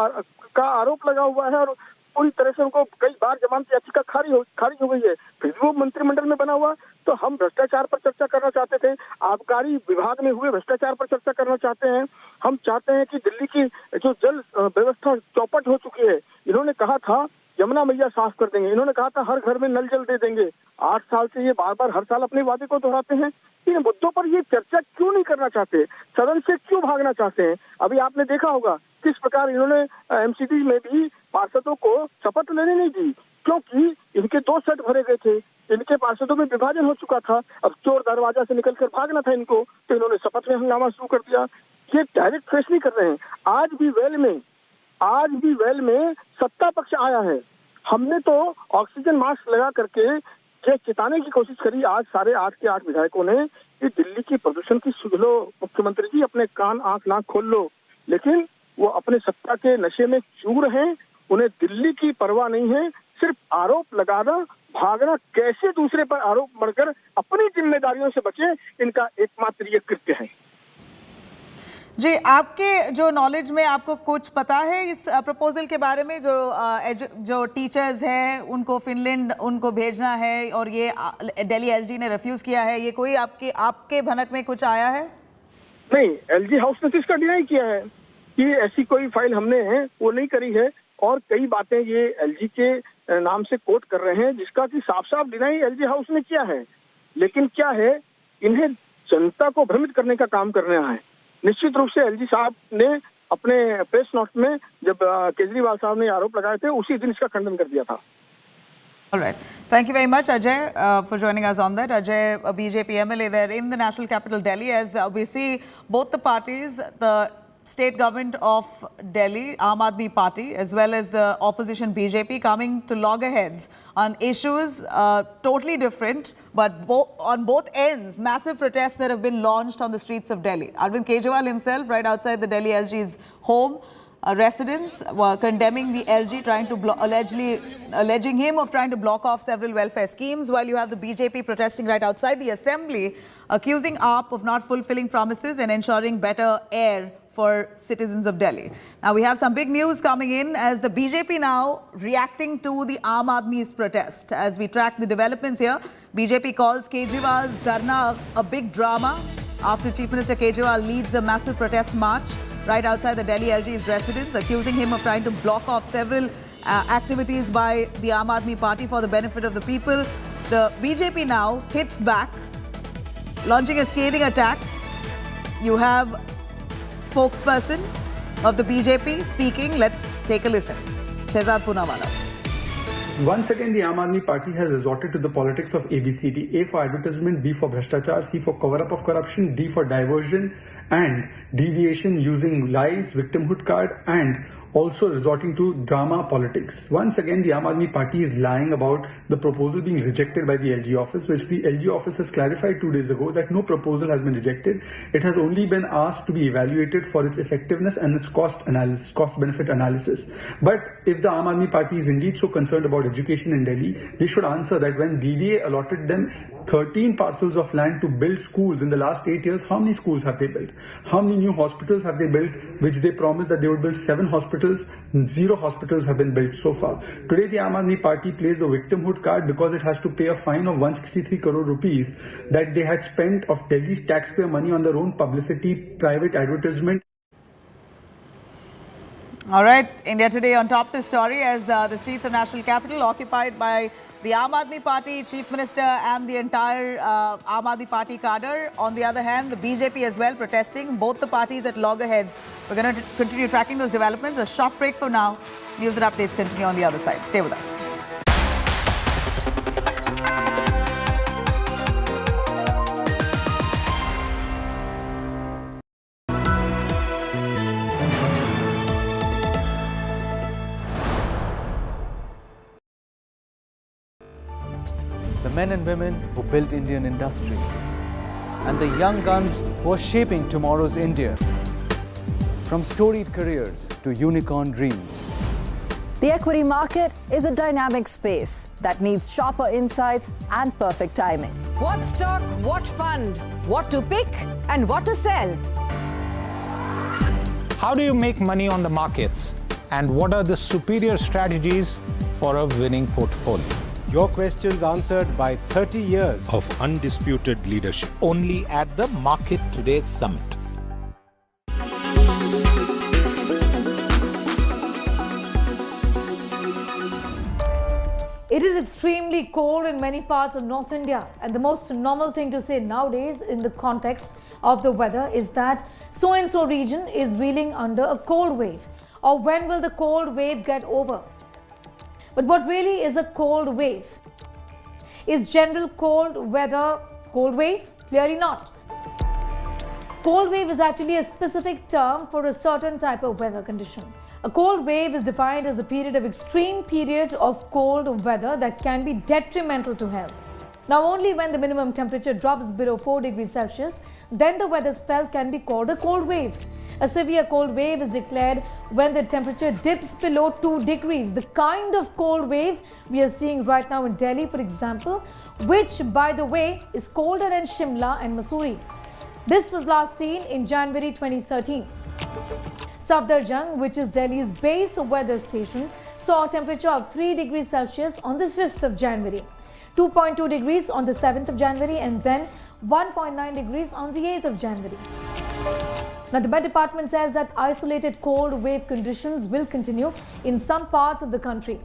का आरोप लगा हुआ है और पूरी तरह से उनको कई बार जमानत याचिका खारिज हो गई है, फिर भी वो मंत्रिमंडल में बना हुआ। तो हम भ्रष्टाचार पर चर्चा करना चाहते थे, आबकारी विभाग में हुए भ्रष्टाचार पर चर्चा करना चाहते हैं। हम चाहते हैं कि दिल्ली की जो जल व्यवस्था चौपट हो चुकी है, इन्होंने कहा था यमुना मैया साफ कर देंगे, इन्होंने कहा था हर घर में नल जल दे देंगे। 8 साल से ये बार बार हर साल अपने वादे को दोहराते हैं। इन मुद्दों पर ये चर्चा क्यों नहीं करना चाहते? सदन से क्यों भागना चाहते हैं? अभी आपने देखा होगा किस प्रकार इन्होंने एमसीडी में भी पार्षदों को शपथ लेने नहीं दी, क्योंकि इनके 2 सेट भरे गए थे, इनके पार्षदों में विभाजन हो चुका था। अब चोर दरवाजा से निकलकर भागना था इनको, तो इन्होंने शपथ में हंगामा शुरू कर दिया। ये डायरेक्ट फेस नहीं कर रहे हैं। आज भी वेल में सत्ता पक्ष आया है। हमने तो ऑक्सीजन मास्क लगा करके ये चिताने की कोशिश करी आज 8.5 के 8 विधायकों ने कि दिल्ली की प्रदूषण की सुध लो, मुख्यमंत्री जी अपने कान आंख नाक खोल लो। लेकिन वो अपने सत्ता के नशे में चूर हैं, उन्हें दिल्ली की परवाह नहीं है। सिर्फ आरोप लगाना, भागना, कैसे दूसरे पर आरोप मढ़कर अपनी जिम्मेदारियों से बचे, इनका एकमात्र ये कृत्य है। जी, आपके जो नॉलेज में आपको कुछ पता है इस प्रपोजल के बारे में, जो टीचर्स हैं उनको फिनलैंड उनको भेजना है और ये दिल्ली एलजी ने रिफ्यूज किया है, ये कोई आपके भनक में कुछ आया है? नहीं, एलजी हाउस ने तो इसका डिनाई किया है कि ऐसी कोई फाइल हमने वो नहीं करी है, और कई बातें ये एलजी के नाम से कोट कर रहे हैं जिसका कि साफ साफ डिनाई एलजी हाउस ने किया है। लेकिन क्या है, इन्हें जनता को भ्रमित करने का काम करना है। निश्चित रूप से एलजी साहब ने अपने प्रेस नोट में जब केजरीवाल साहब ने आरोप लगाए थे उसी दिन इसका खंडन कर दिया था। All right. Thank you very much, Ajay, for joining us on that. Ajay, a BJP MLA there in the national capital, Delhi, as we see both the parties, the state government of Delhi, Aam Aadmi Party, as well as the opposition BJP, coming to loggerheads on issues totally different, but on both ends, massive protests that have been launched on the streets of Delhi. Arvind Kejriwal himself, right outside the Delhi LG's home, residents were condemning the LG, trying to alleging him of trying to block off several welfare schemes, while you have the BJP protesting right outside the assembly, accusing AAP of not fulfilling promises and ensuring better air for citizens of Delhi. Now we have some big news coming in as the BJP now reacting to the Aam Aadmi's protest. As we track the developments here, BJP calls Kejriwal's dharna a big drama after Chief Minister Kejriwal leads a massive protest march right outside the Delhi LG's residence, accusing him of trying to block off several activities by the Aam Aadmi Party for the benefit of the people. The BJP now hits back, launching a scathing attack. You have spokesperson of the BJP speaking. Let's take a listen. Shehzad Poonawala. Once again, the Aam Aadmi Party has resorted to the politics of ABCD. A for advertisement, B for bhrashtachar, C for cover-up of corruption, D for diversion and deviation using lies, victimhood card, and also resorting to drama politics. Once again, the Aam Aadmi Party is lying about the proposal being rejected by the LG office, which the LG office has clarified 2 days ago that no proposal has been rejected. It has only been asked to be evaluated for its effectiveness and its cost-benefit analysis. But if the Aam Aadmi Party is indeed so concerned about education in Delhi, they should answer that when DDA allotted them 13 parcels of land to build schools in the last 8 years, how many schools have they built? How many new hospitals have they built, which they promised that they would build 7 hospitals? 0 hospitals have been built so far. Today, the Aam Aadmi Party plays the victimhood card because it has to pay a fine of 163 crore rupees that they had spent of Delhi's taxpayer money on their own publicity, private advertisement. All right, India Today on top of the story as the streets of national capital occupied by the Aam Aadmi Party, Chief Minister and the entire Aam Aadmi Party cadre. On the other hand, the BJP as well protesting, both the parties at loggerheads. We're going to continue tracking those developments. A short break for now. News and updates continue on the other side. Stay with us. The men and women who built Indian industry, and the young guns who are shaping tomorrow's India. From storied careers to unicorn dreams. The equity market is a dynamic space that needs sharper insights and perfect timing. What stock, what fund, what to pick and what to sell. How do you make money on the markets? And what are the superior strategies for a winning portfolio? Your questions answered by 30 years of undisputed leadership. Only at the Market Today Summit. It is extremely cold in many parts of North India, and the most normal thing to say nowadays in the context of the weather is that so-and-so region is reeling under a cold wave, or when will the cold wave get over? But what really is a cold wave? Is general cold weather cold wave? Clearly not. Cold wave is actually a specific term for a certain type of weather condition. A cold wave is defined as a period of cold weather that can be detrimental to health. Now, only when the minimum temperature drops below 4 degrees Celsius, then the weather spell can be called a cold wave. A severe cold wave is declared when the temperature dips below 2 degrees. The kind of cold wave we are seeing right now in Delhi, for example, which, by the way, is colder than Shimla and Mussoorie. This was last seen in January 2013. Safdarjung, which is Delhi's base weather station, saw a temperature of 3 degrees Celsius on the 5th of January, 2.2 degrees on the 7th of January, and then 1.9 degrees on the 8th of January. Now, the Met Department says that isolated cold wave conditions will continue in some parts of the country.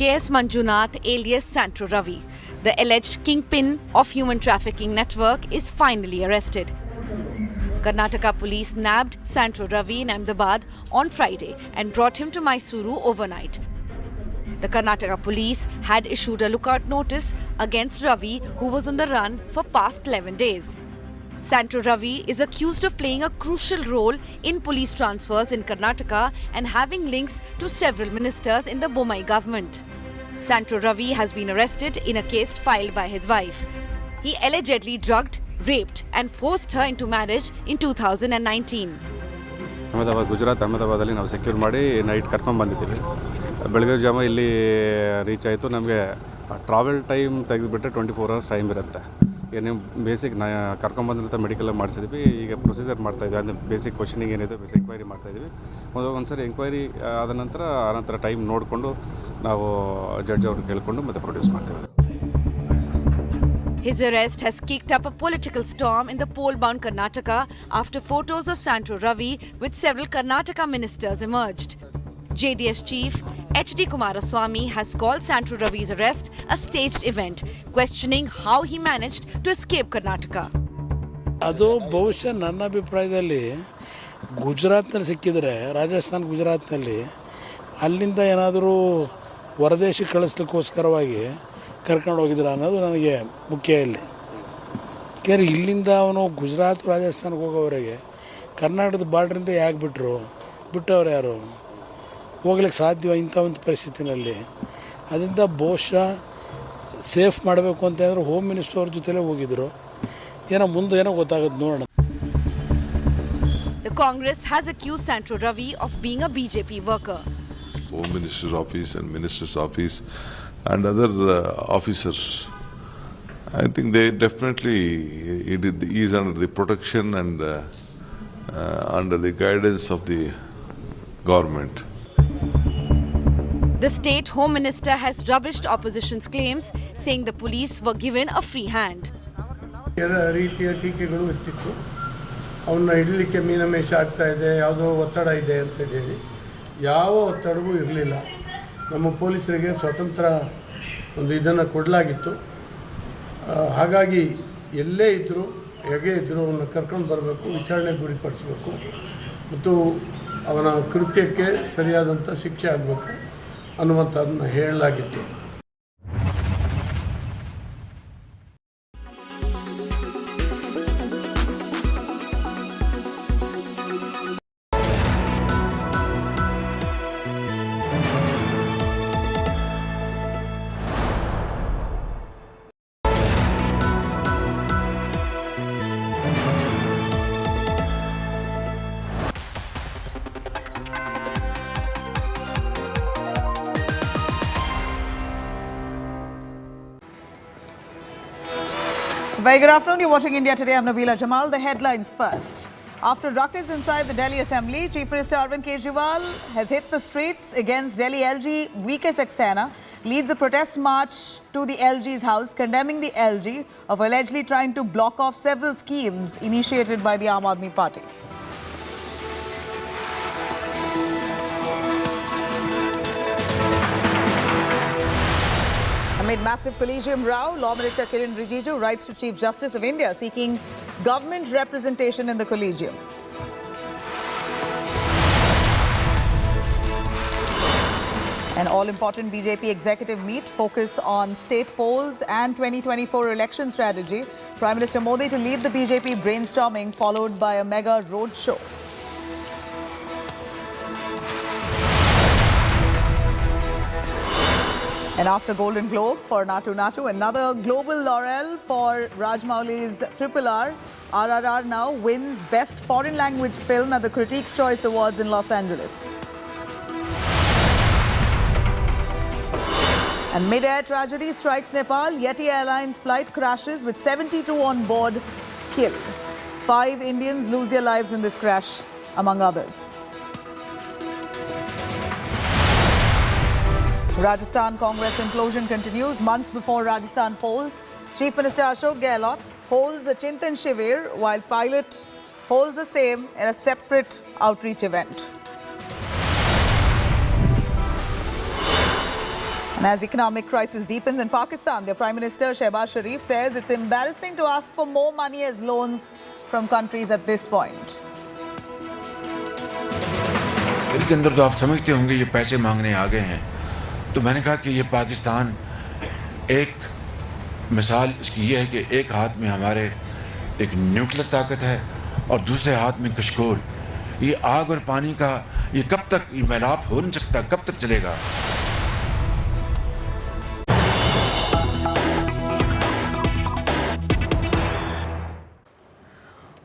KS Manjunath alias Santro Ravi, the alleged kingpin of human trafficking network, is finally arrested. Karnataka police nabbed Santro Ravi in Ahmedabad on Friday and brought him to Mysuru overnight. The Karnataka police had issued a lookout notice against Ravi, who was on the run for past 11 days. Santro Ravi is accused of playing a crucial role in police transfers in Karnataka and having links to several ministers in the Bommai government. Santro Ravi has been arrested in a case filed by his wife. He allegedly drugged, raped and forced her into marriage in 2019. Ahmedabad, Gujarat, Ahmedabad, we secured naight karkon bandiddeve. ಬೆಳಗ್ಗೆ ಜಾಮ ಇಲ್ಲಿ reach ಆಯಿತು. ನಮಗೆ travel time ತೆಗೆದುಬಿಟ್ರೆ 24 hours time ಇರುತ್ತೆ. ಈಗ ನೀವು basic ಕರ್ಕೊಂಬಂದಿರ್ತ medical ಮಾಡಿಸಿದ್ವಿ. ಈಗ procedure ಮಾಡ್ತಾಯಿದ್ವಿ, ಅಂದರೆ ಬೇಸಿಕ್ ಕ್ವಶನಿಂಗ್ ಏನಿದೆ ಬೇಸಿಕ್ ಎಂಕ್ವೈರಿ ಮಾಡ್ತಾಯಿದ್ವಿ. ಒಂದು ಸರಿ ಎಂಕ್ವೈರಿ ಆದ ನಂತರ ಟೈಮ್ ನೋಡಿಕೊಂಡು ನಾವು ಜಡ್ಜ್ ಅವ್ರು ಕೇಳಿಕೊಂಡು ಮತ್ತೆ ಪ್ರೊಡ್ಯೂಸ್ ಮಾಡ್ತೇವೆ. His arrest has kicked up a political storm in the poll-bound Karnataka after photos of Santro Ravi with several Karnataka ministers emerged. JDS chief H.D. Kumaraswamy has called Santro Ravi's arrest a staged event, questioning how he managed to escape Karnataka. ಅದು ಬಹುಶಃ ನನ್ನ ಅಭಿಪ್ರಾಯದಲ್ಲಿ ಗುಜರಾತ್ನಲ್ಲಿ ಸಿಕ್ಕಿದರೆ, ರಾಜಸ್ಥಾನ್ ಗುಜರಾತ್ನಲ್ಲಿ ಅಲ್ಲಿಂದ ಏನಾದರೂ ಹೊರದೇಶಕ್ಕೆ ಕಳಿಸ್ಲಿಕ್ಕೋಸ್ಕರವಾಗಿ ಕರ್ಕೊಂಡು ಹೋಗಿದ್ರು ಅನ್ನೋದು ನನಗೆ ಮುಖ್ಯ. ಇಲ್ಲಿ ಯಾಕೆಂದರೆ ಇಲ್ಲಿಂದ ಅವನು ಗುಜರಾತ್ ರಾಜಸ್ಥಾನಕ್ಕೆ ಹೋಗೋವರೆಗೆ ಕರ್ನಾಟಕದ ಬಾರ್ಡ್ರಿಂದ ಯಾಕೆ ಬಿಟ್ಟವ್ರು ಯಾರು ಹೋಗ್ಲಿಕ್ಕೆ ಸಾಧ್ಯ ಇಂಥ ಒಂದು ಪರಿಸ್ಥಿತಿನಲ್ಲಿ? ಅದರಿಂದ ಬಹುಶಃ ಸೇಫ್ ಮಾಡಬೇಕು ಅಂತಂದರೆ ಹೋಮ್ ಮಿನಿಸ್ಟರ್ ಅವ್ರ ಜೊತೆಲೇ ಹೋಗಿದ್ರು. ಏನೋ ಮುಂದೆ ಏನೋ ಗೊತ್ತಾಗೋದು ನೋಡೋಣ. The Congress has accused Santro Ravi of being a BJP worker. Home Minister's office and Minister's office and other officers, I think they definitely he is under the protection and under the guidance of the government. The state home minister has rubbished opposition's claims, saying the police were given a free hand. ರೀತಿಯ ಟೀಕೆಗಳು ಇರ್ತಿತ್ತು. ಅವನ್ನ ಹಿಡಲಿಕ್ಕೆ ಮೀನಮೇಷ ಆಗ್ತಾ ಇದೆ, ಯಾವುದೋ ಒತ್ತಡ ಇದೆ ಅಂತ ಹೇಳಿ ಯಾವ ಒತ್ತಡವೂ ಇರಲಿಲ್ಲ. ನಮ್ಮ ಪೊಲೀಸರಿಗೆ ಸ್ವತಂತ್ರ ಒಂದು ಇದನ್ನು ಕೊಡಲಾಗಿತ್ತು. ಹಾಗಾಗಿ ಎಲ್ಲೇ ಇದ್ದರೂ ಹೇಗೆ ಇದ್ದರೂ ಅವನ್ನ ಕರ್ಕೊಂಡು ಬರಬೇಕು, ವಿಚಾರಣೆಗೆ ಗುರಿಪಡಿಸಬೇಕು ಮತ್ತು ಅವನ ಕೃತ್ಯಕ್ಕೆ ಸರಿಯಾದಂಥ ಶಿಕ್ಷೆ ಆಗಬೇಕು ಅನ್ನುವಂಥದ್ದನ್ನು ಹೇಳಲಾಗಿತ್ತು. Very good afternoon. You're watching India Today. I'm Nabila Jamal. The headlines first. After ruckus inside the Delhi Assembly, Chief Minister Arvind Kejriwal has hit the streets against Delhi LG VK Saxena, leads a protest march to the LG's house, condemning the LG of allegedly trying to block off several schemes initiated by the Aam Aadmi Party. Amid massive collegium row, Law Minister Kiren Rijiju writes to Chief Justice of India seeking government representation in the collegium. An all-important BJP executive meet focus on state polls and 2024 election strategy. Prime Minister Modi to lead the BJP brainstorming, followed by a mega roadshow. And after Golden Globe for Natu Natu, another global laurel for Rajmouli's RRR. RRR now wins Best Foreign Language Film at the Critics' Choice Awards in Los Angeles. And mid-air tragedy strikes Nepal. Yeti Airlines flight crashes with 72 on board killed. 5 Indians lose their lives in this crash, among others. Rajasthan Congress implosion continues months before Rajasthan polls. Chief Minister Ashok Gehlot holds a Chintan Shivir while pilot holds the same in a separate outreach event. And as economic crisis deepens in Pakistan, the Prime Minister Shehbaz Sharif says it's embarrassing to ask for more money as loans from countries at this point. इसके अंदर तो आप समझते होंगे ये पैसे मांगने आ गए हैं, तो मैंने कहा कि ये पाकिस्तान एक मिसाल इसकी ये है कि एक हाथ में हमारे एक न्यूक्लियर ताकत है और दूसरे हाथ में कशकोल. ये आग और पानी का ये कब तक ये मिलाप हो नहीं सकता, कब तक चलेगा?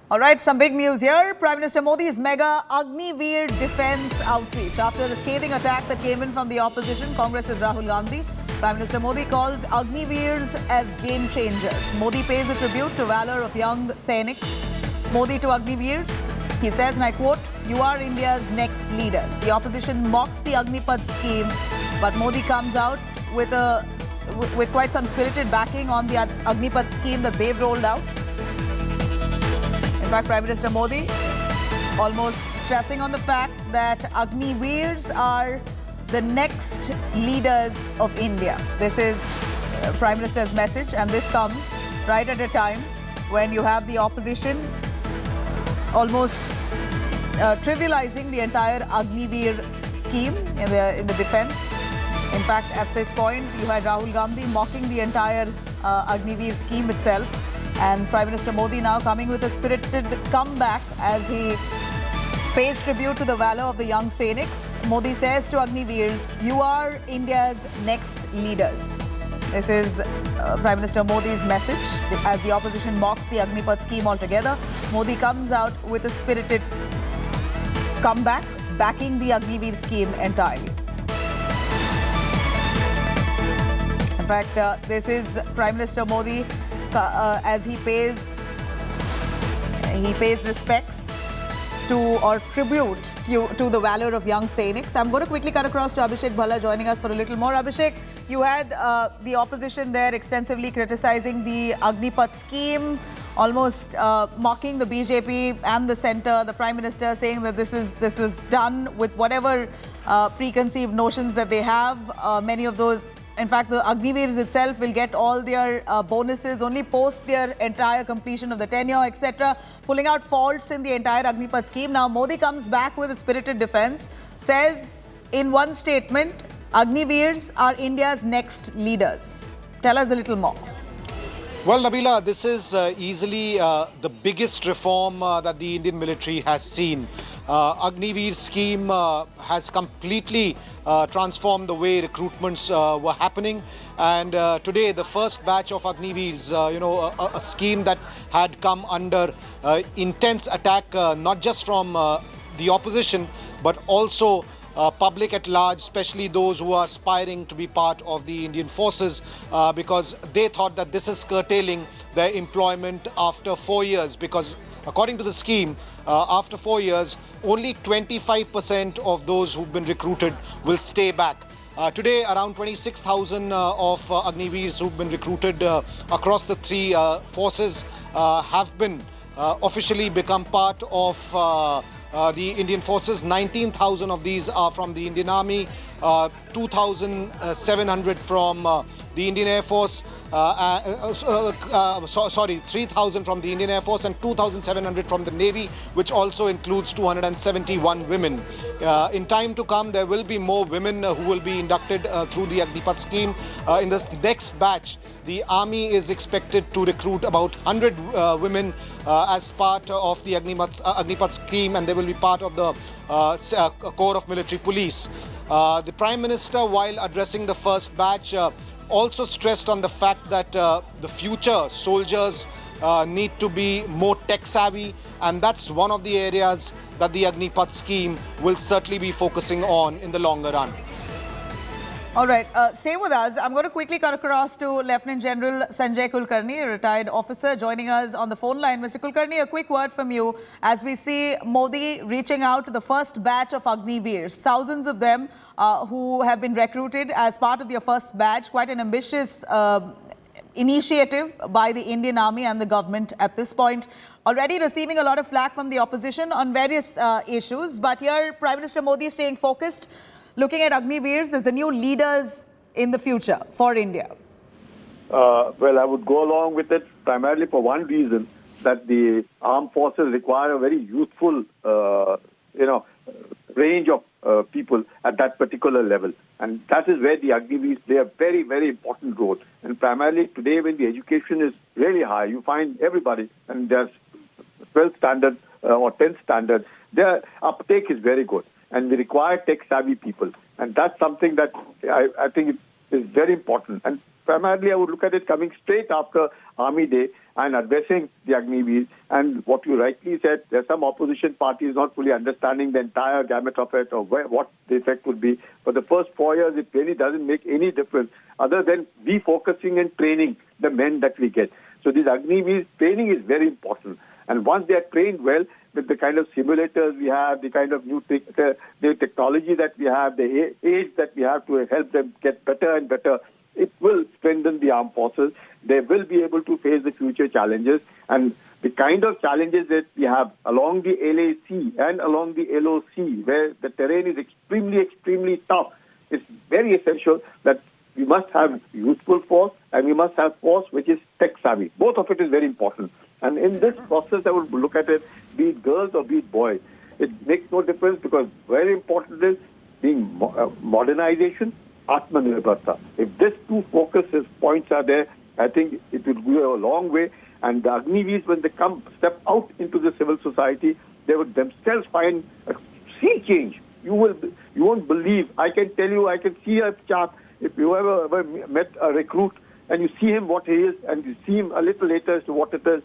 All right, some big news here. Prime Minister Modi's mega Agniveer defense outreach. After a scathing attack that came in from the opposition, Congress's Rahul Gandhi, Prime Minister Modi calls Agniveers as game changers. Modi pays a tribute to valor of young Sainiks. Modi to Agniveers. He says, and I quote, "You are India's next leaders." The opposition mocks the Agnipath scheme, but Modi comes out with quite some spirited backing on the Agnipath scheme that they've rolled out. In fact, Prime Minister Modi almost stressing on the fact that Agniveers are the next leaders of India. This is Prime Minister's message, and this comes right at a time when you have the opposition almost trivializing the entire Agniveer scheme in the defense. In fact, at this point, you had Rahul Gandhi mocking the entire Agniveer scheme itself. And Prime Minister Modi now coming with a spirited comeback as he pays tribute to the valor of the young Sainiks. Modi says to Agniveers, "You are India's next leaders." This is Prime Minister Modi's message as the opposition mocks the Agnipath scheme altogether. Modi comes out with a spirited comeback, backing the Agniveer scheme entirely. In fact, this is Prime Minister Modi as he pays respects to or tribute to the valor of young Sainiks. I'm going to quickly cut across to Abhishek Bhalla joining us for a little more. Abhishek, you had the opposition there extensively criticizing the Agnipath scheme, almost mocking the BJP and the centre, the Prime Minister saying that this was done with whatever preconceived notions that they have. Many of those, in fact, the Agniveers itself will get all their bonuses only post their entire completion of the tenure, etc., pulling out faults in the entire Agnipath scheme. Now, Modi comes back with a spirited defense, says in one statement, Agniveers are India's next leaders. Tell us a little more. Well, Nabila, this is easily the biggest reform that the Indian military has seen. Agniveer scheme has completely transformed the way recruitments were happening. And today, the first batch of Agniveers, a scheme that had come under intense attack, not just from the opposition, but also public at large, especially those who are aspiring to be part of the Indian forces, because they thought that this is curtailing their employment after 4 years. Because according to the scheme, after 4 years, only 25% of those who've been recruited will stay back. Today, around 26,000 of Agniveers who've been recruited across the three forces have been officially become part of the Indian forces. 19,000 of these are from the Indian Army, 2,700 from the Indian Air Force, 3,000 from the Indian Air Force and 2,700 from the Navy, which also includes 271 women. In time to come, there will be more women who will be inducted through the Agnipath scheme. In this next batch, the Army is expected to recruit about 100 women as part of the Agnipath scheme, and they will be part of the Corps of Military Police. The Prime Minister, while addressing the first batch, also stressed on the fact that the future soldiers need to be more tech savvy, and that's one of the areas that the Agnipath scheme will certainly be focusing on in the longer run. All right, stay with us. I'm going to quickly cut across to Lieutenant General Sanjay Kulkarni, a retired officer, joining us on the phone line. Mr. Kulkarni, a quick word from you as we see Modi reaching out to the first batch of Agniveers, thousands of them who have been recruited as part of their first batch. Quite an ambitious initiative by the Indian Army and the government at this point. Already receiving a lot of flack from the opposition on various issues, but here Prime Minister Modi staying focused, looking at Agniveers as the new leaders in the future for India. Well, I would go along with it primarily for one reason, that the armed forces require a very youthful, range of people at that particular level. And that is where the Agniveers play a very, very important role. And primarily today, when the education is really high, you find everybody, and there's 12th standard or 10th standard, their uptake is very good. And we require tech-savvy people. And that's something that I think is very important. And primarily I would look at it coming straight after Army Day and addressing the Agniveer. And what you rightly said, there's some opposition parties not fully understanding the entire gamut of it or what the effect would be. For the first 4 years, it really doesn't make any difference other than refocusing and training the men that we get. So this Agniveer training is very important. And once they are trained well, with the kind of simulators we have, the kind of new the technology that we have, the aids that we have to help them get better and better, it will strengthen the armed forces. They will be able to face the future challenges. And the kind of challenges that we have along the LAC and along the LOC, where the terrain is extremely, extremely tough, it's very essential that we must have youthful force and we must have force which is tech savvy. Both of it is very important. And in this process, I would look at it, be it girls or be it boys. It makes no difference because very important is being modernization, Atmanirbharta. If these two focuses points are there, I think it will go a long way. And the Agniveers, when they step out into the civil society, they would themselves find a sea change. You won't believe. I can tell you, I can see a chap. If you ever met a recruit and you see him what he is, and you see him a little later as to what it is,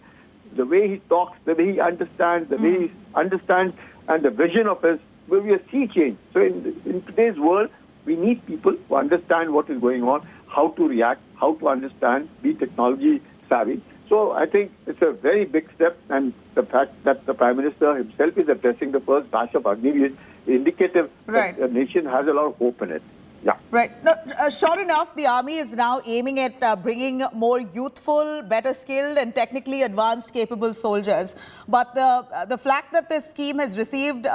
the way he talks, the way he understands, the way he understands, and the vision of his will be a sea change. So in today's world, we need people who understand what is going on, how to react, how to understand, be technology savvy. So I think it's a very big step, and the fact that the Prime Minister himself is addressing the first batch of Agniveer is indicative that the nation has a lot of hope in it. Yeah. Right. No, sure enough, the army is now aiming at bringing more youthful, better skilled and technically advanced capable soldiers. But the flack that this scheme has received,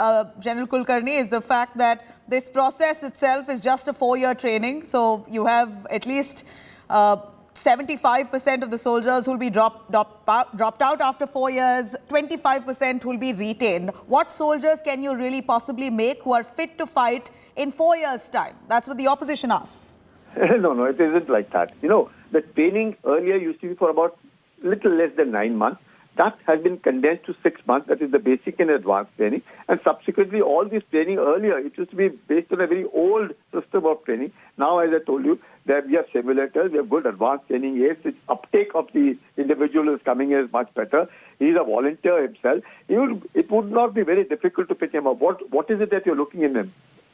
General Kulkarni, is the fact that this process itself is just a 4-year training. So you have at least 75% of the soldiers who will be dropped out after 4 years, 25% will be retained. What soldiers can you really possibly make who are fit to fight in 4 years' time? That's what the opposition asks. No, it isn't like that. You know, the training earlier used to be for about little less than 9 months. That has been condensed to 6 months. That is the basic and advanced training. And subsequently, all this training earlier, it used to be based on a very old system of training. Now, as I told you, that we have simulators, we have good advanced training aids. The uptake of the individual who is coming in is much better. He is a volunteer himself. It would not be very difficult to pick him up. What is it that you're looking in him?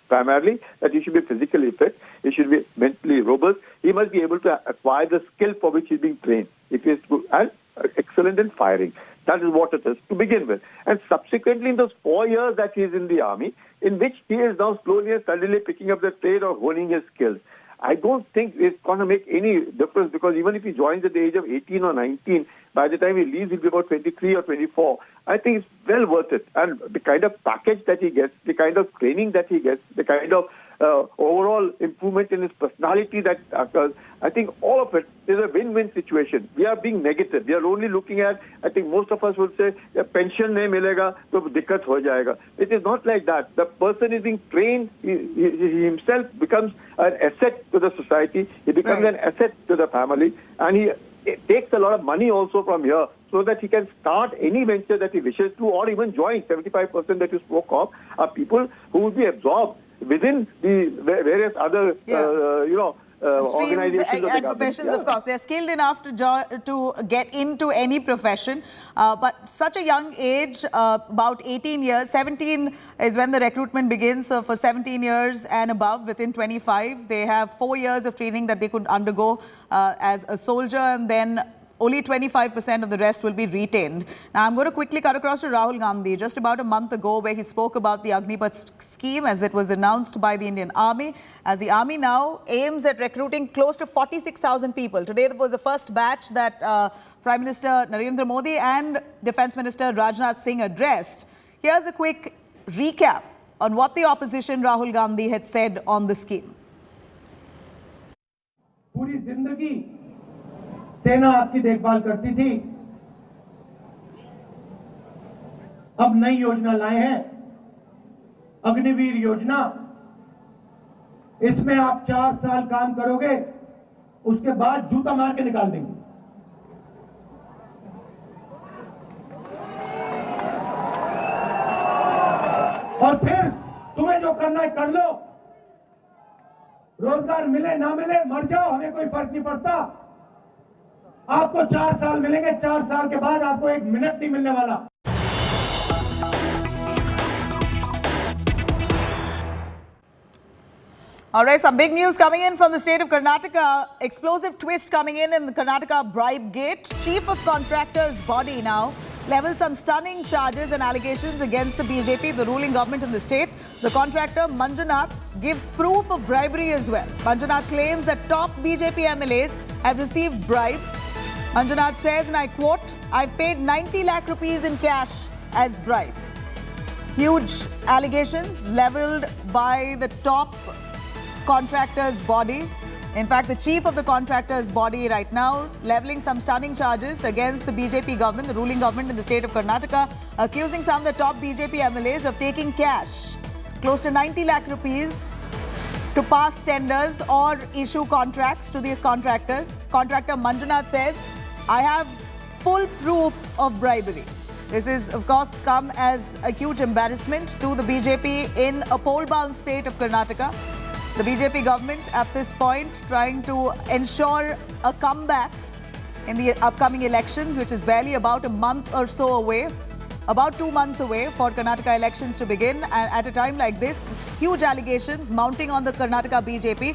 Primarily, that he should be physically fit, he should be mentally robust, he must be able to acquire the skill for which he's being trained. If he is good and excellent in firing. That is what it is to begin with. And subsequently, in those 4 years that he is in the army, in which he is now slowly and steadily picking up the trade or honing his skills, I don't think it's going to make any difference, because even if he joins at the age of 18 or 19, by the time he leaves, he'll be about 23 or 24. I think it's well worth it. And the kind of package that he gets, the kind of training that he gets, the kind of overall improvement in his personality that occurs, I think all of it is a win-win situation. We are being negative. We are only looking at, I think most of us would say, pension nahi milega, to dikkat ho jayega. It is not like that. The person is being trained. He himself becomes an asset to the society. He becomes an asset to the family. And it takes a lot of money also from here, so that he can start any venture that he wishes to, or even join. 75% that you spoke of are people who will be absorbed within the various other, organizations and professions, of course. They're skilled enough to get into any profession. But such a young age, about 18 years, 17 is when the recruitment begins. So for 17 years and above, within 25, they have 4 years of training that they could undergo as a soldier, and then only 25% of the rest will be retained. Now, I'm going to quickly cut across to Rahul Gandhi. Just about a month ago, where he spoke about the Agnipath scheme as it was announced by the Indian Army, as the Army now aims at recruiting close to 46,000 people. Today was the first batch that Prime Minister Narendra Modi and Defence Minister Rajnath Singh addressed. Here's a quick recap on what the opposition Rahul Gandhi had said on the scheme. पूरी जिंदगी सेना आपकी देखभाल करती थी। अब नई योजना लाए हैं, अग्निवीर योजना। इसमें आप 4 साल काम करोगे, उसके बाद जूता मार के निकाल देंगे। और फिर तुम्हें जो करना है कर लो। रोजगार मिले ना मिले मर जाओ हमें कोई फर्क नहीं पड़ता। आपको 4 साल मिलेंगे, 4 साल के बाद आपको 1 मिनट नहीं मिलने वाला। All right, some big news coming in from the state of Karnataka. Explosive twist coming in the Karnataka bribe gate. Chief of contractors body now levels some stunning charges and allegations against the BJP, the ruling government in the state. The contractor Manjunath gives proof of bribery as well. Manjunath claims that top BJP MLAs have received bribes. Manjunath says, and I quote, "I've paid 90 lakh rupees in cash as bribe." Huge allegations leveled by the top contractors body. In fact, the chief of the contractors body right now levelling some stunning charges against the BJP government, the ruling government in the state of Karnataka, accusing some of the top BJP MLAs of taking cash, close to 90 lakh rupees, to pass tenders or issue contracts to these contractors. Contractor Manjunath says, "I have full proof of bribery." This is, of course, come as a huge embarrassment to the BJP in a poll-bound state of Karnataka. The BJP government at this point trying to ensure a comeback in the upcoming elections, which is barely about a month or so away, about 2 months away for Karnataka elections to begin. And at a time like this, huge allegations mounting on the Karnataka BJP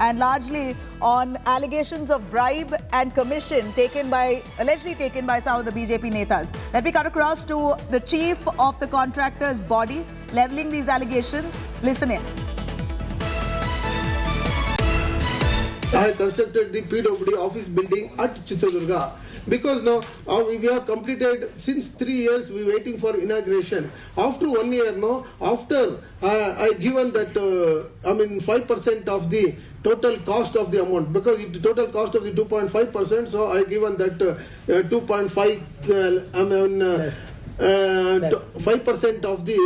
and largely on allegations of bribe and commission allegedly taken by some of the BJP netas. Let me cut across to the chief of the contractors body levelling these allegations. Listen in. I have constructed the PWD office building at Chitradurga because now we have completed since 3 years. We are waiting for inauguration. After 1 year now, after I given that 5% of the total cost of the amount, because the total cost of the 2.5%. So I given that 5% of the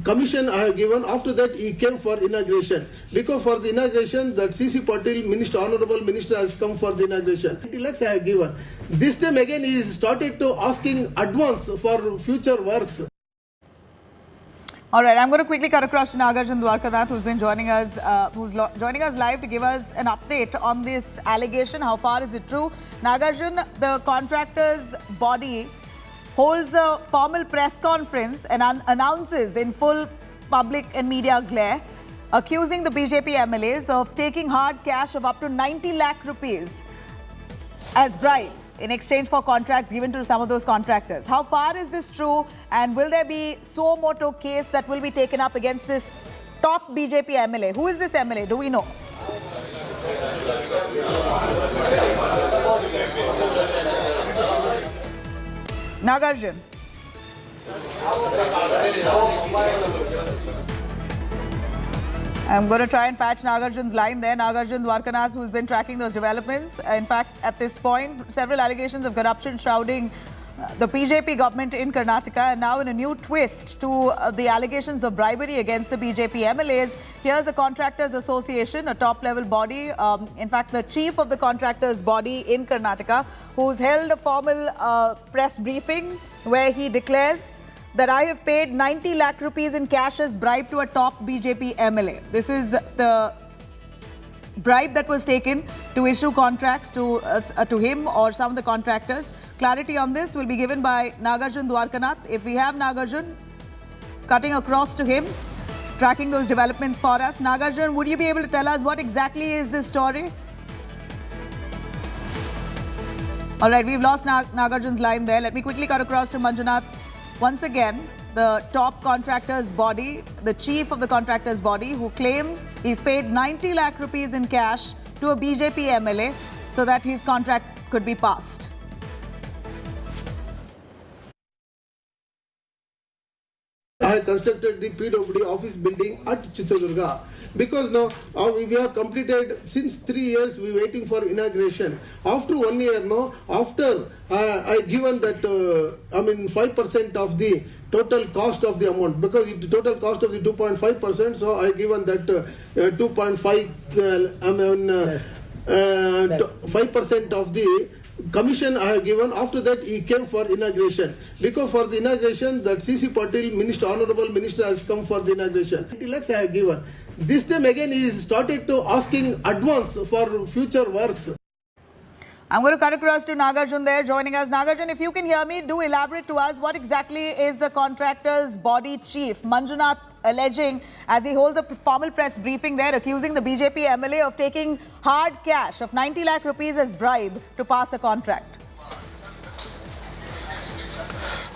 commission I have given. After that he came for inauguration, because for the inauguration that CC Patil minister, honorable minister, has come for the inauguration. 20 lakhs I have given. This time again he started to asking advance for future works. All right, I'm going to quickly cut across to Nagarjun Dwarkanath, who's been joining us, joining us live to give us an update on this allegation. How far is it true? Nagarjun, the contractors body holds a formal press conference and announces in full public and media glare, accusing the BJP MLAs of taking hard cash of up to 90 lakh rupees as bribe in exchange for contracts given to some of those contractors. How far is this true, and will there be suo moto case that will be taken up against this top BJP MLA? Who is this MLA? Do we know? Nagarjun. I'm going to try and patch Nagarjun's line there. Nagarjun Dwarkanath, who's been tracking those developments. In fact, at this point, several allegations of corruption shrouding the BJP government in Karnataka, and now in a new twist to the allegations of bribery against the BJP MLAs. Here's a contractors association, a top-level body, in fact the chief of the contractors body in Karnataka, who's held a formal press briefing where he declares that I have paid 90 lakh rupees in cash as bribe to a top BJP MLA. This is the bribe that was taken to issue contracts to him or some of the contractors. Clarity on this will be given by Nagarjun Dwarkanath. If we have Nagarjun cutting across to him, tracking those developments for us. Nagarjun, would you be able to tell us what exactly is this story? All right, we've lost Nagarjun's line there. Let me quickly cut across to Manjunath. Once again, the top contractors body, the chief of the contractors body, who claims he's paid 90 lakh rupees in cash to a BJP MLA so that his contract could be passed. I have constructed the PWD office building at Chitradurga because now we have completed since 3 years. We are waiting for inauguration. After 1 year now, after I given that 5% of the total cost of the amount, because the total cost of the 2.5%. So I given that 5% of the commission I have given. After that, he came for inauguration. Because for the inauguration, that CC Patil, Minister, Honorable Minister, has come for the inauguration. 20 lakhs I have given. This time again, he started to asking advance for future works. I'm going to cut across to Nagarjun there, joining us. Nagarjun, if you can hear me, do elaborate to us what exactly is the contractor's body chief, Manjunath, alleging as he holds a formal press briefing there, accusing the BJP MLA of taking hard cash of 90 lakh rupees as bribe to pass a contract.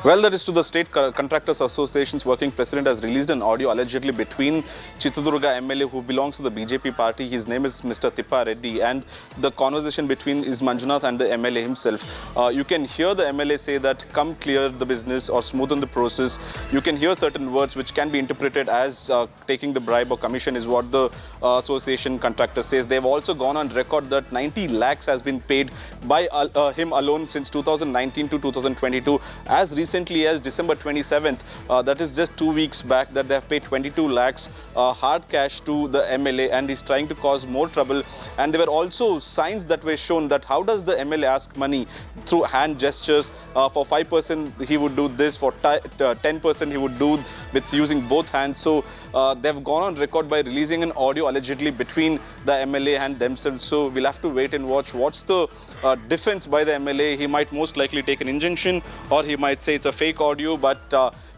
Well, that is to the State Contractors Association's working president has released an audio allegedly between Chitradurga MLA who belongs to the BJP party. His name is Mr. Tippa Reddy, and the conversation between is Manjunath and the MLA himself. You can hear the MLA say that come clear the business or smoothen the process. You can hear certain words which can be interpreted as taking the bribe or commission is what the association contractor says. They've also gone on record that 90 lakhs has been paid by him alone since 2019 to 2022. As recently as December 27th, that is just 2 weeks back, that they have paid 22 lakhs hard cash to the MLA, and he's trying to cause more trouble. And there were also signs that were shown that how does the MLA ask money through hand gestures. For 5% he would do this, for 10% he would do with using both hands. So they've gone on record by releasing an audio allegedly between the MLA and themselves. So we'll have to wait and watch what's the defense by the MLA. He might most likely take an injunction, or he might say it's a fake audio, but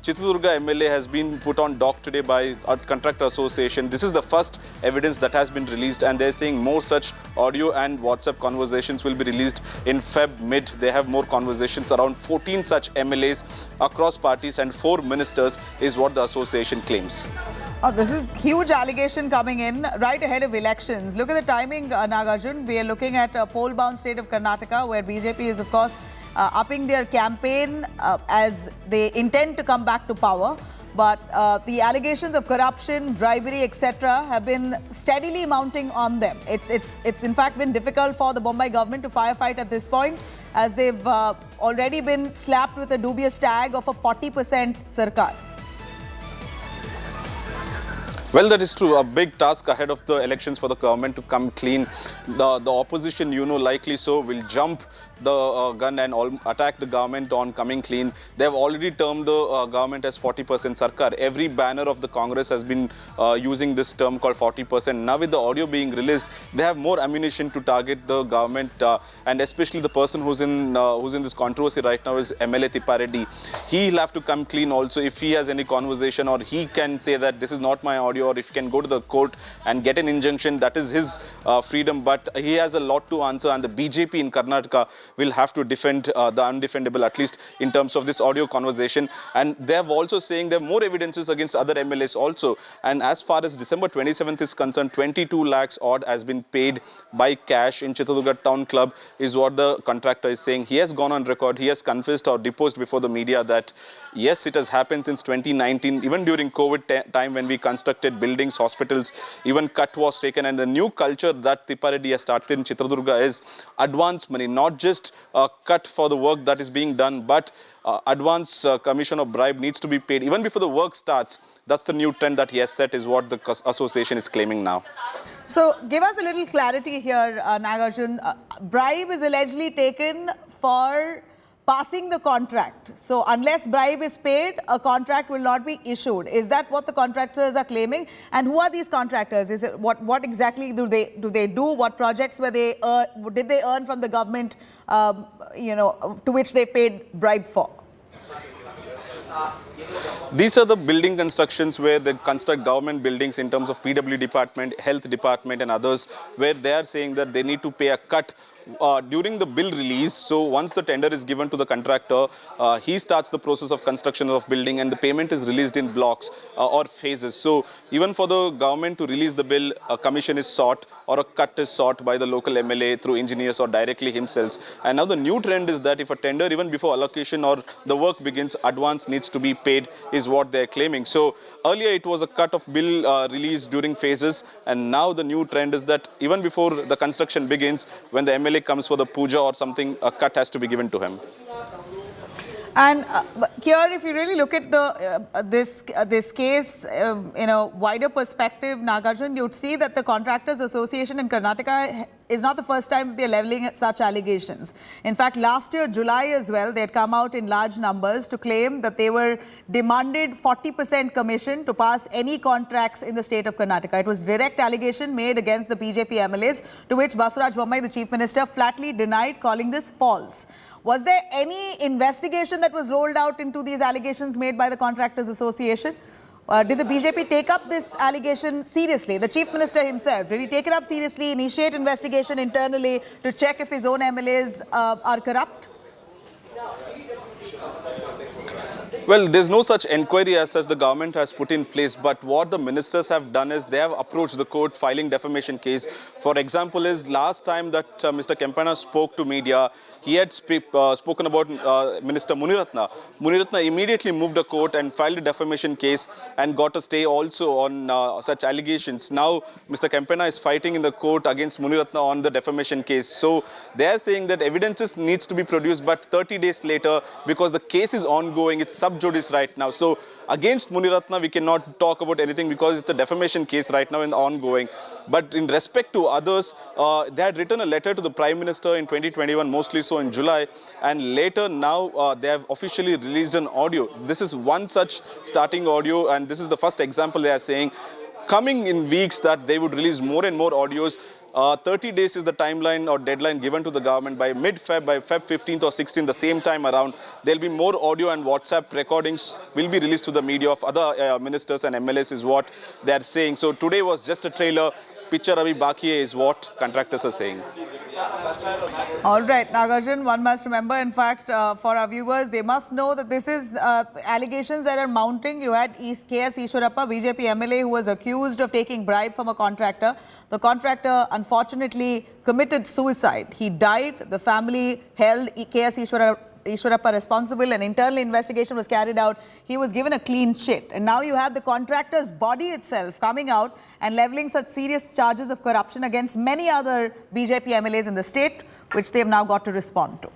Chitradurga MLA has been put on dock today by a contractor association. This is the first evidence that has been released, and they're saying more such audio and WhatsApp conversations will be released in Feb mid. They have more conversations, around 14 such MLAs across parties and 4 ministers is what the association claims. Oh, this is huge allegation coming in right ahead of elections. Look at the timing, Nagarjun. We are looking at a poll-bound state of Karnataka, where BJP is, of course, upping their campaign as they intend to come back to power. But the allegations of corruption, bribery, etc. have been steadily mounting on them. It's in fact been difficult for the Bombay government to firefight at this point, as they've already been slapped with a dubious tag of a 40% sarkar. Well, that is true. A big task ahead of the elections for the government to come clean. The opposition, likely so, will jump the gun and attack the government on coming clean. They have already termed the government as 40% sarkar. Every banner of the Congress has been using this term called 40%. Now with the audio being released, they have more ammunition to target the government, and especially the person who's in this controversy right now is MLA Tippa Reddy. He'll have to come clean also if he has any conversation, or he can say that this is not my audio, or if he can go to the court and get an injunction, that is his freedom. But he has a lot to answer, and the BJP in Karnataka will have to defend the undefendable, at least in terms of this audio conversation. And they have also saying there are more evidences against other MLAs also. And as far as December 27th is concerned, 22 lakhs odd has been paid by cash in Chitradurga Town Club is what the contractor is saying. He has gone on record, he has confessed or deposed before the media that yes, it has happened since 2019, even during COVID time when we constructed buildings, hospitals, even cut was taken. And the new culture that Tippa Reddy has started in Chitradurga is advance money, not just cut for the work that is being done, but advance commission or bribe needs to be paid even before the work starts. That's the new trend that he has set, is what the association is claiming now. So give us a little clarity here, Nagarjun. Bribe is allegedly taken for passing the contract. So unless bribe is paid, a contract will not be issued. Is that what the contractors are claiming? And who are these contractors? Is it what exactly do they do? What projects did they earn from the government, to which they paid bribe for? These are the building constructions where they construct government buildings in terms of PW department, health department and others, where they are saying that they need to pay a cut during the bill release. So once the tender is given to the contractor, he starts the process of construction of building, and the payment is released in blocks or phases. So even for the government to release the bill, a commission is sought or a cut is sought by the local MLA through engineers or directly himself. And now the new trend is that if a tender, even before allocation or the work begins, advance needs to be paid, is what they're claiming. So earlier it was a cut of bill release during phases, and now the new trend is that even before the construction begins, when the MLA comes for the puja or something, a cut has to be given to him. And here, if you really look at this case in a wider perspective, Nagarjun, you'd see that the Contractors Association in Karnataka is not the first time they're levelling at such allegations. In fact, last year, July as well, they had come out in large numbers to claim that they were demanded 40% commission to pass any contracts in the state of Karnataka. It was direct allegation made against the BJP MLAs, to which Basuraj Bommai, the Chief Minister, flatly denied, calling this false. Was there any investigation that was rolled out into these allegations made by the Contractors Association? Did the BJP take up this allegation seriously? The Chief Minister himself, did he take it up seriously, initiate investigation internally to check if his own MLAs are corrupt? Well, there's no such inquiry as such the government has put in place, but what the ministers have done is they have approached the court filing defamation case. For example, is last time that Mr. Kempana spoke to media, he had spoken about Minister Muniratna. Muniratna immediately moved a court and filed a defamation case and got a stay also on such allegations. Now, Mr. Kempana is fighting in the court against Muniratna on the defamation case. So, they are saying that evidences needs to be produced, but 30 days later, because the case is ongoing, it's sub judice right now. So against Muniratna, we cannot talk about anything because it's a defamation case right now and ongoing. But in respect to others, they had written a letter to the Prime Minister in 2021, mostly so in July. And later now, they have officially released an audio. This is one such starting audio, and this is the first example they are saying. Coming in weeks that they would release more and more audios. 30 days is the timeline or deadline given to the government. By mid-Feb, by Feb 15th or 16th, the same time around, there'll be more audio and WhatsApp recordings will be released to the media of other ministers and MLAs is what they're saying. So today was just a trailer. Picture Ravi Bakiye is what contractors are saying. All right, Nagarjun, one must remember, in fact, for our viewers, they must know that this is allegations that are mounting. You had KS Ishwarappa, BJP MLA, who was accused of taking bribe from a contractor. The contractor, unfortunately, committed suicide. He died. The family held KS Ishwarappa responsible. An internal investigation was carried out. He was given a clean chit. And now you have the contractor's body itself coming out and levelling such serious charges of corruption against many other BJP MLAs in the state, which they have now got to respond to.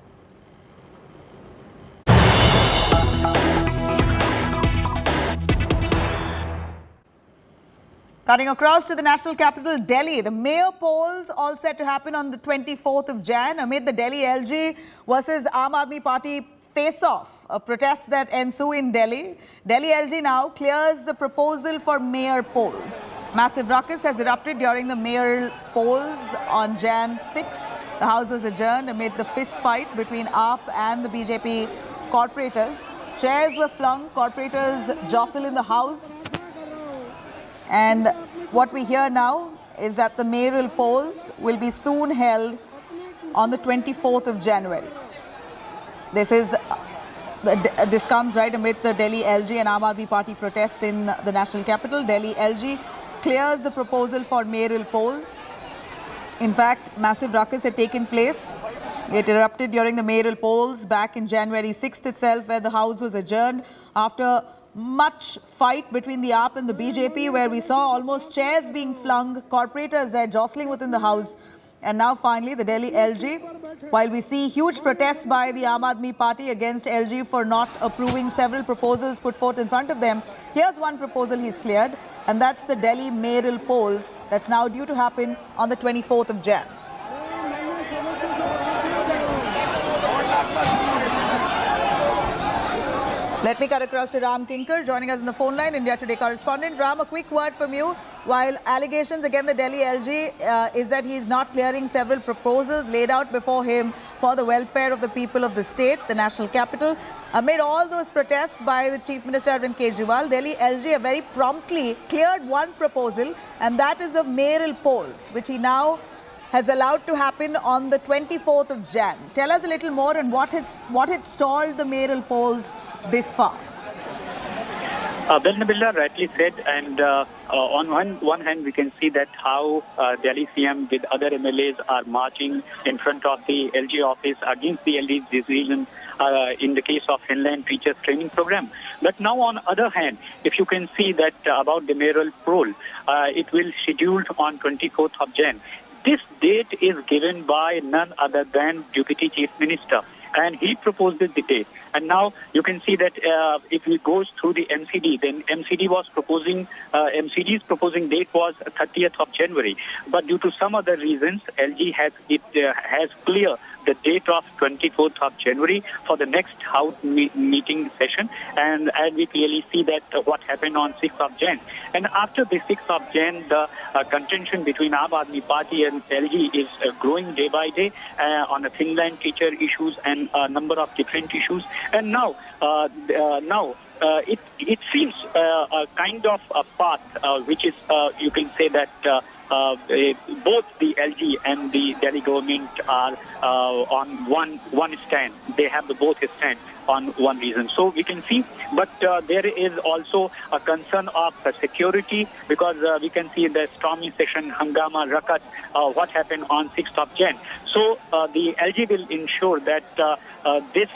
Cutting across to the national capital, Delhi. The mayor polls all set to happen on the 24th of Jan amid the Delhi LG versus Aam Aadmi Party face-off, a protest that ensue in Delhi. Delhi LG now clears the proposal for mayor polls. Massive ruckus has erupted during the mayoral polls on Jan 6th. The house was adjourned amid the fist fight between AAP and the BJP corporators. Chairs were flung, corporators jostle in the house. And what we hear now is that the mayoral polls will be soon held on the 24th of January. This comes right amid the Delhi LG and Aam Aadmi Party protests in the national capital. Delhi LG clears the proposal for mayoral polls. In fact, massive ruckus had taken place. It erupted during the mayoral polls back in January 6th itself, where the house was adjourned after much fight between the AAP and the BJP, where we saw almost chairs being flung, corporators there jostling within the house. And now finally the Delhi LG, while we see huge protests by the Aam Aadmi Party against LG for not approving several proposals put forth in front of them, here's one proposal he's cleared, and that's the Delhi mayoral polls that's now due to happen on the 24th of Jan. Let me cut across to Ram Kinkar, joining us on the phone line, India Today correspondent. Ram, a quick word from you. While allegations against the Delhi LG is that he's not clearing several proposals laid out before him for the welfare of the people of the state, the national capital, amid all those protests by the Chief Minister Arvind Kejriwal, Delhi LG very promptly cleared one proposal, and that is of mayoral polls, which he now has allowed to happen on the 24th of Jan. Tell us a little more on what had stalled the mayoral polls this far. Nabila rightly said, and on one hand we can see that how Delhi CM with other MLAs are marching in front of the LG office against the LG's decision in the case of Inland Teachers Training Program. But now on other hand, if you can see that about the mayoral poll, it will scheduled on 24th of Jan. This date is given by none other than Deputy Chief Minister. and he proposed the date. And now you can see that if it goes through the MCD, then MCD's proposing date was 30th of January. But due to some other reasons, LG has clear the date of 24th of January for the next House meeting session. And we clearly see that what happened on 6th of Jan. And after the 6th of Jan, the contention between Aam Aadmi Party and LG is growing day by day on the Finland teacher issues and a number of different issues. And now, it seems a kind of a path which is, you can say that both the LG and the Delhi government are on one stand. They have both stand on one reason. So we can see, but there is also a concern of security, because we can see the stormy session, Hangama, Rakat, what happened on 6th of Jan. So the LG will ensure that this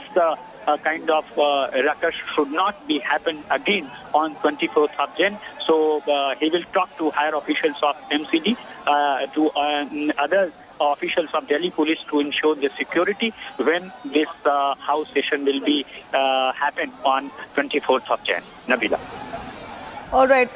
kind of ruckus should not be happen again on 24th of Jan. So he will talk to higher officials of MCD, to other officials of Delhi Police to ensure the security when this House session will be happen on 24th of Jan. Nabila. All right.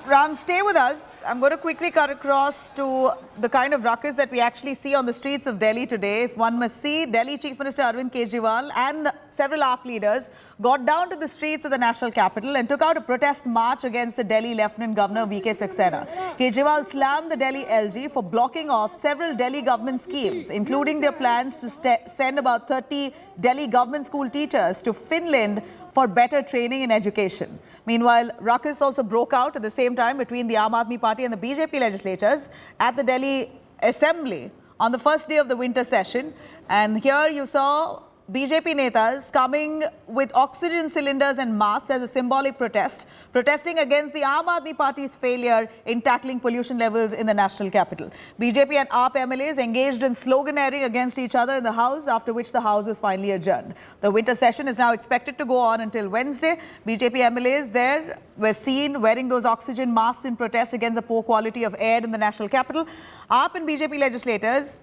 Ram, stay with us. I'm going to quickly cut across to the kind of ruckus that we actually see on the streets of Delhi today. If one must see, Delhi Chief Minister Arvind Kejriwal and several AAP leaders got down to the streets of the national capital and took out a protest march against the Delhi Lieutenant Governor V.K. Saxena. Kejriwal slammed the Delhi LG for blocking off several Delhi government schemes, including their plans to send about 30 Delhi government school teachers to Finland for better training in education. Meanwhile, ruckus also broke out at the same time between the Aam Aadmi Party and the BJP legislators at the Delhi Assembly on the first day of the winter session. And here you saw BJP netas coming with oxygen cylinders and masks as a symbolic protest, protesting against the Aam Aadmi Party's failure in tackling pollution levels in the national capital. BJP and AAP MLAs engaged in sloganeering against each other in the House, after which the House was finally adjourned. The winter session is now expected to go on until Wednesday. BJP MLAs there were seen wearing those oxygen masks in protest against the poor quality of air in the national capital. AAP and BJP legislators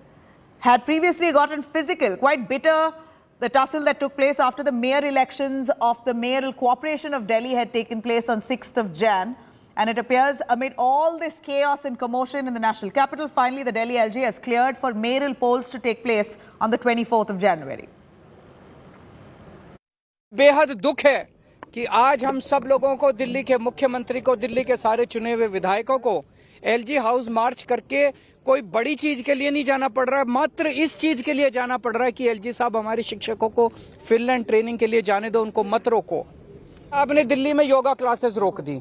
had previously gotten physical, quite bitter. The tussle that took place after the mayor elections of the mayoral corporation of Delhi had taken place on 6th of Jan. And it appears amid all this chaos and commotion in the national capital, finally the Delhi LG has cleared for mayoral polls to take place on the 24th of January. बेहद दुख है कि आज हम सब लोगों को, दिल्ली के मुख्यमंत्री को, दिल्ली के सारे चुने हुए विधायकों को एलजी हाउस मार्च करके कोई बड़ी चीज के लिए नहीं जाना पड़ रहा है, मात्र इस चीज के लिए जाना पड़ रहा है कि एलजी साहब हमारे शिक्षकों को फिनलैंड ट्रेनिंग के लिए जाने दो, उनको मत रोको। आपने दिल्ली में योगा क्लासेस रोक दी,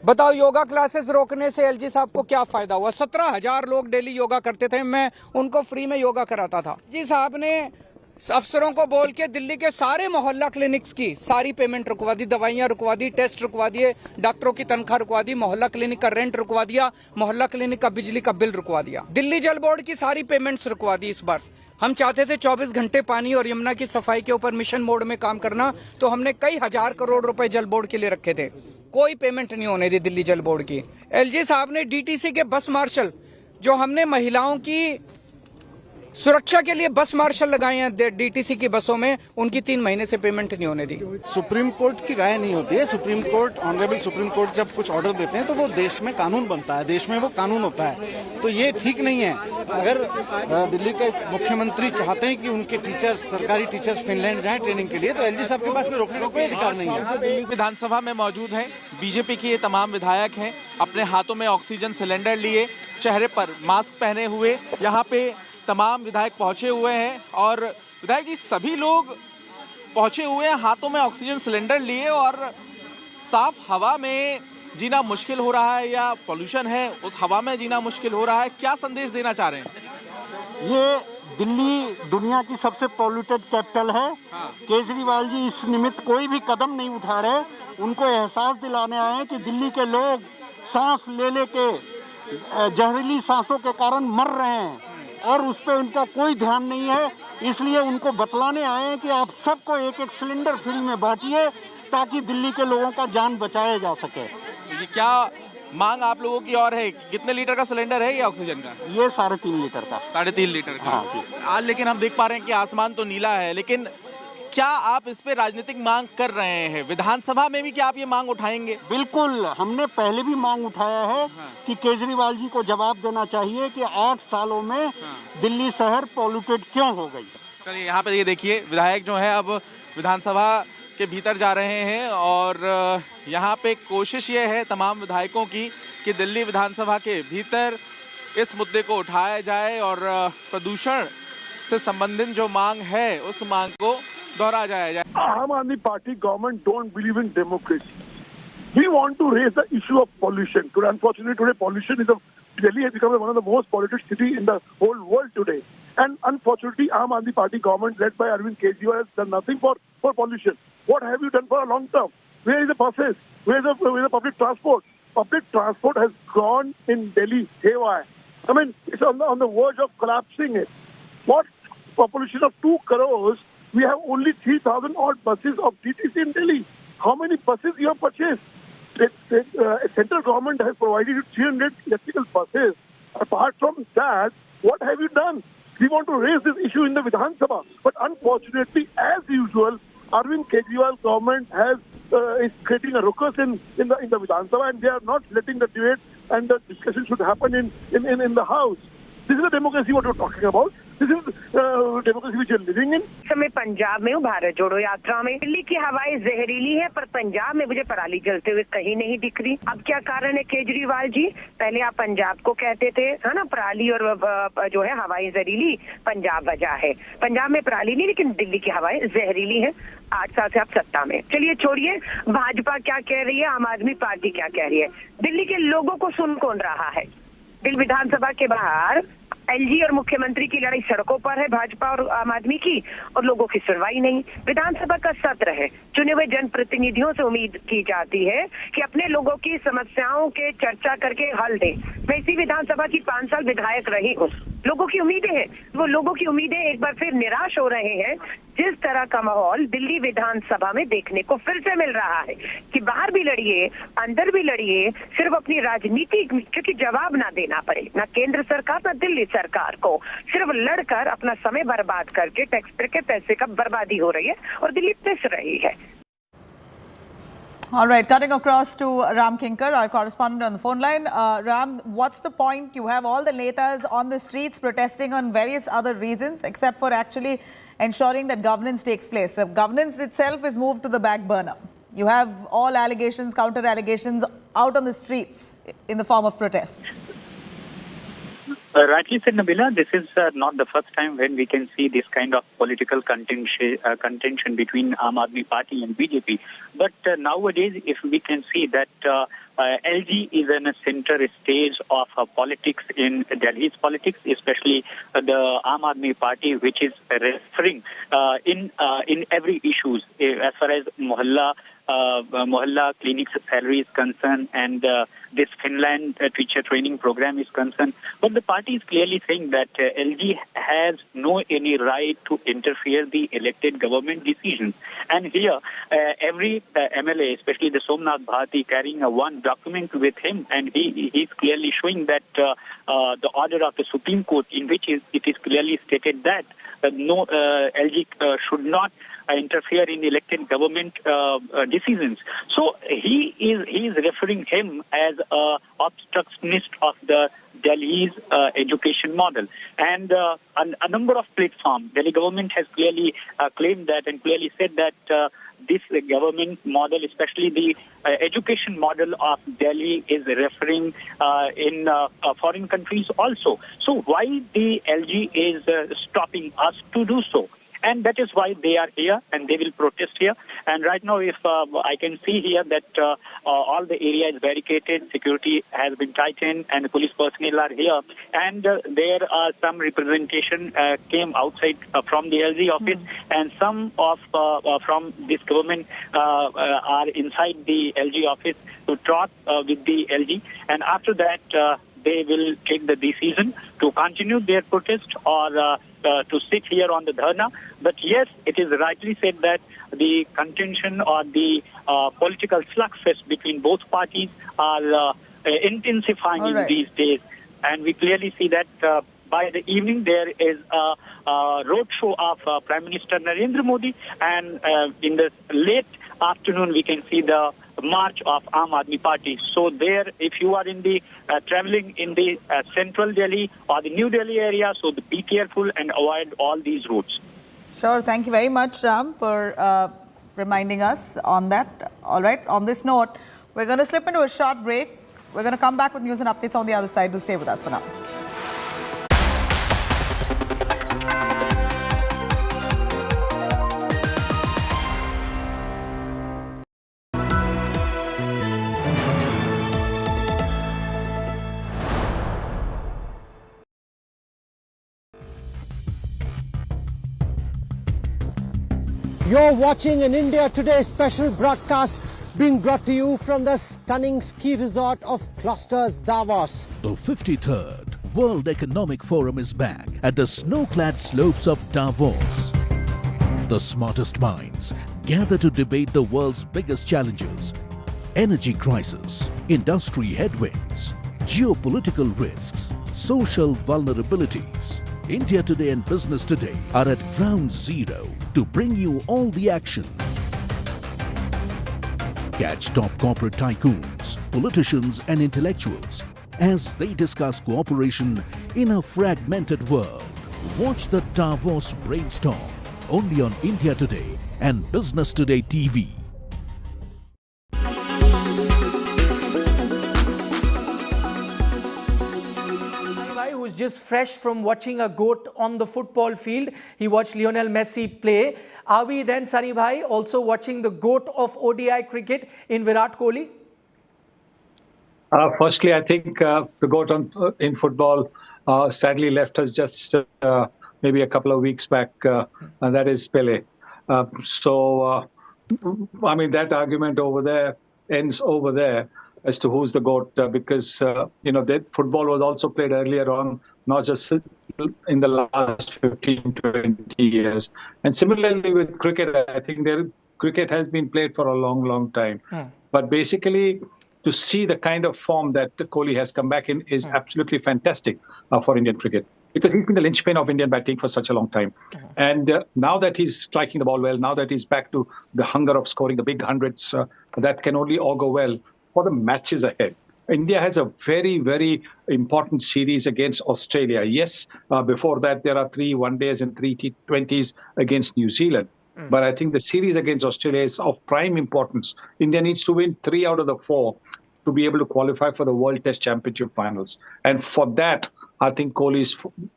बताओ योगा क्लासेस रोकने से एलजी साहब को क्या फायदा हुआ? 17,000 लोग डेली योगा करते थे, मैं उनको फ्री में योगा कराता था। जी साहब ने अफसरों को बोल के दिल्ली के सारे मोहल्ला क्लिनिक्स की सारी पेमेंट रुकवा दी, दवाइयां रुकवा दी, टेस्ट रुकवा दिए, डॉक्टरों की तनख्वाह रुकवा दी, मोहल्ला क्लिनिक का रेंट रुकवा दिया, मोहल्ला क्लिनिक का बिजली का बिल रुकवा दिया, दिल्ली जल बोर्ड की सारी पेमेंट्स रुकवा दी। इस बार हम चाहते थे 24 घंटे पानी और यमुना की सफाई के ऊपर मिशन मोड में काम करना, तो हमने कई हजार करोड़ रुपए जल बोर्ड के लिए रखे थे, कोई पेमेंट नहीं होने दी दिल्ली जल बोर्ड की। एलजी साहब ने डीटीसी के बस मार्शल, जो हमने महिलाओं की सुरक्षा के लिए बस मार्शल लगाए हैं डीटीसी की बसों में, उनकी 3 महीने से पेमेंट नहीं होने दी। सुप्रीम कोर्ट की राय नहीं होती है। Supreme court, honourable supreme court जब कुछ ऑर्डर देते हैं तो वो देश में कानून बनता है, देश में वो कानून होता है, तो ये ठीक नहीं है। अगर दिल्ली के मुख्यमंत्री चाहते हैं कि उनके टीचर्स, सरकारी टीचर्स फिनलैंड जाएं ट्रेनिंग के लिए, तो एलजी साहब के पास में रोकने का कोई अधिकार नहीं है। विधानसभा में मौजूद है बीजेपी के ये तमाम विधायक हैं, अपने हाथों में ऑक्सीजन सिलेंडर लिए, चेहरे पर मास्क पहने हुए यहाँ पे तमाम विधायक पहुंचे हुए हैं। और विधायक जी सभी लोग पहुंचे हुए हैं हाथों में ऑक्सीजन सिलेंडर लिए, और साफ हवा में जीना मुश्किल हो रहा है, या पोल्यूशन है उस हवा में जीना मुश्किल हो रहा है, क्या संदेश देना चाह रहे हैं? ये दिल्ली दुनिया की सबसे पॉल्यूटेड कैपिटल है। केजरीवाल जी इस निमित्त कोई भी कदम नहीं उठा रहे, उनको एहसास दिलाने आए हैं कि दिल्ली के लोग सांस ले के जहरीली सांसों के कारण मर रहे हैं और उस पर उनका कोई ध्यान नहीं है, इसलिए उनको बतलाने आए हैं कि आप सबको एक एक सिलेंडर फ्री में बांटिए ताकि दिल्ली के लोगों का जान बचाया जा सके। ये क्या मांग आप लोगों की और है, कितने लीटर का सिलेंडर है ये ऑक्सीजन का? ये 3.5 लीटर का। 3.5 लीटर का। हाँ जी। आज लेकिन हम देख पा रहे हैं कि आसमान तो नीला है, लेकिन क्या आप इस पे राजनीतिक मांग कर रहे हैं? विधानसभा में भी क्या आप ये मांग उठाएंगे? बिल्कुल, हमने पहले भी मांग उठाया है कि केजरीवाल जी को जवाब देना चाहिए कि 8 सालों में दिल्ली शहर पॉल्यूटेड क्यों हो गई। चलिए यहाँ पे ये देखिए, विधायक जो है अब विधानसभा के भीतर जा रहे हैं और यहाँ पे कोशिश ये है तमाम विधायकों की कि दिल्ली विधानसभा के भीतर इस मुद्दे को उठाया जाए और प्रदूषण से संबंधित जो मांग है उस मांग को दोहराया जाए। Aam Aadmi Party government don't believe in democracy. We want to raise the issue of pollution. Today, unfortunately, pollution is Delhi has become one of the most polluted cities in the whole world today. And unfortunately, Aam Aadmi Party government led by Arvind Kejriwal has done nothing for pollution. What have you done for a long term? Where is the buses? Where is the public transport? Public transport has gone in Delhi haywire. I mean, it's on the verge of collapsing it. What population of 2 crores? We have only 3,000 odd buses of DTC in Delhi. How many buses you have purchased? The central government has provided you 300 electrical buses. Apart from that, what have you done? We want to raise this issue in the Vidhan Sabha, but unfortunately, as usual, Arvind Kejriwal government is creating a ruckus in the Vidhan Sabha, and they are not letting the debate and the discussion should happen in the House. This is the democracy what we're talking about. This is democracy which you're living in. मैं पंजाब में हूँ भारत जोड़ो यात्रा में। दिल्ली की हवाएं जहरीली है, पर पंजाब में मुझे पराली जलते हुए कहीं नहीं दिख रही। अब क्या कारण है केजरीवाल जी? पहले आप पंजाब को कहते थे, है ना, पराली और जो है हवाएं जहरीली पंजाब वजह है। पंजाब में पराली नहीं, लेकिन दिल्ली की हवाएं जहरीली है। 8 साल से आप सत्ता में। चलिए छोड़िए, भाजपा क्या कह रही है, आम आदमी पार्टी क्या कह रही है। दिल्ली के लोगों को सुन कौन रहा है? दिल्ली विधानसभा के बाहर एलजी और मुख्यमंत्री की लड़ाई सड़कों पर है, भाजपा और आम आदमी की, और लोगों की सुनवाई नहीं। विधानसभा का सत्र है, चुने हुए जनप्रतिनिधियों से उम्मीद की जाती है कि अपने लोगों की समस्याओं के चर्चा करके हल दें। मैं इसी विधानसभा की 5 साल विधायक रही हूँ। लोगों की उम्मीदें हैं, वो लोगों की उम्मीदें एक बार फिर निराश हो रहे हैं। जिस तरह का माहौल दिल्ली विधानसभा में देखने को फिर से मिल रहा है कि बाहर भी लड़िए, अंदर भी लड़िए, सिर्फ अपनी राजनीति क्योंकि जवाब ना देना पड़े, ना केंद्र सरकार ना दिल्ली सरकार को, सिर्फ लड़कर अपना समय बर्बाद करके टैक्स पेयर के पैसे का बर्बादी हो रही है और दिल्ली पिस रही है। All right, cutting across to Ram Kinkar, our correspondent on the phone line. Ram, what's the point? You have all the netas on the streets protesting on various other reasons, except for actually ensuring that governance takes place. The governance itself is moved to the back burner. You have all allegations, counter allegations out on the streets in the form of protests. Rightly said, Nabila, this is not the first time when we can see this kind of political contention between Aam Aadmi Party and BJP. But nowadays, if we can see that LG is in a center stage of politics in Delhi's politics, especially the Aam Aadmi Party, which is referring in every issues as far as Mohalla clinics salary is concerned and this Finland teacher training program is concerned. But the party is clearly saying that LG has no any right to interfere the elected government decisions. And here, every MLA, especially the Somnath Bharati, carrying one document with him, and he is clearly showing that the order of the Supreme Court, in which it is clearly stated that no LG should not interfere in elected government decisions. So he is referring him as a obstructionist of the Delhi's education model. And a number of platforms, Delhi government has clearly claimed that and clearly said that this government model, especially the education model of Delhi, is referring in foreign countries also. So why the LG is stopping us to do so? And that is why they are here and they will protest here. And right now, if I can see here that all the area is barricaded, security has been tightened and the police personnel are here. And there are some representation came outside from the LG office and some of from this government are inside the LG office to talk with the LG. And after that, they will take the decision to continue their protest or to sit here on the dharna. But yes, it is rightly said that the contention or the political slugfest between both parties are intensifying in these days. And we clearly see that by the evening there is a roadshow of Prime Minister Narendra Modi, and in the late afternoon we can see the march of Aam Aadmi Party. So there, if you are in the traveling in the central Delhi or the New Delhi area, so be careful and avoid all these routes. Sure. Thank you very much, Ram, for reminding us on that. All right. On this note, we're going to slip into a short break. We're going to come back with news and updates on the other side. Do stay with us for now. You're watching an India Today special broadcast being brought to you from the stunning ski resort of Clusters, Davos. The 53rd World Economic Forum is back at the snow-clad slopes of Davos. The smartest minds gather to debate the world's biggest challenges: energy crisis, industry headwinds, geopolitical risks, social vulnerabilities. India Today and Business Today are at ground zero to bring you all the action. Catch top corporate tycoons, politicians and intellectuals as they discuss cooperation in a fragmented world. Watch the Davos brainstorm only on India Today and Business Today TV. Who's just fresh from watching a goat on the football field. He watched Lionel Messi play. Are we then, Sunny Bhai, also watching the goat of ODI cricket in Virat Kohli? Firstly, I think the goat in football sadly left us just maybe a couple of weeks back, and that is Pele. I mean, that argument over there ends over there as to who's the GOAT, because, that football was also played earlier on, not just in the last 15, 20 years. And similarly with cricket, I think cricket has been played for a long, long time. But basically, to see the kind of form that Kohli has come back in is absolutely fantastic for Indian cricket, because he's been the linchpin of Indian batting for such a long time. And now that he's striking the ball well, now that he's back to the hunger of scoring the big hundreds, that can only augur well for the matches ahead. India has a very, very important series against Australia. Yes, before that, there are 3 one-days and 3 T20s against New Zealand. But I think the series against Australia is of prime importance. India needs to win 3 out of the 4 to be able to qualify for the World Test Championship finals. And for that, I think Kohli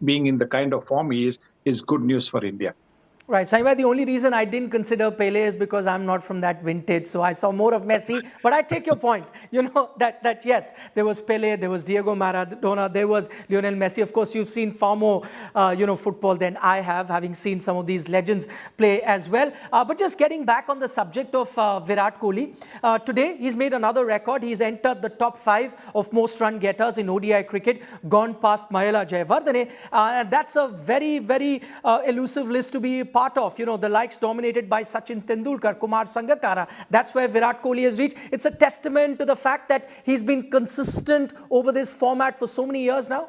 being in the kind of form he is good news for India. Right, Saibhai, the only reason I didn't consider Pele is because I'm not from that vintage, so I saw more of Messi. But I take your point, that yes, there was Pele, there was Diego Maradona, there was Lionel Messi. Of course, you've seen far more, football than I have, having seen some of these legends play as well. But just getting back on the subject of Virat Kohli, today he's made another record. He's entered the top 5 of most run getters in ODI cricket, gone past Mahela Jayawardene. That's a very, very elusive list to be part of, the likes dominated by Sachin Tendulkar, Kumar Sangakkara. That's where Virat Kohli has reached. It's a testament to the fact that he's been consistent over this format for so many years now.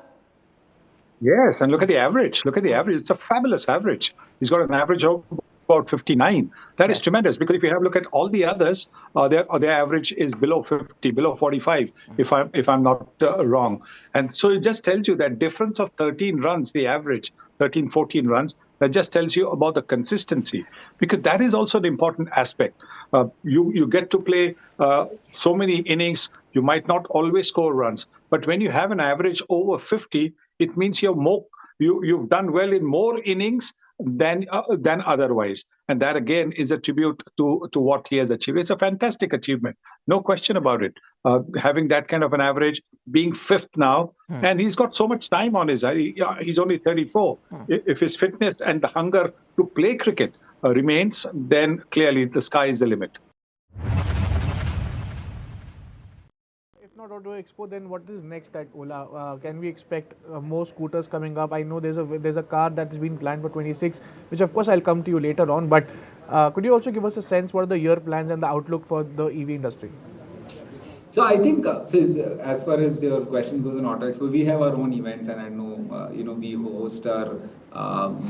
Yes, and look at the average. Look at the average. It's a fabulous average. He's got an average of about 59. That is tremendous, because if you have a look at all the others, their average is below 50, below 45, if I'm not wrong. And so it just tells you that difference of 13 runs, the average, 13, 14 runs, that just tells you about the consistency, because that is also an important aspect. You get to play so many innings, you might not always score runs, but when you have an average over 50, it means you've done well in more innings than otherwise. And that again is a tribute to what he has achieved. It's a fantastic achievement, no question about it. Having that kind of an average, being 5th now, and he's got so much time on his side. He's only 34. If his fitness and the hunger to play cricket remains, then clearly the sky is the limit. Not Auto Expo, then what is next at Ola? Can we expect more scooters coming up? I know there's a car that's been planned for 26, which of course I'll come to you later on. But could you also give us a sense what are the year plans and the outlook for the EV industry? So I think, as far as your question goes on Auto Expo, we have our own events, and I know, we host our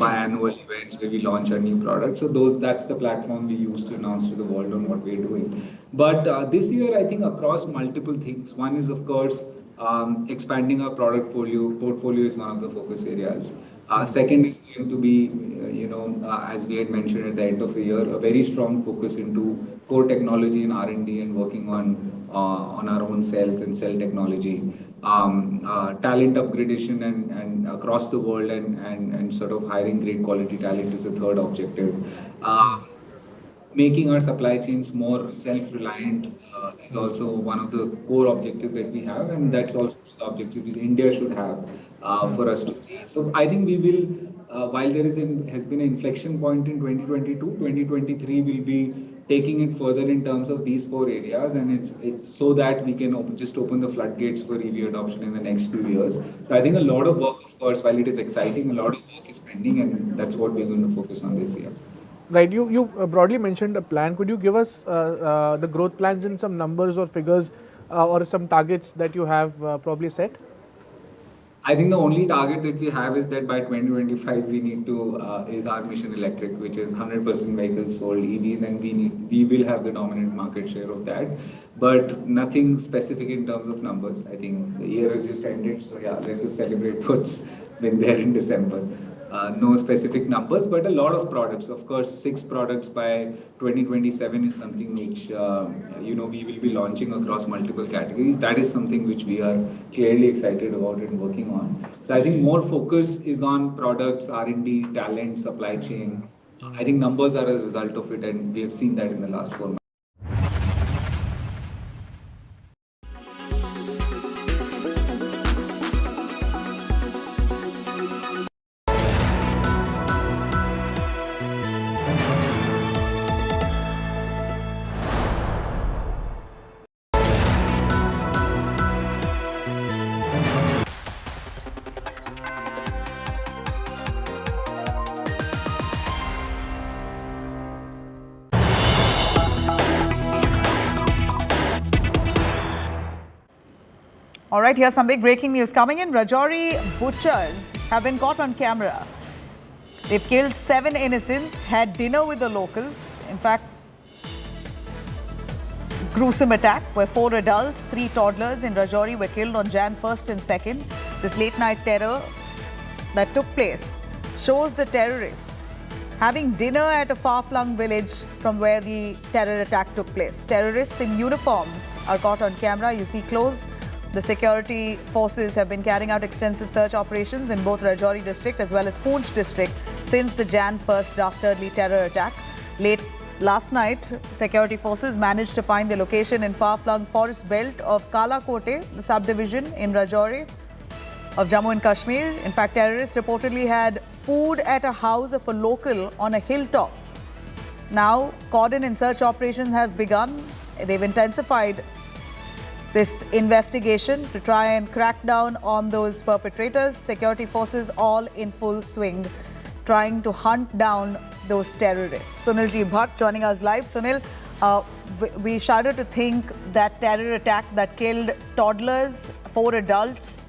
biannual events where we launch our new products. So that's the platform we use to announce to the world on what we're doing. But this year, I think across multiple things. One is, of course, expanding our product portfolio is one of the focus areas. Second is going to be, as we had mentioned at the end of the year, a very strong focus into core technology and R&D and working on our own cells and cell technology, talent upgradation and across the world and sort of hiring great quality talent is the third objective. Making our supply chains more self-reliant is also one of the core objectives that we have, and that's also the objective that India should have for us to see. So I think we will, while there has been an inflection point in 2022, 2023 will be taking it further in terms of these 4 areas, and it's so that we can open the floodgates for EV adoption in the next few years. So I think a lot of work, of course, while it is exciting, a lot of work is pending, and that's what we're going to focus on this year. Right, you broadly mentioned a plan. Could you give us the growth plans in some numbers or figures or some targets that you have probably set? I think the only target that we have is that by 2025 we need to is our mission electric, which is 100% vehicles sold EVs, and we will have the dominant market share of that. But nothing specific in terms of numbers. I think the year has just ended, so yeah, let's just celebrate what's been there in December. No specific numbers, but a lot of products. Of course, 6 products by 2027 is something which we will be launching across multiple categories. That is something which we are clearly excited about and working on. So I think more focus is on products, R&D, talent, supply chain. I think numbers are a result of it, and we have seen that in the last 4 months. All right, here's some big breaking news coming in. Rajouri butchers have been caught on camera. They've killed 7 innocents, had dinner with the locals. In fact, gruesome attack where 4 adults, 3 toddlers in Rajouri were killed on Jan 1st and 2nd. This late night terror that took place shows the terrorists having dinner at a far-flung village from where the terror attack took place. Terrorists in uniforms are caught on camera. You see close. The security forces have been carrying out extensive search operations in both Rajouri district as well as Poonch district since the Jan 1st dastardly terror attack. Late last night, security forces managed to find the location in far-flung forest belt of Kalakote, the subdivision in Rajouri of Jammu and Kashmir. In fact, terrorists reportedly had food at a house of a local on a hilltop. Now, cordon and search operation has begun. They've intensified this investigation to try and crack down on those perpetrators. Security forces all in full swing, trying to hunt down those terrorists. Sunilji Bhatt joining us live. Sunil, we shudder to think that terror attack that killed toddlers, 4 adults,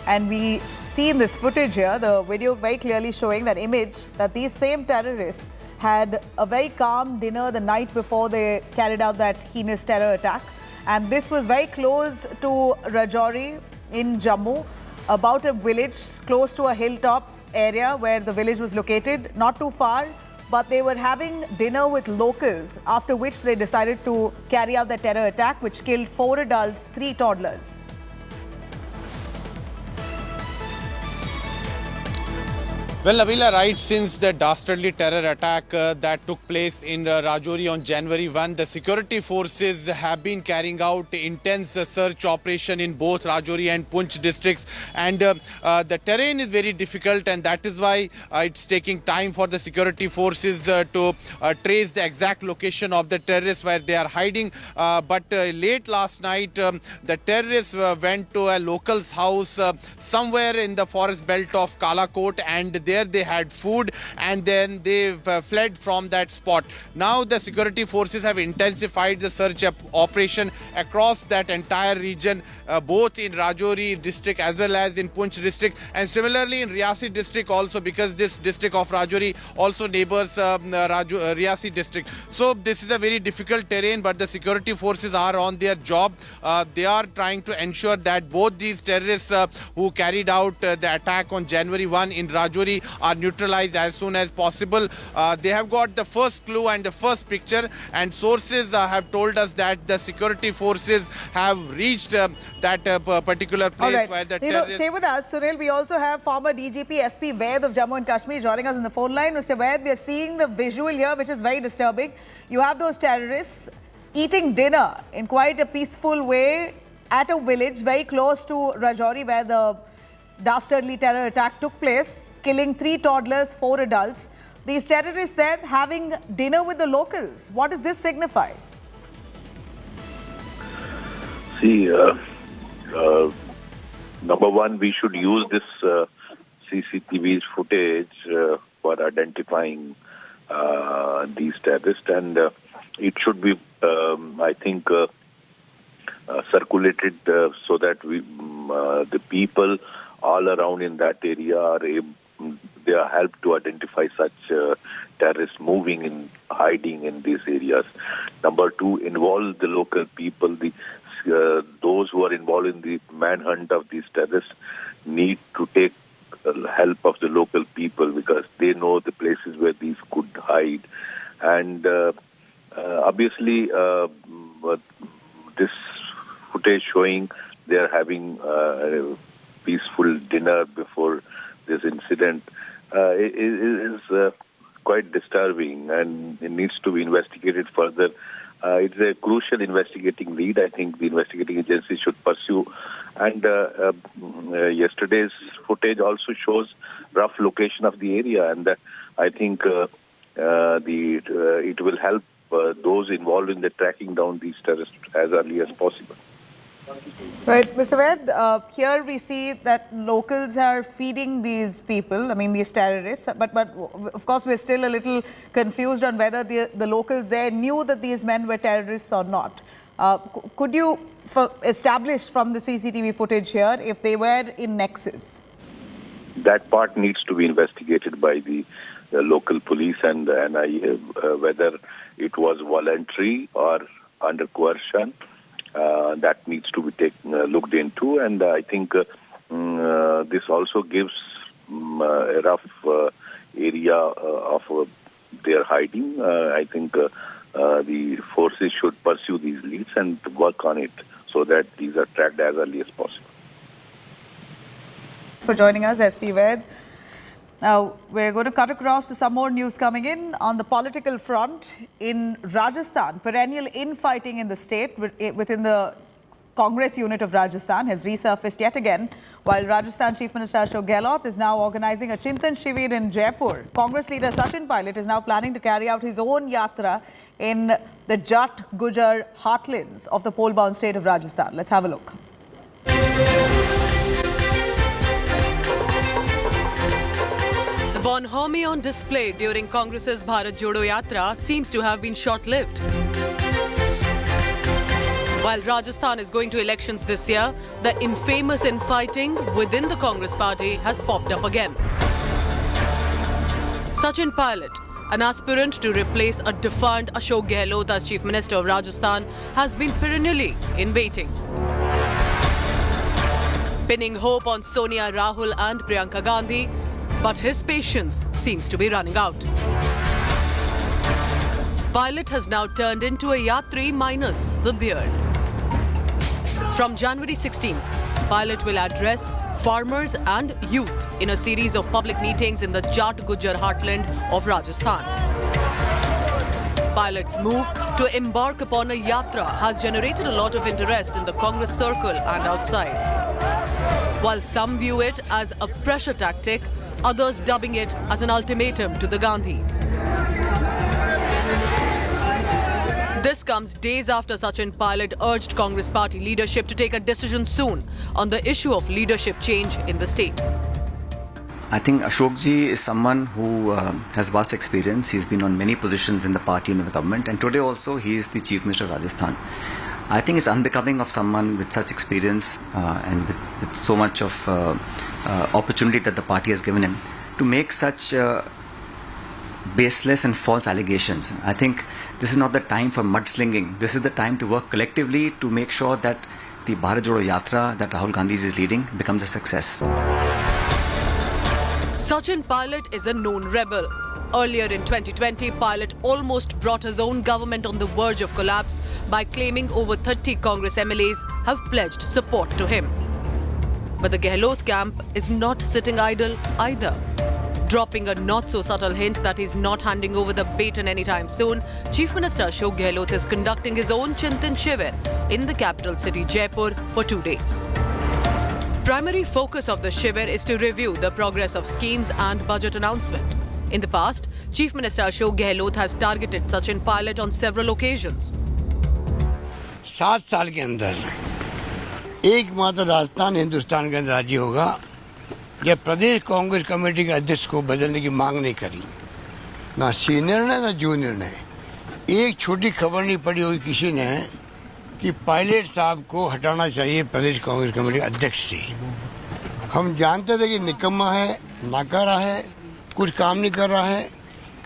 and we see in this footage here, the video very clearly showing that image, that these same terrorists had a very calm dinner the night before they carried out that heinous terror attack. And this was very close to Rajouri in Jammu, about a village close to a hilltop area where the village was located, not too far. But they were having dinner with locals, after which they decided to carry out the terror attack, which killed 4 adults, 3 toddlers. Well, Nabila, right since the dastardly terror attack that took place in Rajouri on January 1, the security forces have been carrying out intense search operation in both Rajouri and Poonch districts. And the terrain is very difficult, and that is why it's taking time for the security forces to trace the exact location of the terrorists where they are hiding. But late last night, the terrorists went to a local's house somewhere in the forest belt of Kalakot, and there, they had food, and then they fled from that spot. Now the security forces have intensified the search operation across that entire region, both in Rajouri district as well as in Poonch district, and similarly in Riyasi district also, because this district of Rajouri also neighbors Riyasi district. So this is a very difficult terrain, but the security forces are on their job. They are trying to ensure that both these terrorists who carried out the attack on January 1 in Rajouri are neutralized as soon as possible. They have got the first clue and the first picture, and sources have told us that the security forces have reached that particular place where the terrorists... Stay with us, Sunil. We also have former DGP SP Vaid of Jammu and Kashmir joining us on the phone line. Mr. Vaid, we are seeing the visual here, which is very disturbing. You have those terrorists eating dinner in quite a peaceful way at a village very close to Rajouri, where the dastardly terror attack took place, killing 3 toddlers, 4 adults. These terrorists there having dinner with the locals. What does this signify? See, number one, we should use this CCTV footage for identifying these terrorists, and it should be, I think, circulated so that the people all around in that area they are helped to identify such terrorists moving and hiding in these areas. Number two, involve the local people. Those who are involved in the manhunt of these terrorists need to take help of the local people, because they know the places where these could hide. And obviously, this footage showing they are having a peaceful dinner before this incident is quite disturbing, and it needs to be investigated further. It's a crucial investigating lead. I think the investigating agency should pursue. And yesterday's footage also shows rough location of the area, and I think it will help those involved in the tracking down these terrorists as early as possible. Right, Mr. Vaid, here we see that locals are feeding these people, I mean these terrorists, but of course we're still a little confused on whether the locals there knew that these men were terrorists or not. Could you establish from the CCTV footage here if they were in nexus? That part needs to be investigated by the local police, and whether it was voluntary or under coercion. That needs to be looked into, and I think this also gives a rough area of their hiding. I think the forces should pursue these leads and work on it so that these are tracked as early as possible. For joining us, SP Vaid. Now, we're going to cut across to some more news coming in on the political front. In Rajasthan, perennial infighting in the state within the Congress unit of Rajasthan has resurfaced yet again, while Rajasthan Chief Minister Ashok Gehlot is now organizing a Chintan Shivir in Jaipur. Congress leader Sachin Pilot is now planning to carry out his own yatra in the Jat Gujar heartlands of the pole-bound state of Rajasthan. Let's have a look. The bonhomie on display during Congress's Bharat Jodo Yatra seems to have been short-lived. While Rajasthan is going to elections this year, the infamous infighting within the Congress party has popped up again. Sachin Pilot, an aspirant to replace a defunct Ashok Gehlot as Chief Minister of Rajasthan, has been perennially in waiting. Pinning hope on Sonia, Rahul and Priyanka Gandhi, but his patience seems to be running out. Pilot has now turned into a Yatri minus the beard. From January 16, Pilot will address farmers and youth in a series of public meetings in the Jat Gujar heartland of Rajasthan. Pilot's move to embark upon a yatra has generated a lot of interest in the Congress circle and outside. While some view it as a pressure tactic, others dubbing it as an ultimatum to the Gandhis. This comes days after Sachin Pilot urged Congress party leadership to take a decision soon on the issue of leadership change in the state. I think Ashokji is someone who has vast experience. He's been on many positions in the party and in the government, and today also he is the Chief Minister of Rajasthan. I think it's unbecoming of someone with such experience and with so much of opportunity that the party has given him to make such baseless and false allegations. I think this is not the time for mudslinging. This is the time to work collectively to make sure that the Bharat Jodo Yatra that Rahul Gandhi is leading becomes a success. Sachin Pilot is a known rebel. Earlier in 2020, Pilot almost brought his own government on the verge of collapse by claiming over 30 Congress MLAs have pledged support to him. But the Gehlot camp is not sitting idle either. Dropping a not-so-subtle hint that he's not handing over the baton anytime soon, Chief Minister Ashok Gehlot is conducting his own Chintan Shivir in the capital city Jaipur for 2 days. Primary focus of the Shivir is to review the progress of schemes and budget announcement. In the past, Chief Minister Ashok Gehlot has targeted Sachin Pilot on several occasions. 7 साल के अंदर एकमात्र राजस्थान हिंदुस्तान का राज्य होगा जब प्रदेश Congress committee के अध्यक्ष को बदलने की मांग नहीं करी, ना सीनियर ने ना जूनियर ने। एक छोटी खबर नहीं पड़ी होगी किसी ने कि पायलट साहब को हटाना चाहिए प्रदेश कांग्रेस कमेटी अध्यक्ष से। हम जानते थे कि निकम्मा है, नाकारा है, कुछ काम नहीं कर रहा है,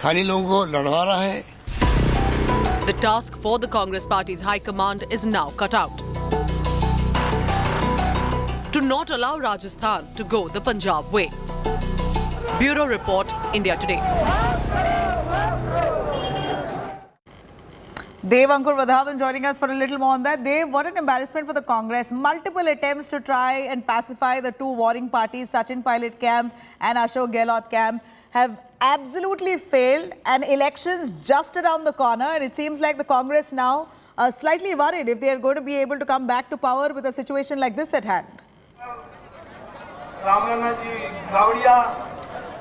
खाली लोगों को लड़वा रहा है। The task for the Congress Party's High Command is now cut out. To not allow Rajasthan to go the Punjab way. Bureau Report, India Today. Dev Ankur Vadhavan joining us for a little more on that. Dev, what an embarrassment for the Congress. Multiple attempts to try and pacify the two warring parties, Sachin Pilot camp and Ashok Gehlot camp, have absolutely failed, and elections just around the corner, and it seems like the Congress now are slightly worried if they are going to be able to come back to power with a situation like this at hand.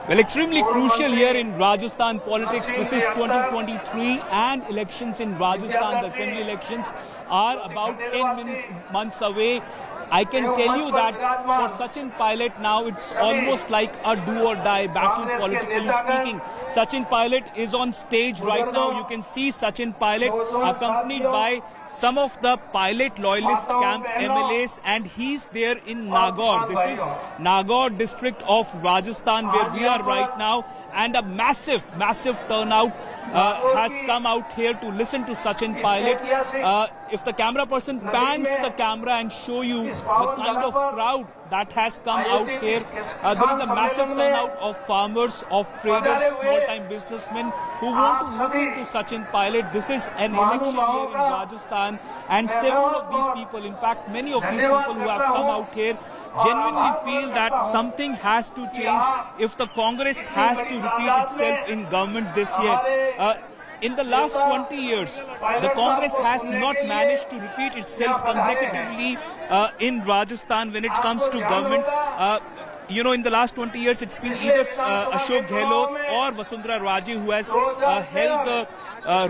Well, extremely crucial here in Rajasthan politics. This is 2023 and elections in Rajasthan, the assembly elections are about 10 months away. I can tell you that for Sachin Pilot now it's almost like a do or die battle politically speaking. Sachin Pilot is on stage right now. You can see Sachin Pilot accompanied by some of the Pilot loyalist camp MLAs, and he's there in Nagaur. This is Nagaur district of Rajasthan where we are right now, and a massive turnout has come out here to listen to Sachin Pilot. If the camera person pans the camera and show you the kind of crowd that has come out here, there is a massive turnout of farmers, of traders, small-time businessmen who want to listen to Sachin Pilot. This is an election here in Rajasthan, and several of these people, in fact many of these people who have come out here, genuinely feel that something has to change if the Congress has to repeat itself in government this year. In the last 20 years, the Congress has not managed to repeat itself consecutively in Rajasthan when it comes to government. You know, in the last 20 years, it's been either Ashok Gehlot or Vasundhara Raje who has held the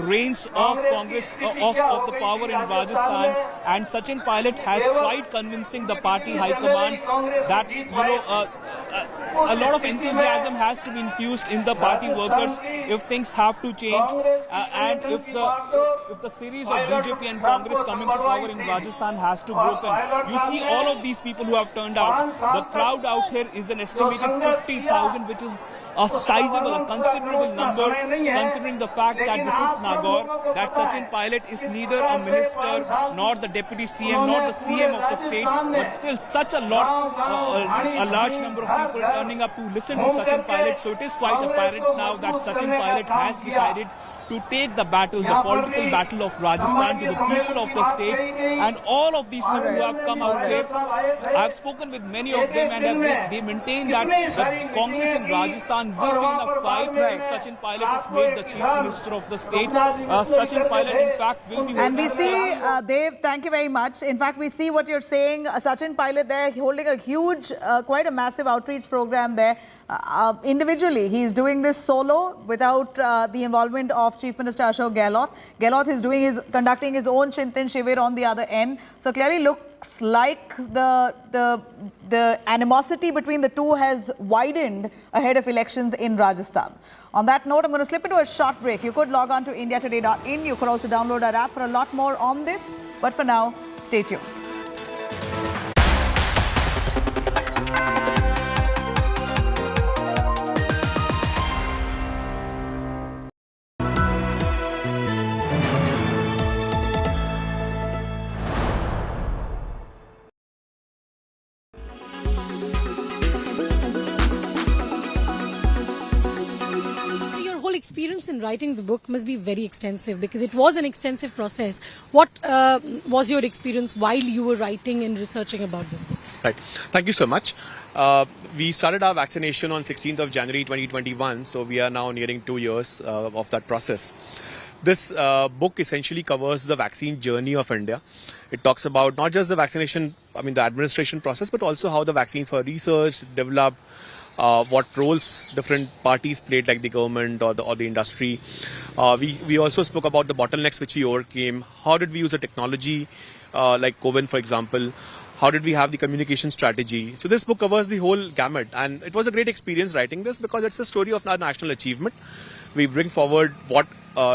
reins of Congress, of the power in Rajasthan. And Sachin Pilot has tried convincing the party high command that, you know, a lot of enthusiasm has to be infused in the party workers if things have to change, and if the series of BJP and Congress coming to power in Rajasthan has to broken. You see all of these people who have turned out. The crowd out here is an estimated 50,000, which is a sizable, a considerable number, considering the fact that this is Nagaur, that Sachin Pilot is neither a minister nor the deputy CM nor the CM of the state, but still such a large number of people turning up to listen to Sachin Pilot. So it is quite apparent now that Sachin Pilot has decided to take the battle, the political battle of Rajasthan to the people of the state, and all of these people who have come out here, I have spoken with many of them, and they maintain that the Congress in Rajasthan will be in a fight if Sachin Pilot is made the Chief Minister of the state. Sachin Pilot, in fact, will be... And we see, Dev, thank you very much. In fact, we see what you're saying. Sachin Pilot there holding a huge, quite a massive outreach program there. Individually, he's doing this solo without the involvement of of Chief Minister Ashok Gehlot. Gehlot is conducting his own Chintan Shivir on the other end. So clearly looks like the animosity between the two has widened ahead of elections in Rajasthan. On that note, I'm going to slip into a short break. You could log on to indiatoday.in. You could also download our app for a lot more on this. But for now, stay tuned. Experience in writing the book must be very extensive because it was an extensive process. What was your experience while you were writing and researching about this book? Right. Thank you so much. We started our vaccination on 16th of January 2021, so we are now nearing 2 years of that process. This book essentially covers the vaccine journey of India. It talks about not just the vaccination, the administration process, but also how the vaccines were researched, developed, what roles different parties played, like the government or the industry. We also spoke about the bottlenecks which we overcame. How did we use the technology, like COVID, for example? How did we have the communication strategy? So this book covers the whole gamut, and it was a great experience writing this because it's a story of our national achievement. We bring forward what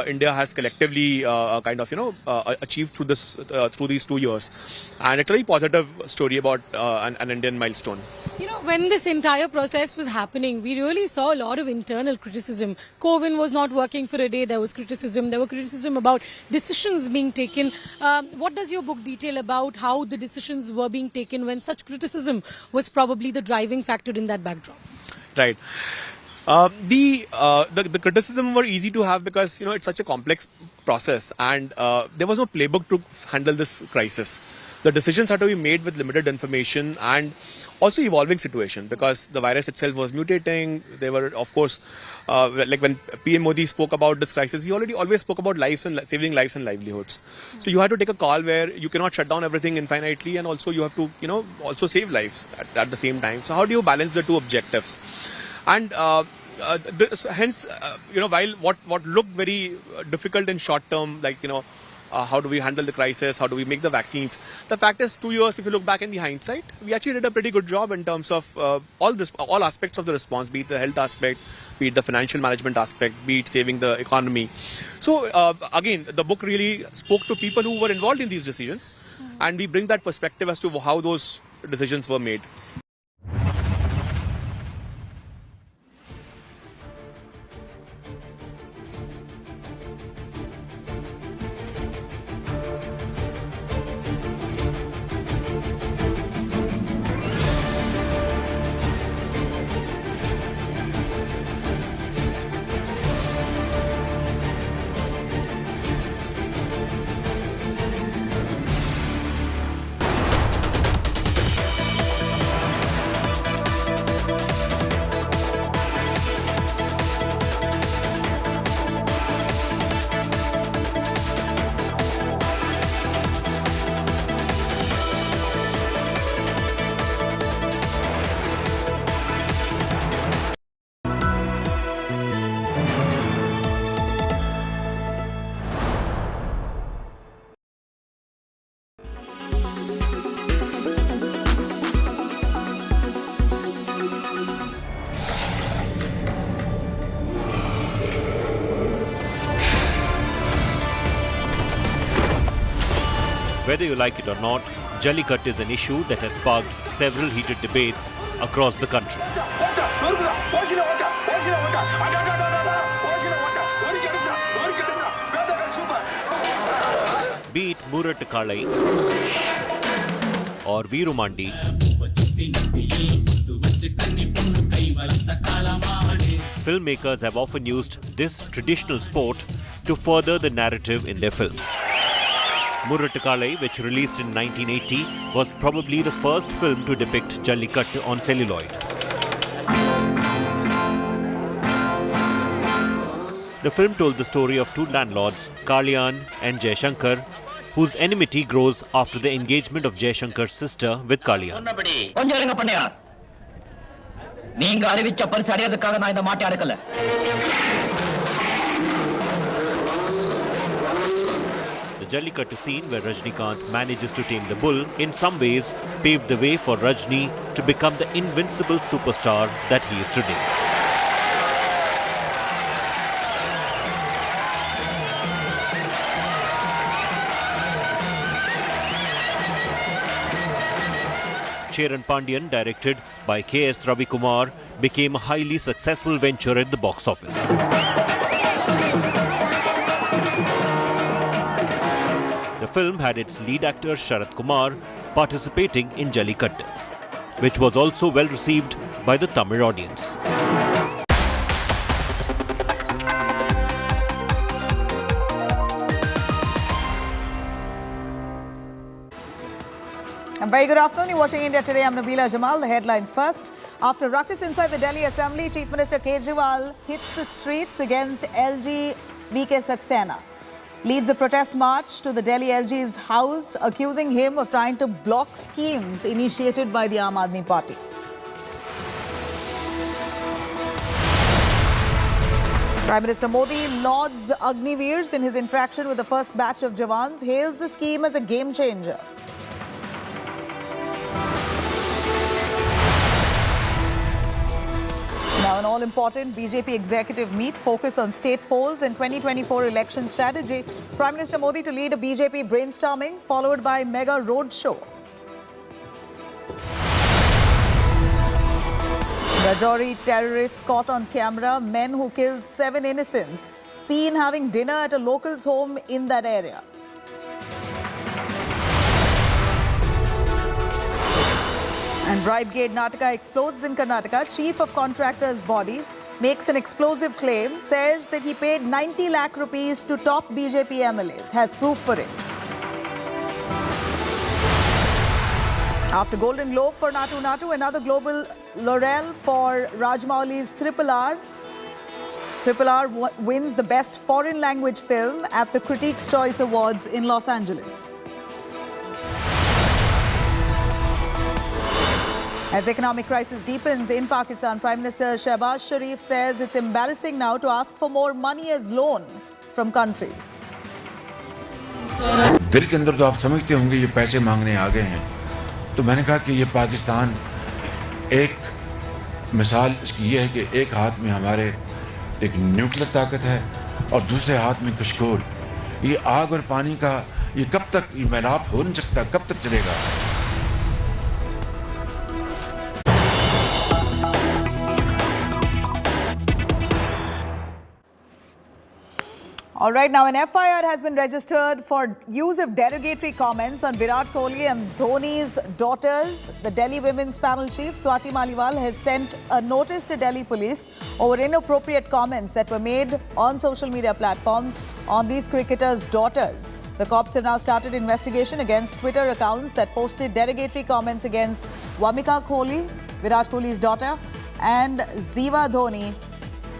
India has collectively achieved through these 2 years, and it's a very positive story about an Indian milestone. When this entire process was happening, we really saw a lot of internal criticism. COVID was not working for a day. There was criticism. There were criticism about decisions being taken. What does your book detail about how the decisions were being taken when such criticism was probably the driving factor in that backdrop? Right. The criticism were easy to have because it's such a complex process, and there was no playbook to handle this crisis. The decisions had to be made with limited information and also evolving situation because the virus itself was mutating. They were, of course, like when PM Modi spoke about this crisis, he always spoke about lives and saving lives and livelihoods. So you had to take a call where you cannot shut down everything infinitely, and also you have to, also save lives at the same time. So how do you balance the two objectives? And hence, while what looked very difficult in short term, like, how do we handle the crisis? How do we make the vaccines? The fact is, 2 years, if you look back in the hindsight, we actually did a pretty good job in terms of all aspects of the response, be it the health aspect, be it the financial management aspect, be it saving the economy. So again, the book really spoke to people who were involved in these decisions, and we bring that perspective as to how those decisions were made. Whether you like it or not, Jallikattu is an issue that has sparked several heated debates across the country. Be it Murattukalai or Veerumandi, filmmakers have often used this traditional sport to further the narrative in their films. Murattukalai, which released in 1980, was probably the first film to depict Jallikattu on celluloid. The film told the story of two landlords, Kalyan and Jaishankar, whose enmity grows after the engagement of Jaishankar's sister with Kalyan. The Jallikattu scene, where Rajnikant manages to tame the bull, in some ways paved the way for Rajni to become the invincible superstar that he is today. Cheran Pandian, directed by K.S. Ravi Kumar, became a highly successful venture at the box office. The film had its lead actor Sharat Kumar participating in Jallikattu, which was also well received by the Tamil audience. A very good afternoon. You're watching India Today. I'm Nabila Jamal. The headlines first. After ruckus inside the Delhi Assembly, Chief Minister Kejriwal hits the streets against LG VK Saxena. Leads the protest march to the Delhi LG's house, accusing him of trying to block schemes initiated by the Aam Aadmi Party. Prime Minister Modi lauds Agniveers in his interaction with the first batch of Jawans, hails the scheme as a game changer. Now, an all-important BJP executive meet focused on state polls and 2024 election strategy. Prime Minister Modi to lead a BJP brainstorming, followed by mega roadshow. Rajouri terrorists caught on camera, men who killed 7 innocents, seen having dinner at a local's home in that area. And Bribegate Nataka explodes in Karnataka. Chief of contractor's body makes an explosive claim, says that he paid 90 lakh rupees to top BJP MLAs, has proof for it. After Golden Globe for Natu Natu, another global laurel for Rajmouli's RRR. RRR wins the Best Foreign Language Film at the Critics' Choice Awards in Los Angeles. As economic crisis deepens in Pakistan, Prime Minister Shehbaz Sharif says it's embarrassing now to ask for more money as loan from countries. दिल के अंदर तो आप समझते होंगे ये पैसे मांगने आ गए हैं, तो मैंने कहा कि ये पाकिस्तान एक मिसाल इसकी ये है कि एक हाथ में हमारे एक न्यूक्लियर ताकत है और दूसरे हाथ में कशकोल. ये आग और पानी का ये कब तक ये मिलाप हो नहीं सकता, कब तक चलेगा? All right, now an FIR has been registered for use of derogatory comments on Virat Kohli and Dhoni's daughters. The Delhi Women's Panel Chief, Swati Maliwal, has sent a notice to Delhi police over inappropriate comments that were made on social media platforms on these cricketers' daughters. The cops have now started investigation against Twitter accounts that posted derogatory comments against Vamika Kohli, Virat Kohli's daughter, and Ziva Dhoni,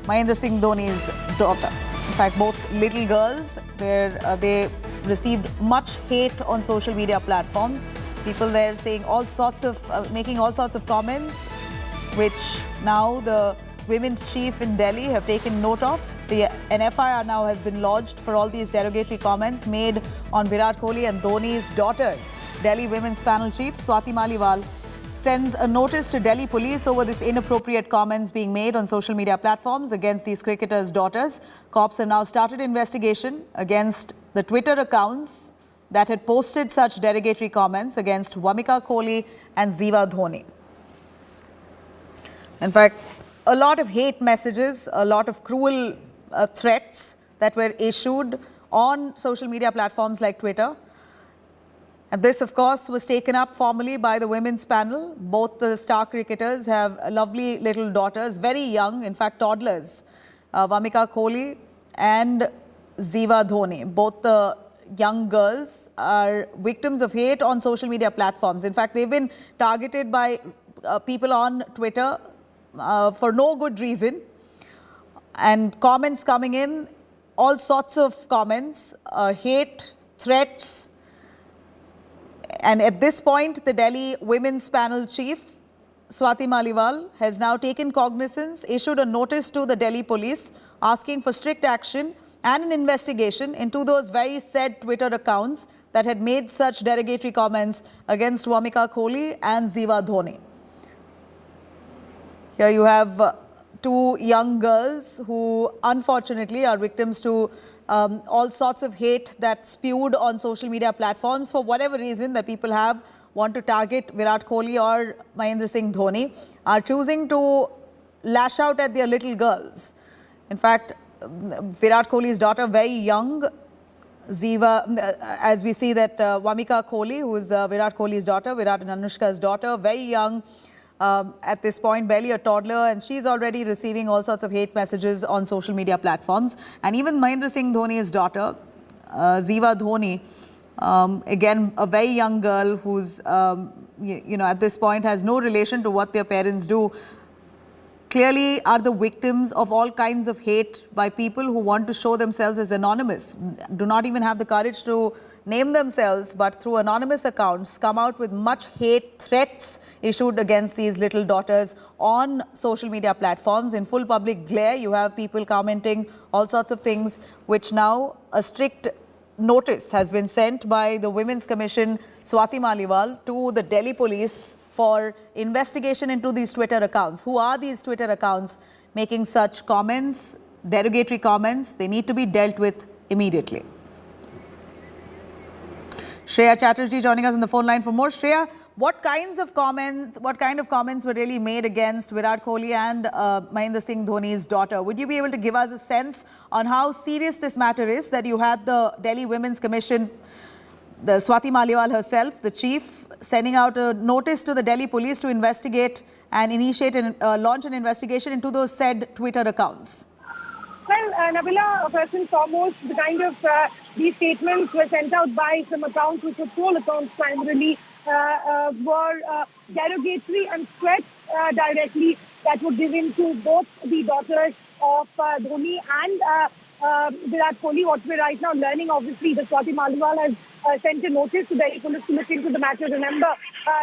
Mahendra Singh Dhoni's daughter. In fact, both little girls, they received much hate on social media platforms. People there saying all sorts of, making all sorts of comments, which now the women's chief in Delhi have taken note of. An FIR now has been lodged for all these derogatory comments made on Virat Kohli and Dhoni's daughters. Delhi Women's Panel Chief Swati Maliwal sends a notice to Delhi police over this inappropriate comments being made on social media platforms against these cricketers' daughters. Cops have now started investigation against the Twitter accounts that had posted such derogatory comments against Vamika Kohli and Ziva Dhoni. In fact, a lot of hate messages, a lot of cruel threats that were issued on social media platforms like Twitter. And this, of course, was taken up formally by the women's panel. Both the star cricketers have lovely little daughters, very young, in fact, toddlers. Vamika Kohli and Ziva Dhoni. Both the young girls are victims of hate on social media platforms. In fact, they've been targeted by people on Twitter for no good reason. And comments coming in, all sorts of comments, hate, threats. And at this point, the Delhi Women's Panel Chief, Swati Maliwal, has now taken cognizance, issued a notice to the Delhi police asking for strict action and an investigation into those very said Twitter accounts that had made such derogatory comments against Vamika Kohli and Ziva Dhoni. Here you have two young girls who unfortunately are victims to all sorts of hate that's spewed on social media platforms for whatever reason that people want to target Virat Kohli or Mahendra Singh Dhoni, are choosing to lash out at their little girls. In fact, Virat Kohli's daughter, very young, Ziva, as we see that Vamika Kohli, who is Virat Kohli's daughter, Virat and Anushka's daughter, very young, at this point, barely a toddler, and she's already receiving all sorts of hate messages on social media platforms. And even Mahendra Singh Dhoni's daughter, Ziva Dhoni, again, a very young girl who's, at this point has no relation to what their parents do, clearly are the victims of all kinds of hate by people who want to show themselves as anonymous, do not even have the courage to name themselves, but through anonymous accounts come out with much hate threats issued against these little daughters on social media platforms. In full public glare, you have people commenting all sorts of things, which now a strict notice has been sent by the Women's Commission, Swati Maliwal, to the Delhi police for investigation into these Twitter accounts. Who are these Twitter accounts making such comments, derogatory comments? They need to be dealt with immediately. Shreya Chatterjee joining us on the phone line for more. Shreya, what kind of comments were really made against Virat Kohli and Mahendra Singh Dhoni's daughter? Would you be able to give us a sense on how serious this matter is, that you had the Delhi Women's Commission, the Swati Maliwal herself, the chief, sending out a notice to the Delhi police to investigate and initiate and launch an investigation into those said Twitter accounts? Well, Nabila, first and foremost, the kind of these statements were sent out by some accounts, which were troll accounts primarily, were derogatory and threats directly that were given to both the daughters of Dhoni and Virat Kohli. What we're right now learning, obviously, the Swati Maliwal has sent a notice to the Delhi police to look into the matter. Remember,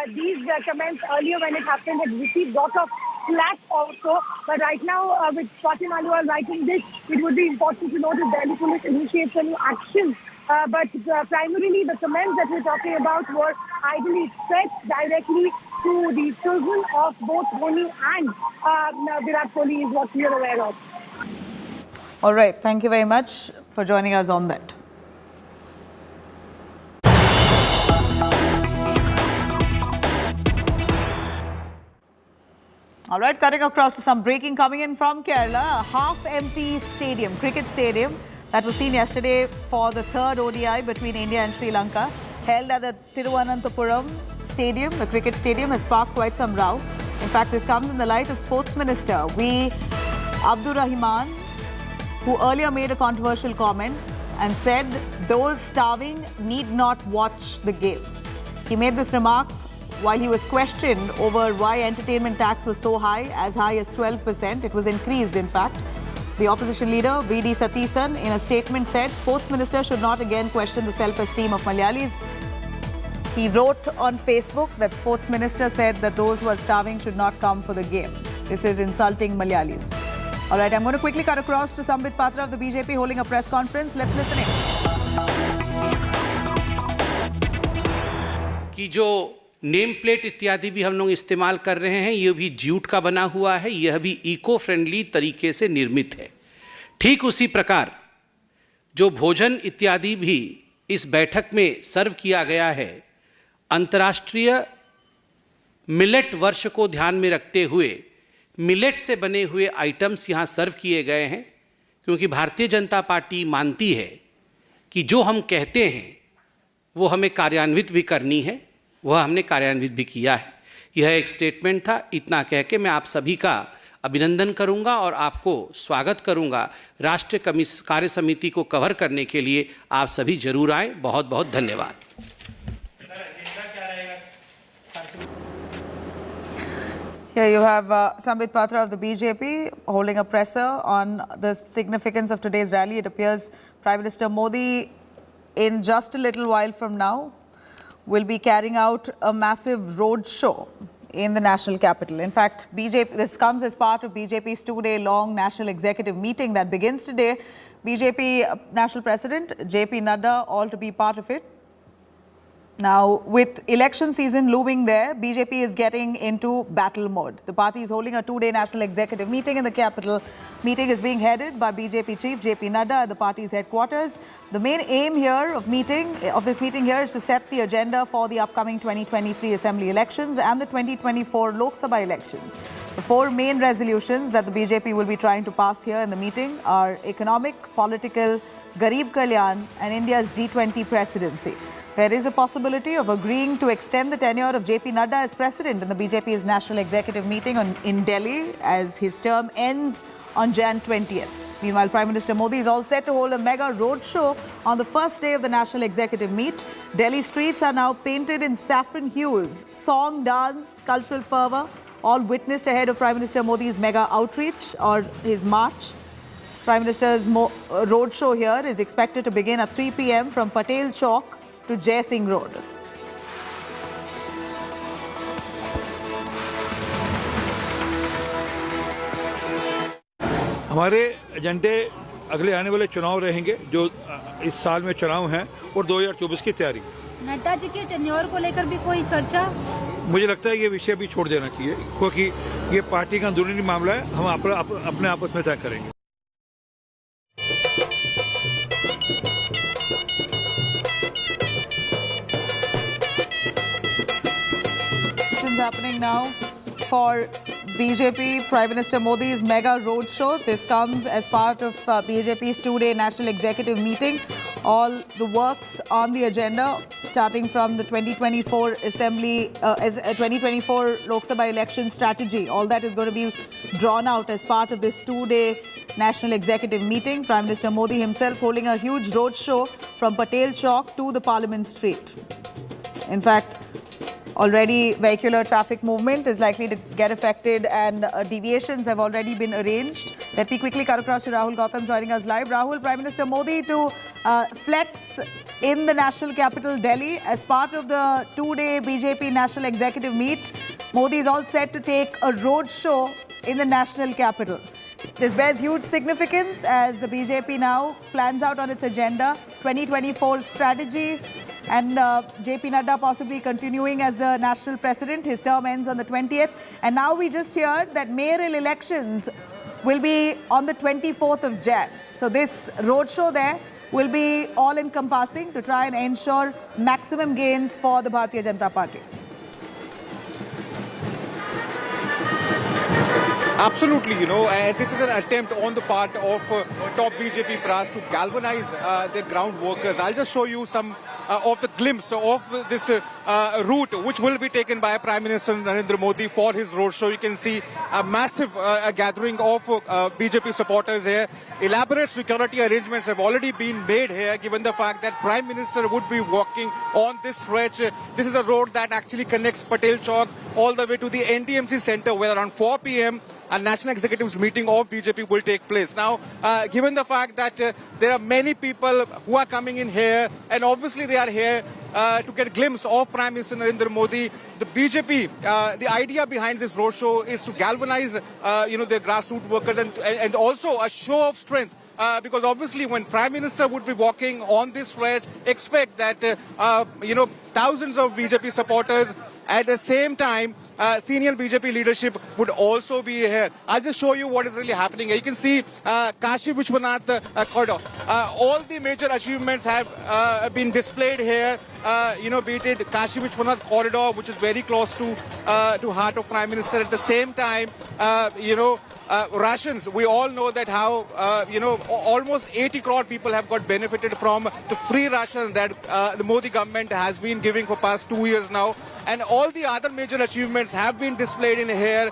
these comments earlier when it happened had received lots of flack also. But right now, with Swati Maliwal writing this, it would be important to know that Delhi police initiates any action. But primarily, the comments that we're talking about were ideally threats directly to the children of both Dhoni and Virat Kohli, is what we are aware of. All right. Thank you very much for joining us on that. All right, cutting across to some breaking coming in from Kerala. A half-empty stadium, cricket stadium, that was seen yesterday for the third ODI between India and Sri Lanka, held at the Thiruvananthapuram Stadium. The cricket stadium has sparked quite some row. In fact, this comes in the light of Sports Minister V. Abdur Rahman, who earlier made a controversial comment and said those starving need not watch the game. He made this remark while he was questioned over why entertainment tax was so high as 12%. It was increased, in fact. The opposition leader, V.D. Satheesan, in a statement said Sports Minister should not again question the self-esteem of Malayalis. He wrote on Facebook that Sports Minister said that those who are starving should not come for the game. This is insulting Malayalis. All right, I'm going to quickly cut across to Sambit Patra of the BJP holding a press conference. Let's listen in. कि जो name plate इत्यादि भी हम लोग इस्तेमाल कर रहे हैं, ये भी जूट का बना हुआ है, यह भी इको फ्रेंडली तरीके से निर्मित है। ठीक उसी प्रकार जो भोजन इत्यादि भी इस बैठक में सर्व किया गया है, अंतर्राष्ट्रीय मिलेट वर्ष को ध्यान में रखते हुए मिलेट से बने हुए आइटम्स यहाँ सर्व किए गए हैं, क्योंकि भारतीय जनता पार्टी मानती है कि जो हम कहते हैं वो हमें कार्यान्वित भी करनी है, वह हमने कार्यान्वित भी किया है। यह एक स्टेटमेंट था। इतना कह के मैं आप सभी का अभिनंदन करूंगा और आपको स्वागत करूंगा। राष्ट्रीय कार्य समिति को कवर करने के लिए आप सभी जरूर आएं। बहुत बहुत धन्यवाद। Here you have Sambit Patra of the BJP holding a presser on the significance of today's rally. It appears Prime Minister Modi, in just a little while from now, will be carrying out a massive road show in the national capital. In fact, this comes as part of BJP's two-day-long national executive meeting that begins today. BJP National President JP Nadda all to be part of it. Now, with election season looming there, BJP is getting into battle mode. The party is holding a two-day national executive meeting in the capital. Meeting is being headed by BJP chief JP Nadda at the party's headquarters. The main aim here of this meeting here is to set the agenda for the upcoming 2023 assembly elections and the 2024 Lok Sabha elections. The four main resolutions that the BJP will be trying to pass here in the meeting are economic, political, Garib Kalyan and India's G20 presidency. There is a possibility of agreeing to extend the tenure of JP Nadda as president in the BJP's national executive meeting in Delhi as his term ends on Jan 20th. Meanwhile, Prime Minister Modi is all set to hold a mega roadshow on the first day of the national executive meet. Delhi streets are now painted in saffron hues. Song, dance, cultural fervour, all witnessed ahead of Prime Minister Modi's mega outreach or his march. Prime Minister's roadshow here is expected to begin at 3 p.m. from Patel Chowk to Jai Singh Road. हमारे एजेंडे अगले आने वाले चुनाव रहेंगे जो इस साल में चुनाव हैं और 2024 की तैयारी। नड्डा जी के टेन्योर को लेकर भी कोई चर्चा? मुझे लगता है ये विषय भी छोड़ देना चाहिए क्योंकि ये पार्टी का अंदरूनी मामला है, हम अपने आपस में तय करेंगे। Happening now for BJP Prime Minister Modi's mega roadshow. This comes as part of BJP's two-day national executive meeting. All the works on the agenda, starting from the 2024 2024 Lok Sabha election strategy, all that is going to be drawn out as part of this two-day national executive meeting. Prime Minister Modi himself holding a huge roadshow from Patel Chowk to the Parliament Street. In fact, already vehicular traffic movement is likely to get affected and deviations have already been arranged. Let me quickly cut across to Rahul Gautam joining us live. Rahul, Prime Minister Modi to flex in the national capital Delhi as part of the two-day BJP national executive meet. Modi is all set to take a road show in the national capital. This bears huge significance as the BJP now plans out on its agenda 2024 strategy. And JP Nadda possibly continuing as the national president. His term ends on the 20th. And now we just heard that mayoral elections will be on the 24th of Jan. So this roadshow there will be all-encompassing to try and ensure maximum gains for the Bharatiya Janata Party. Absolutely, this is an attempt on the part of top BJP brass to galvanize their ground workers. I'll just show you some of the glimpse of this route which will be taken by Prime Minister Narendra Modi for his roadshow. You can see a massive gathering of BJP supporters here. Elaborate security arrangements have already been made here given the fact that Prime Minister would be walking on this stretch. This is a road that actually connects Patel Chowk all the way to the NTMC Center where around 4 p.m. a national executives meeting of BJP will take place. Now, given the fact that there are many people who are coming in here and obviously they are here to get a glimpse of Prime Minister Narendra Modi, the BJP, the idea behind this roadshow is to galvanize, their grassroots workers and also a show of strength. Because obviously when Prime Minister would be walking on this stretch, expect that, thousands of BJP supporters at the same time, senior BJP leadership would also be here. I'll just show you what is really happening here. You can see Kashi Vishwanath corridor. All the major achievements have been displayed here. Be it Kashi Vishwanath corridor, which is very close to heart of Prime Minister. At the same time, rations. We all know that how, almost 80 crore people have got benefited from the free rations that the Modi government has been giving for past 2 years now. And all the other major achievements have been displayed in here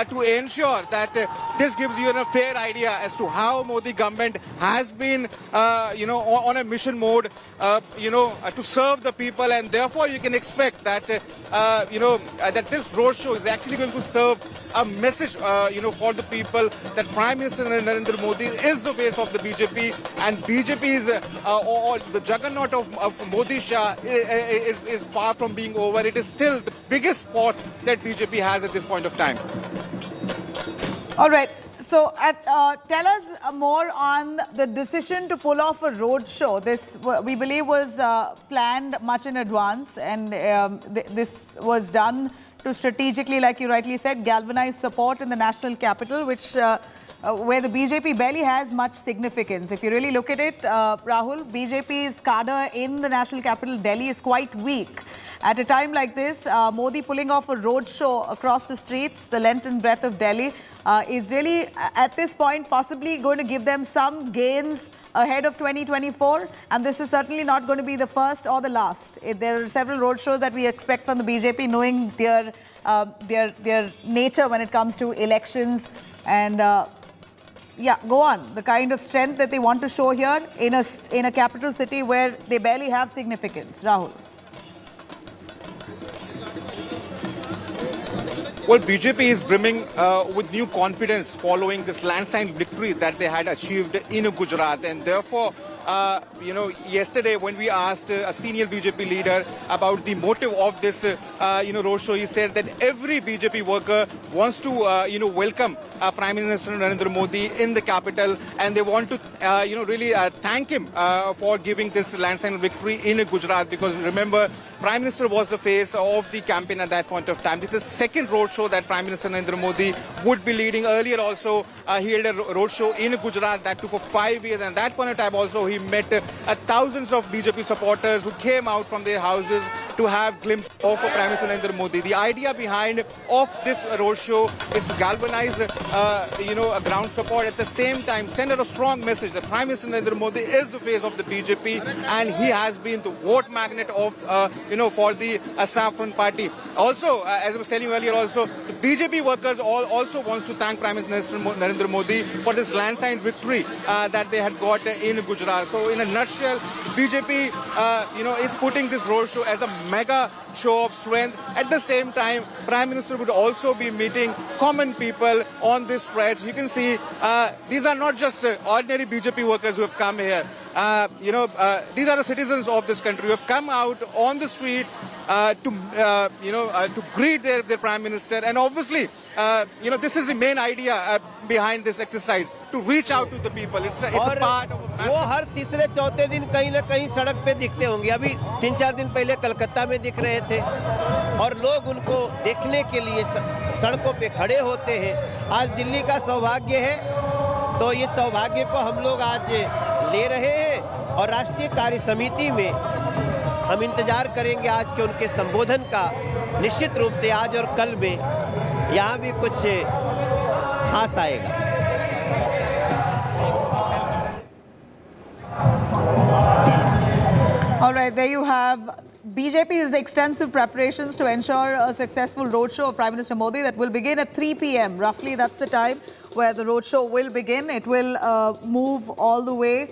to ensure that this gives you a fair idea as to how Modi government has been, on a mission mode, to serve the people. And therefore, you can expect that, that this roadshow is actually going to serve a message, for the people that Prime Minister Narendra Modi is the face of the BJP, and BJP is, or the juggernaut of Modi Shah is far from being over. It is still still the biggest force that BJP has at this point of time. All right. So tell us more on the decision to pull off a roadshow. This, we believe, was planned much in advance, and this was done to strategically, like you rightly said, galvanize support in the national capital, which where the BJP barely has much significance. If you really look at it, Rahul, BJP's cadre in the national capital, Delhi, is quite weak. At a time like this, Modi pulling off a roadshow across the streets, the length and breadth of Delhi, is really, at this point, possibly going to give them some gains ahead of 2024. And this is certainly not going to be the first or the last. There are several roadshows that we expect from the BJP, knowing their nature when it comes to elections. And yeah, go on. The kind of strength that they want to show here in a capital city where they barely have significance. Rahul. Well, BJP is brimming with new confidence following this landslide victory that they had achieved in Gujarat. And therefore, yesterday when we asked a senior BJP leader about the motive of this, roadshow, he said that every BJP worker wants to, welcome Prime Minister Narendra Modi in the capital, and they want to, really thank him for giving this landslide victory in Gujarat. Because remember, Prime Minister was the face of the campaign at that point of time. This is the second roadshow that Prime Minister Narendra Modi would be leading. Earlier also, he held a roadshow in Gujarat, that too for 5 years. And at that point of time also, he met thousands of BJP supporters who came out from their houses to have glimpse of Prime Minister Narendra Modi. The idea behind of this roadshow is to galvanize, a ground support. At the same time, send out a strong message that Prime Minister Narendra Modi is the face of the BJP, and he has been the vote magnet of, for the Saffron Party. Also, as I was telling you earlier, also the BJP workers also wants to thank Prime Minister Narendra Modi for this landslide victory that they had got in Gujarat. So, in a nutshell, BJP, is putting this roadshow as a mega show of strength. At the same time, Prime Minister would also be meeting common people on this stretch. You can see these are not just ordinary BJP workers who have come here. These are the citizens of this country who have come out on the street to greet their Prime Minister. And obviously, this is the main idea behind this exercise, to reach out to the people. It's a part of a massive... वो हर तीसरे चौथे दिन कहीं ना कहीं सड़क पे दिखते होंगे. अभी 3-4 दिन पहले कलकत्ता में दिख रहे थे और लोग उनको देखने के लिए सड़कों पे खड़े होते हैं. आज दिल्ली का सौभाग्य है, तो इस सौभाग्य को हम लोग आज ले रहे हैं और राष्ट्रीय कार्य समिति में हम इंतजार करेंगे आज के उनके संबोधन का. निश्चित रूप से आज और कल में यहाँ भी कुछ खास आएगा. All right, there you have BJP's extensive preparations to ensure a successful roadshow of Prime Minister Modi that will begin at 3 p.m. Roughly, that's the time where the roadshow will begin. It will move all the way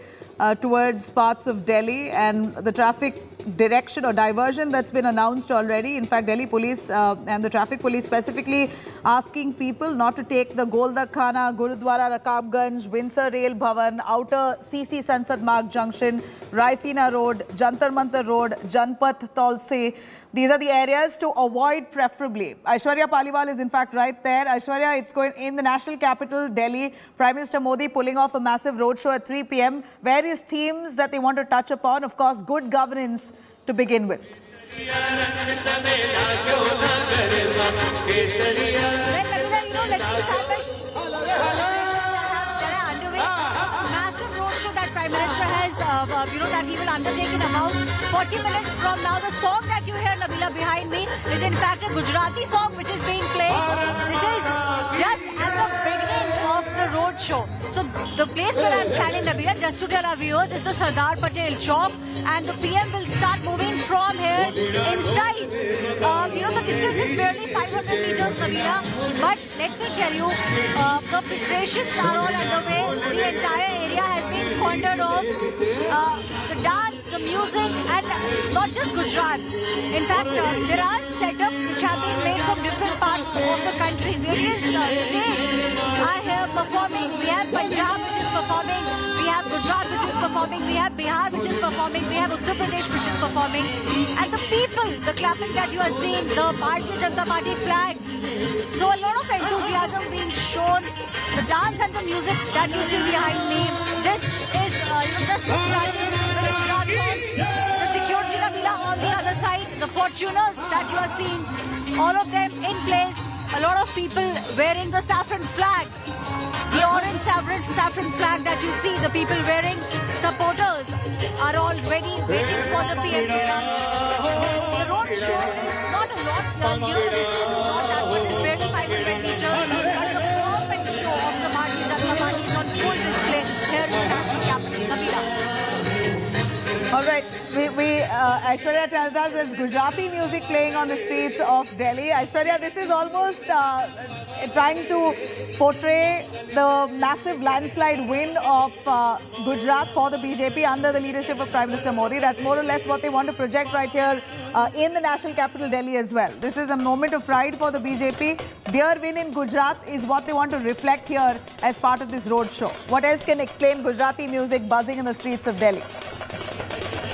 towards parts of Delhi, and the traffic direction or diversion that's been announced already. In fact, Delhi police and the traffic police specifically asking people not to take the Golda Khana, Gurudwara Rakabganj, Windsor Rail Bhavan, Outer CC Sansad Marg Junction, Raisina Road, Jantar Mantar Road, Janpath Tolse. These are the areas to avoid preferably. Aishwarya Paliwal is in fact right there. Aishwarya, it's going in the national capital, Delhi. Prime Minister Modi pulling off a massive roadshow at 3 p.m. Various themes that they want to touch upon. Of course, good governance to begin with. Prime Minister has, that he will undertake in about 40 minutes from now. The song that you hear, Nabila, behind me is in fact a Gujarati song which is being played. This is just at the beginning of the road show. So the place where I'm standing, Nabila, just to tell our viewers, is the Sardar Patel Chowk, and the PM will start moving from here inside. The distance is barely 500 meters, Nabila, but let me tell you, the preparations are all underway. The entire area has been cornered off. The dance, the music, and not just Gujarat. In fact, there are setups which have been made from different parts of the country. Various states are here performing. We have Punjab which is performing. We have Gujarat which is performing. We have Bihar which is performing. We have Uttar Pradesh which is performing. And the people, the clapping that you are seeing, the Bharatiya Janata Party flags. So a lot of enthusiasm being shown. The dance and the music that you see behind me. This is just the starting when it transforms. The security Nabila on the other side, the Fortuners that you are seeing, all of them in place. A lot of people wearing the saffron flag, the orange saffron flag that you see. The people wearing, supporters are all ready, waiting for the PM to come. The road show is not a lot. The distance is not that much. It's barely 500 meters. But the pomp and show of the Bharatiya Janata Party is on full display here in the national capital, Nabila. All right, Aishwarya tells us there's Gujarati music playing on the streets of Delhi. Aishwarya, this is almost trying to portray the massive landslide win of Gujarat for the BJP under the leadership of Prime Minister Modi. That's more or less what they want to project right here in the national capital, Delhi as well. This is a moment of pride for the BJP. Their win in Gujarat is what they want to reflect here as part of this roadshow. What else can explain Gujarati music buzzing in the streets of Delhi?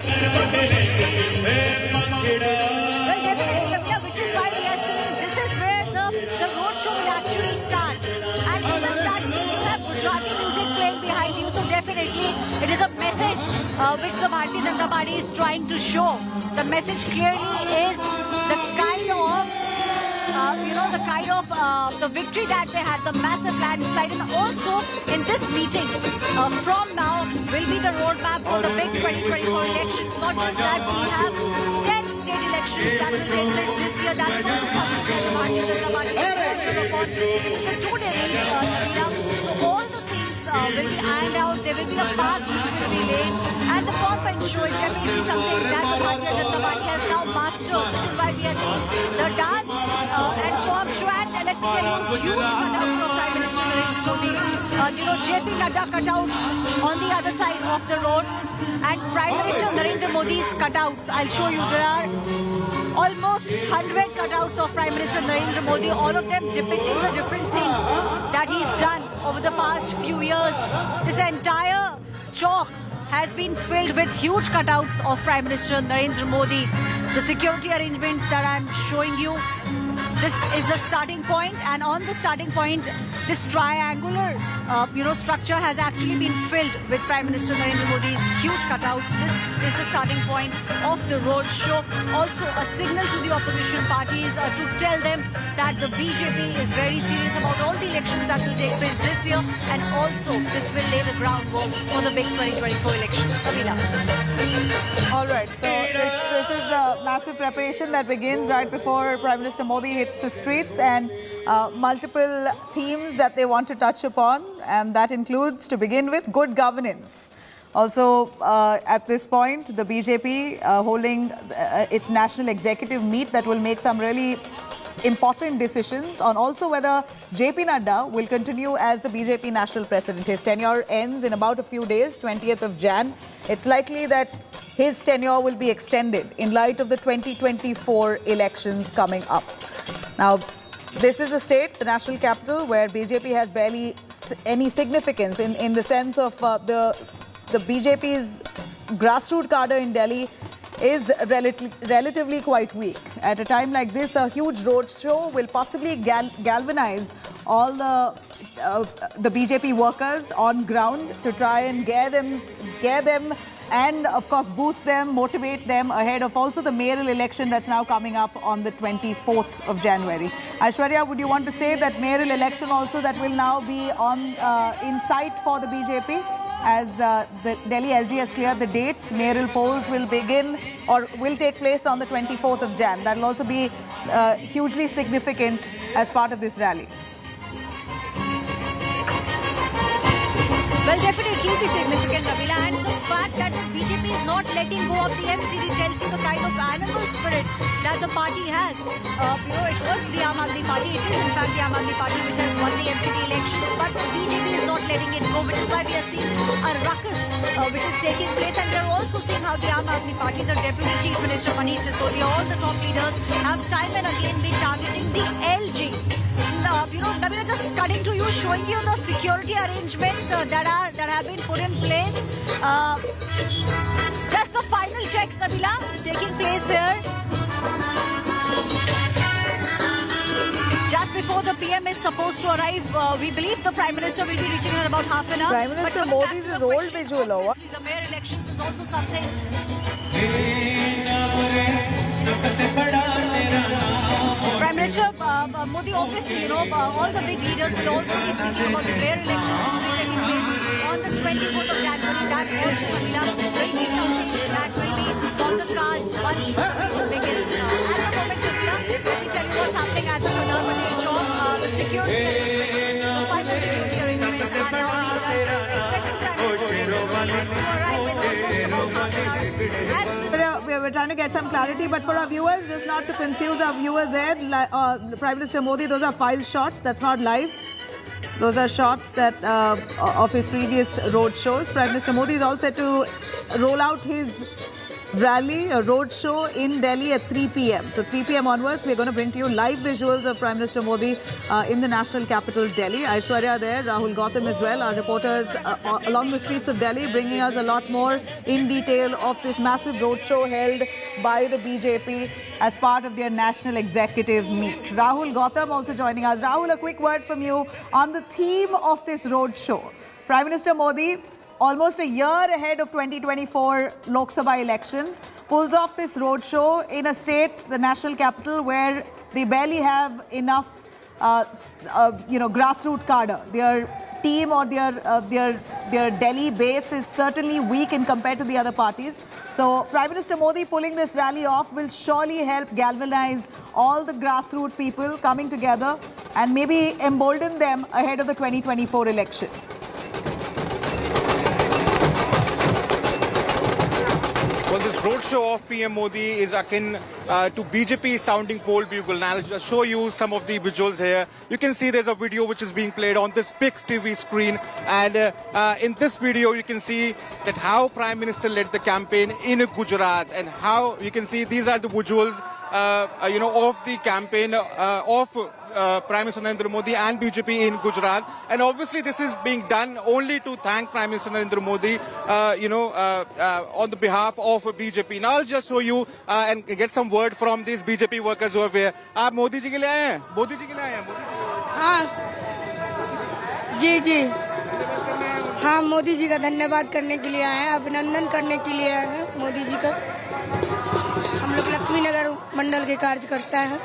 Well, definitely, which is why we are saying this is where the roadshow will actually start. And in the starting, you have Gujarati music playing behind you. So definitely, it is a message which the Bharatiya Janata Party is trying to show. The message clearly is the kind of the victory that they had, the massive landslide. And also in this meeting, from now will be the roadmap for the big 2024 elections. Not just that, we have 10 state elections that will take place this year. That is also something that the Bharatiya Janata Party is working upon. This is a two-day meet, so all the things will be ironed out. There will be a path which will be laid. And the pomp and show is definitely something that the Bharatiya Janata Party has now mastered, which is why we are seeing the dance and pomp show. And let me tell you, huge cutouts of Prime Minister Narendra Modi. JP Nadda cutout on the other side of the road. And Prime Minister Narendra Modi's cutouts, I'll show you, there are almost 100 cutouts of Prime Minister Narendra Modi, all of them depicting the different things that he's done over the past few years. This entire chalk has been filled with huge cutouts of Prime Minister Narendra Modi. The security arrangements that I'm showing you, this is the starting point, and on the starting point, this triangular, structure has actually been filled with Prime Minister Narendra Modi's huge cutouts. This is the starting point of the road show. Also, a signal to the opposition parties to tell them that the BJP is very serious about all the elections that will take place this year, and also this will lay the groundwork for the big 2024 elections. Tamila. All right, so this is the massive preparation that begins right before Prime Minister Modi hits the streets, and multiple themes that they want to touch upon, and that includes, to begin with, good governance. Also, at this point, the BJP holding its national executive meet that will make some really important decisions on also whether JP Nadda will continue as the BJP national president. His tenure ends in about a few days, 20th of Jan. It's likely that his tenure will be extended in light of the 2024 elections coming up. Now, this is a state, the national capital, where BJP has barely any significance in the sense of the BJP's grassroots cadre in Delhi is relatively quite weak. At a time like this, a huge road show will possibly galvanize all the BJP workers on ground to try and gear them and, of course, boost them, motivate them ahead of also the mayoral election that's now coming up on the 24th of January. Aishwarya, would you want to say that mayoral election also that will now be in sight for the BJP? As the Delhi LG has cleared the dates, mayoral polls will begin or will take place on the 24th of Jan. That will also be hugely significant as part of this rally. Well, definitely be significant, Ravila. And fact that the BJP is not letting go of the MCD tells you the kind of animal spirit that the party has. It was the Aam Aadmi Party. It is in fact the Aam Aadmi Party which has won the MCD elections, but the BJP is not letting it go, which is why we are seeing a ruckus which is taking place. And we are also seeing how the Aam Aadmi Party, the Deputy Chief Minister Manish Sisodia, all the top leaders have time and again been targeting the LG. Nabila, just cutting to you, showing you the security arrangements that have been put in place. Just the final checks, Nabila, taking place here. Just before the PM is supposed to arrive, we believe the Prime Minister will be reaching in about half an hour. Prime Minister Modi's is old visual over. The mayor elections is also something. Prime Minister Modi, obviously, all the big leaders will also be speaking about the mayor elections which will be taking place on the 24th of January. That also, Nabila, will be something that will be on the cards once the meeting begins. At the moment, Nabila, let me tell you what's happening at the Sardar Patel Chowk. The security arrangements, the final security arrangements are now being expecting Prime Minister Modi to arrive in almost about half an hour. We're trying to get some clarity, but for our viewers, just not to confuse our viewers there, Prime Minister Modi, those are file shots, that's not live. Those are shots that of his previous road shows. Prime Minister Modi is all set to roll out his rally, a road show in Delhi at 3 p.m. So 3 p.m. onwards, we're going to bring to you live visuals of Prime Minister Modi in the national capital, Delhi. Aishwarya there, Rahul Gautam as well, our reporters along the streets of Delhi, bringing us a lot more in detail of this massive road show held by the BJP as part of their national executive meet. Rahul Gautam also joining us. Rahul, a quick word from you on the theme of this road show. Prime Minister Modi, almost a year ahead of 2024 Lok Sabha elections, pulls off this roadshow in a state, the national capital, where they barely have enough, grassroots cadre. Their team or their Delhi base is certainly weak in compared to the other parties. So Prime Minister Modi pulling this rally off will surely help galvanize all the grassroots people coming together and maybe embolden them ahead of the 2024 election. Well, this roadshow of PM Modi is akin to BJP sounding poll bugle. Now, I'll just show you some of the visuals here. You can see there's a video which is being played on this big TV screen. And in this video, you can see that how Prime Minister led the campaign in Gujarat, and how you can see these are the visuals, of the campaign of Prime Minister Narendra Modi and BJP in Gujarat. And obviously this is being done only to thank Prime Minister Narendra Modi, on the behalf of BJP. Now I'll just show you and get some word from these BJP workers who are here. आप मोदी जी के लिए आए हैं? मोदी जी के लिए आए हैं? हाँ जी हाँ, मोदी जी का धन्यवाद करने के लिए आए हैं, अभिनंदन करने के लिए आए हैं मोदी जी का। हम लोग लक्ष्मी नगर मंडल के कार्यकर्ता हैं।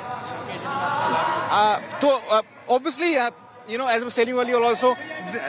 Obviously, as I was telling you earlier also,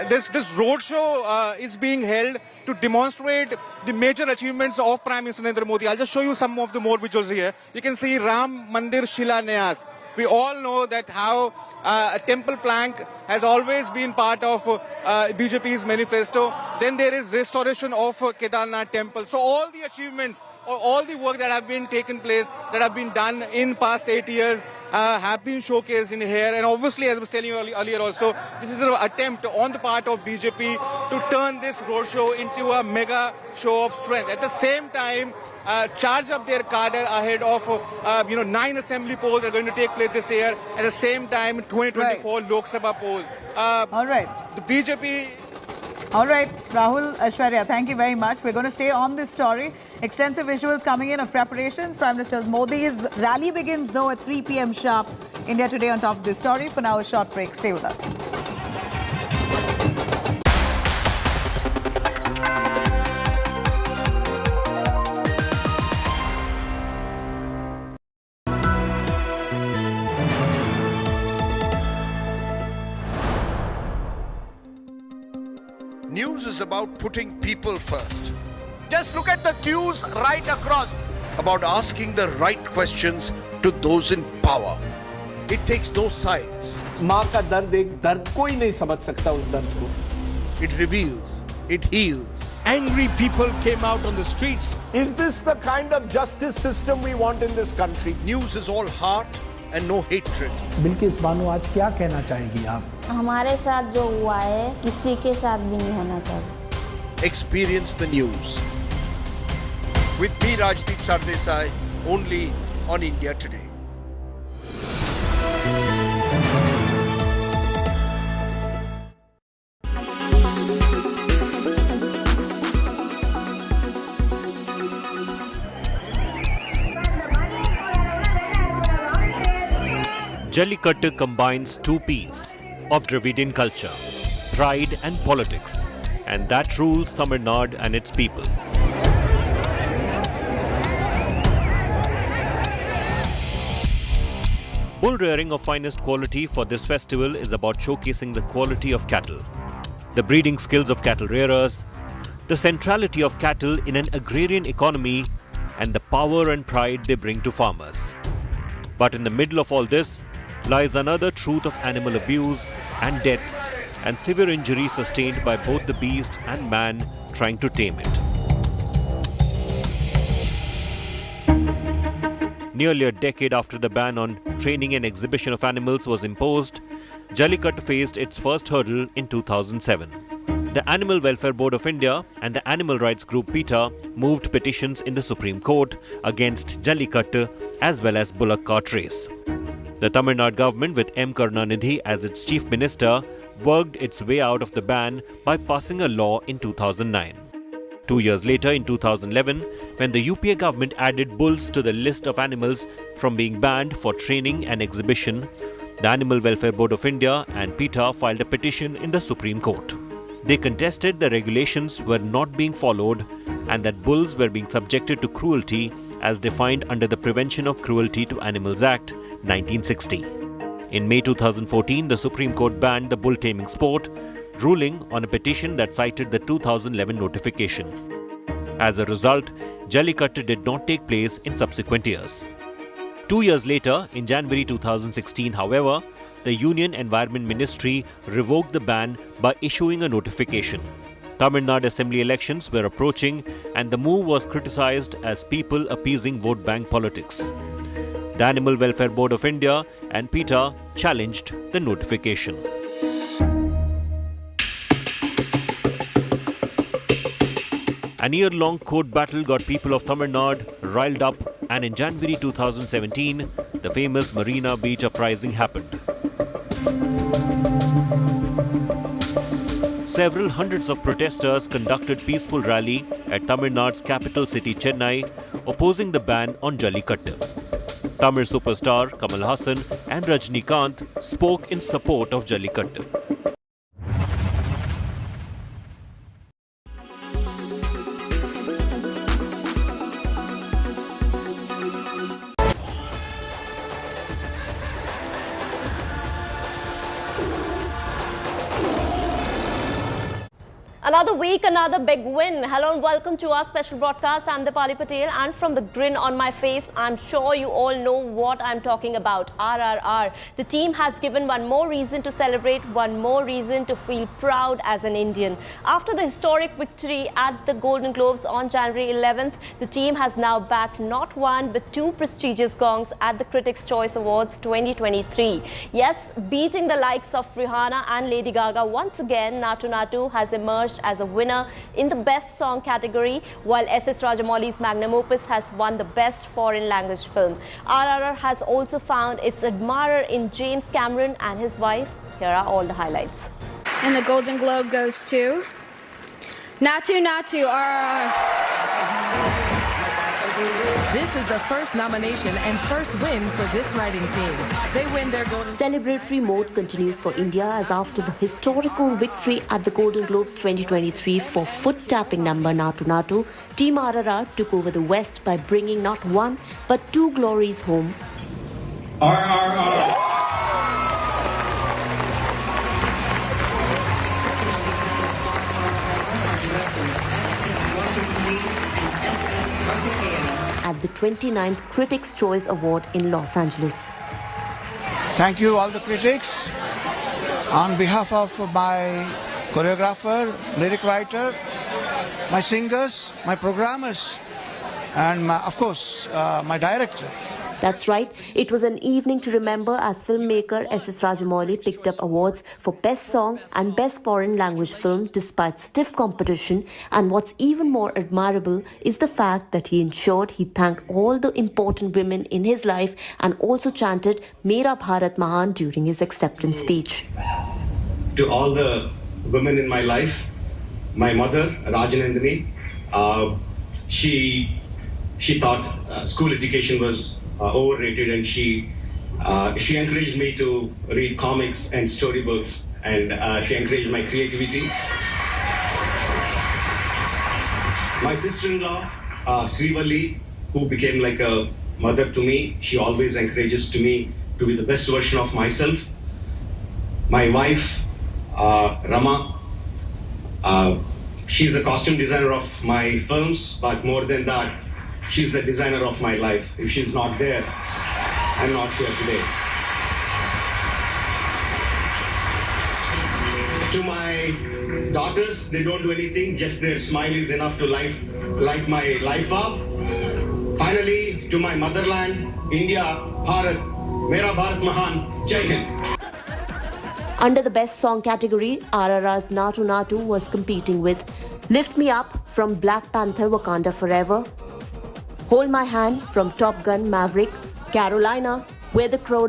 this roadshow is being held to demonstrate the major achievements of Prime Minister Narendra Modi. I'll just show you some of the more visuals here. You can see Ram Mandir Shilanyas. We all know that how a temple plank has always been part of BJP's manifesto. Then there is restoration of Kedarnath temple. So all the achievements, all the work that have been taken place, that have been done in past 8 years, have been showcased in here. And obviously, as I was telling you earlier also, this is an attempt on the part of BJP to turn this roadshow into a mega show of strength. At the same time, charge up their cadre ahead of 9 assembly polls that are going to take place this year. At the same time, 2024 Lok Sabha polls. All right. The BJP... All right, Rahul, Aishwarya, thank you very much. We're going to stay on this story. Extensive visuals coming in of preparations. Prime Minister Modi's rally begins, though, at 3 p.m. sharp. India Today on top of this story. For now, a short break. Stay with us. News is about putting people first. Just look at the queues right across. About asking the right questions to those in power. It takes no sides. माँ का दर्द एक दर्द कोई नहीं समझ सकता उस दर्द को. It reveals it heals. Angry people came out on the streets. Is this the kind of justice system we want in this country? News is all heart and no hatred. Bilkis Bano आज क्या कहना चाहेंगी आप? हमारे साथ जो हुआ है किसी के साथ भी नहीं होना चाहिए. Experience the news. With me, Rajnath Singh, only on India Today. Jallikattu combines two P's of Dravidian culture, pride and politics, and that rules Tamil Nadu and its people. Bull rearing of finest quality for this festival is about showcasing the quality of cattle, the breeding skills of cattle rearers, the centrality of cattle in an agrarian economy, and the power and pride they bring to farmers. But in the middle of all this lies another truth of animal abuse and death and severe injury sustained by both the beast and man trying to tame it. Nearly a decade after the ban on training and exhibition of animals was imposed, Jallikattu faced its first hurdle in 2007. The Animal Welfare Board of India and the animal rights group PETA moved petitions in the Supreme Court against Jallikattu as well as bullock cart race. The Tamil Nadu government, with M. Karunanidhi as its chief minister, worked its way out of the ban by passing a law in 2009. 2 years later, in 2011, when the UPA government added bulls to the list of animals from being banned for training and exhibition, the Animal Welfare Board of India and PETA filed a petition in the Supreme Court. They contested the regulations were not being followed and that bulls were being subjected to cruelty as defined under the Prevention of Cruelty to Animals Act 1960. In May 2014, the Supreme Court banned the bull taming sport, ruling on a petition that cited the 2011 notification. As a result, Jallikattu did not take place in subsequent years. 2 years later, in January 2016, however, the Union Environment Ministry revoked the ban by issuing a notification. Tamil Nadu Assembly elections were approaching and the move was criticized as people appeasing vote bank politics. The Animal Welfare Board of India and PETA challenged the notification. An year-long court battle got people of Tamil Nadu riled up, and in January 2017, the famous Marina Beach uprising happened. Several hundreds of protesters conducted peaceful rally at Tamil Nadu's capital city Chennai, opposing the ban on Jallikattu. Tamil superstar Kamal Haasan and Rajinikanth spoke in support of Jallikattu. Another week, another big win. Hello and welcome to our special broadcast. I'm Dipali Patel, and from the grin on my face, I'm sure you all know what I'm talking about. RRR. The team has given one more reason to celebrate, one more reason to feel proud as an Indian. After the historic victory at the Golden Globes on January 11th, the team has now backed not one but two prestigious gongs at the Critics' Choice Awards 2023. Yes, beating the likes of Rihanna and Lady Gaga once again, Natu Natu has emerged as a winner in the Best Song category, while S.S. Rajamouli's magnum opus has won the Best Foreign Language Film. RRR has also found its admirer in James Cameron and his wife. Here are all the highlights. And the Golden Globe goes to Natu Natu, RRR. This is the first nomination and first win for this writing team. They win their Golden... Celebratory mode continues for India as after the historical victory at the Golden Globes 2023 for foot-tapping number Natu Natu, Team RRR took over the West by bringing not one but two glories home. RRR! At the 29th Critics' Choice Award in Los Angeles. Thank you all the critics. On behalf of my choreographer, lyric writer, my singers, my programmers, and of course, my director. That's right, it was an evening to remember as filmmaker S.S. Rajamouli picked up awards for Best Song and Best Foreign Language Film despite stiff competition, and what's even more admirable is the fact that he ensured he thanked all the important women in his life and also chanted Mera Bharat Mahan during his acceptance speech. To all the women in my life, my mother, Rajanandani, she thought school education was overrated, and she encouraged me to read comics and storybooks, and she encouraged my creativity. My sister-in-law, Srivalli, who became like a mother to me, she always encourages me to be the best version of myself. My wife, Rama, she's a costume designer of my films, but more than that, she's the designer of my life. If she's not there, I'm not here today. To my daughters, they don't do anything, just their smile is enough to light my life up. Finally, to my motherland, India, Bharat, Mera Bharat Mahan, Jai Hind. Under the Best Song category, RRR's Natu Natu was competing with Lift Me Up from Black Panther Wakanda Forever, Hold My Hand from Top Gun Maverick, Carolina, Where the Crow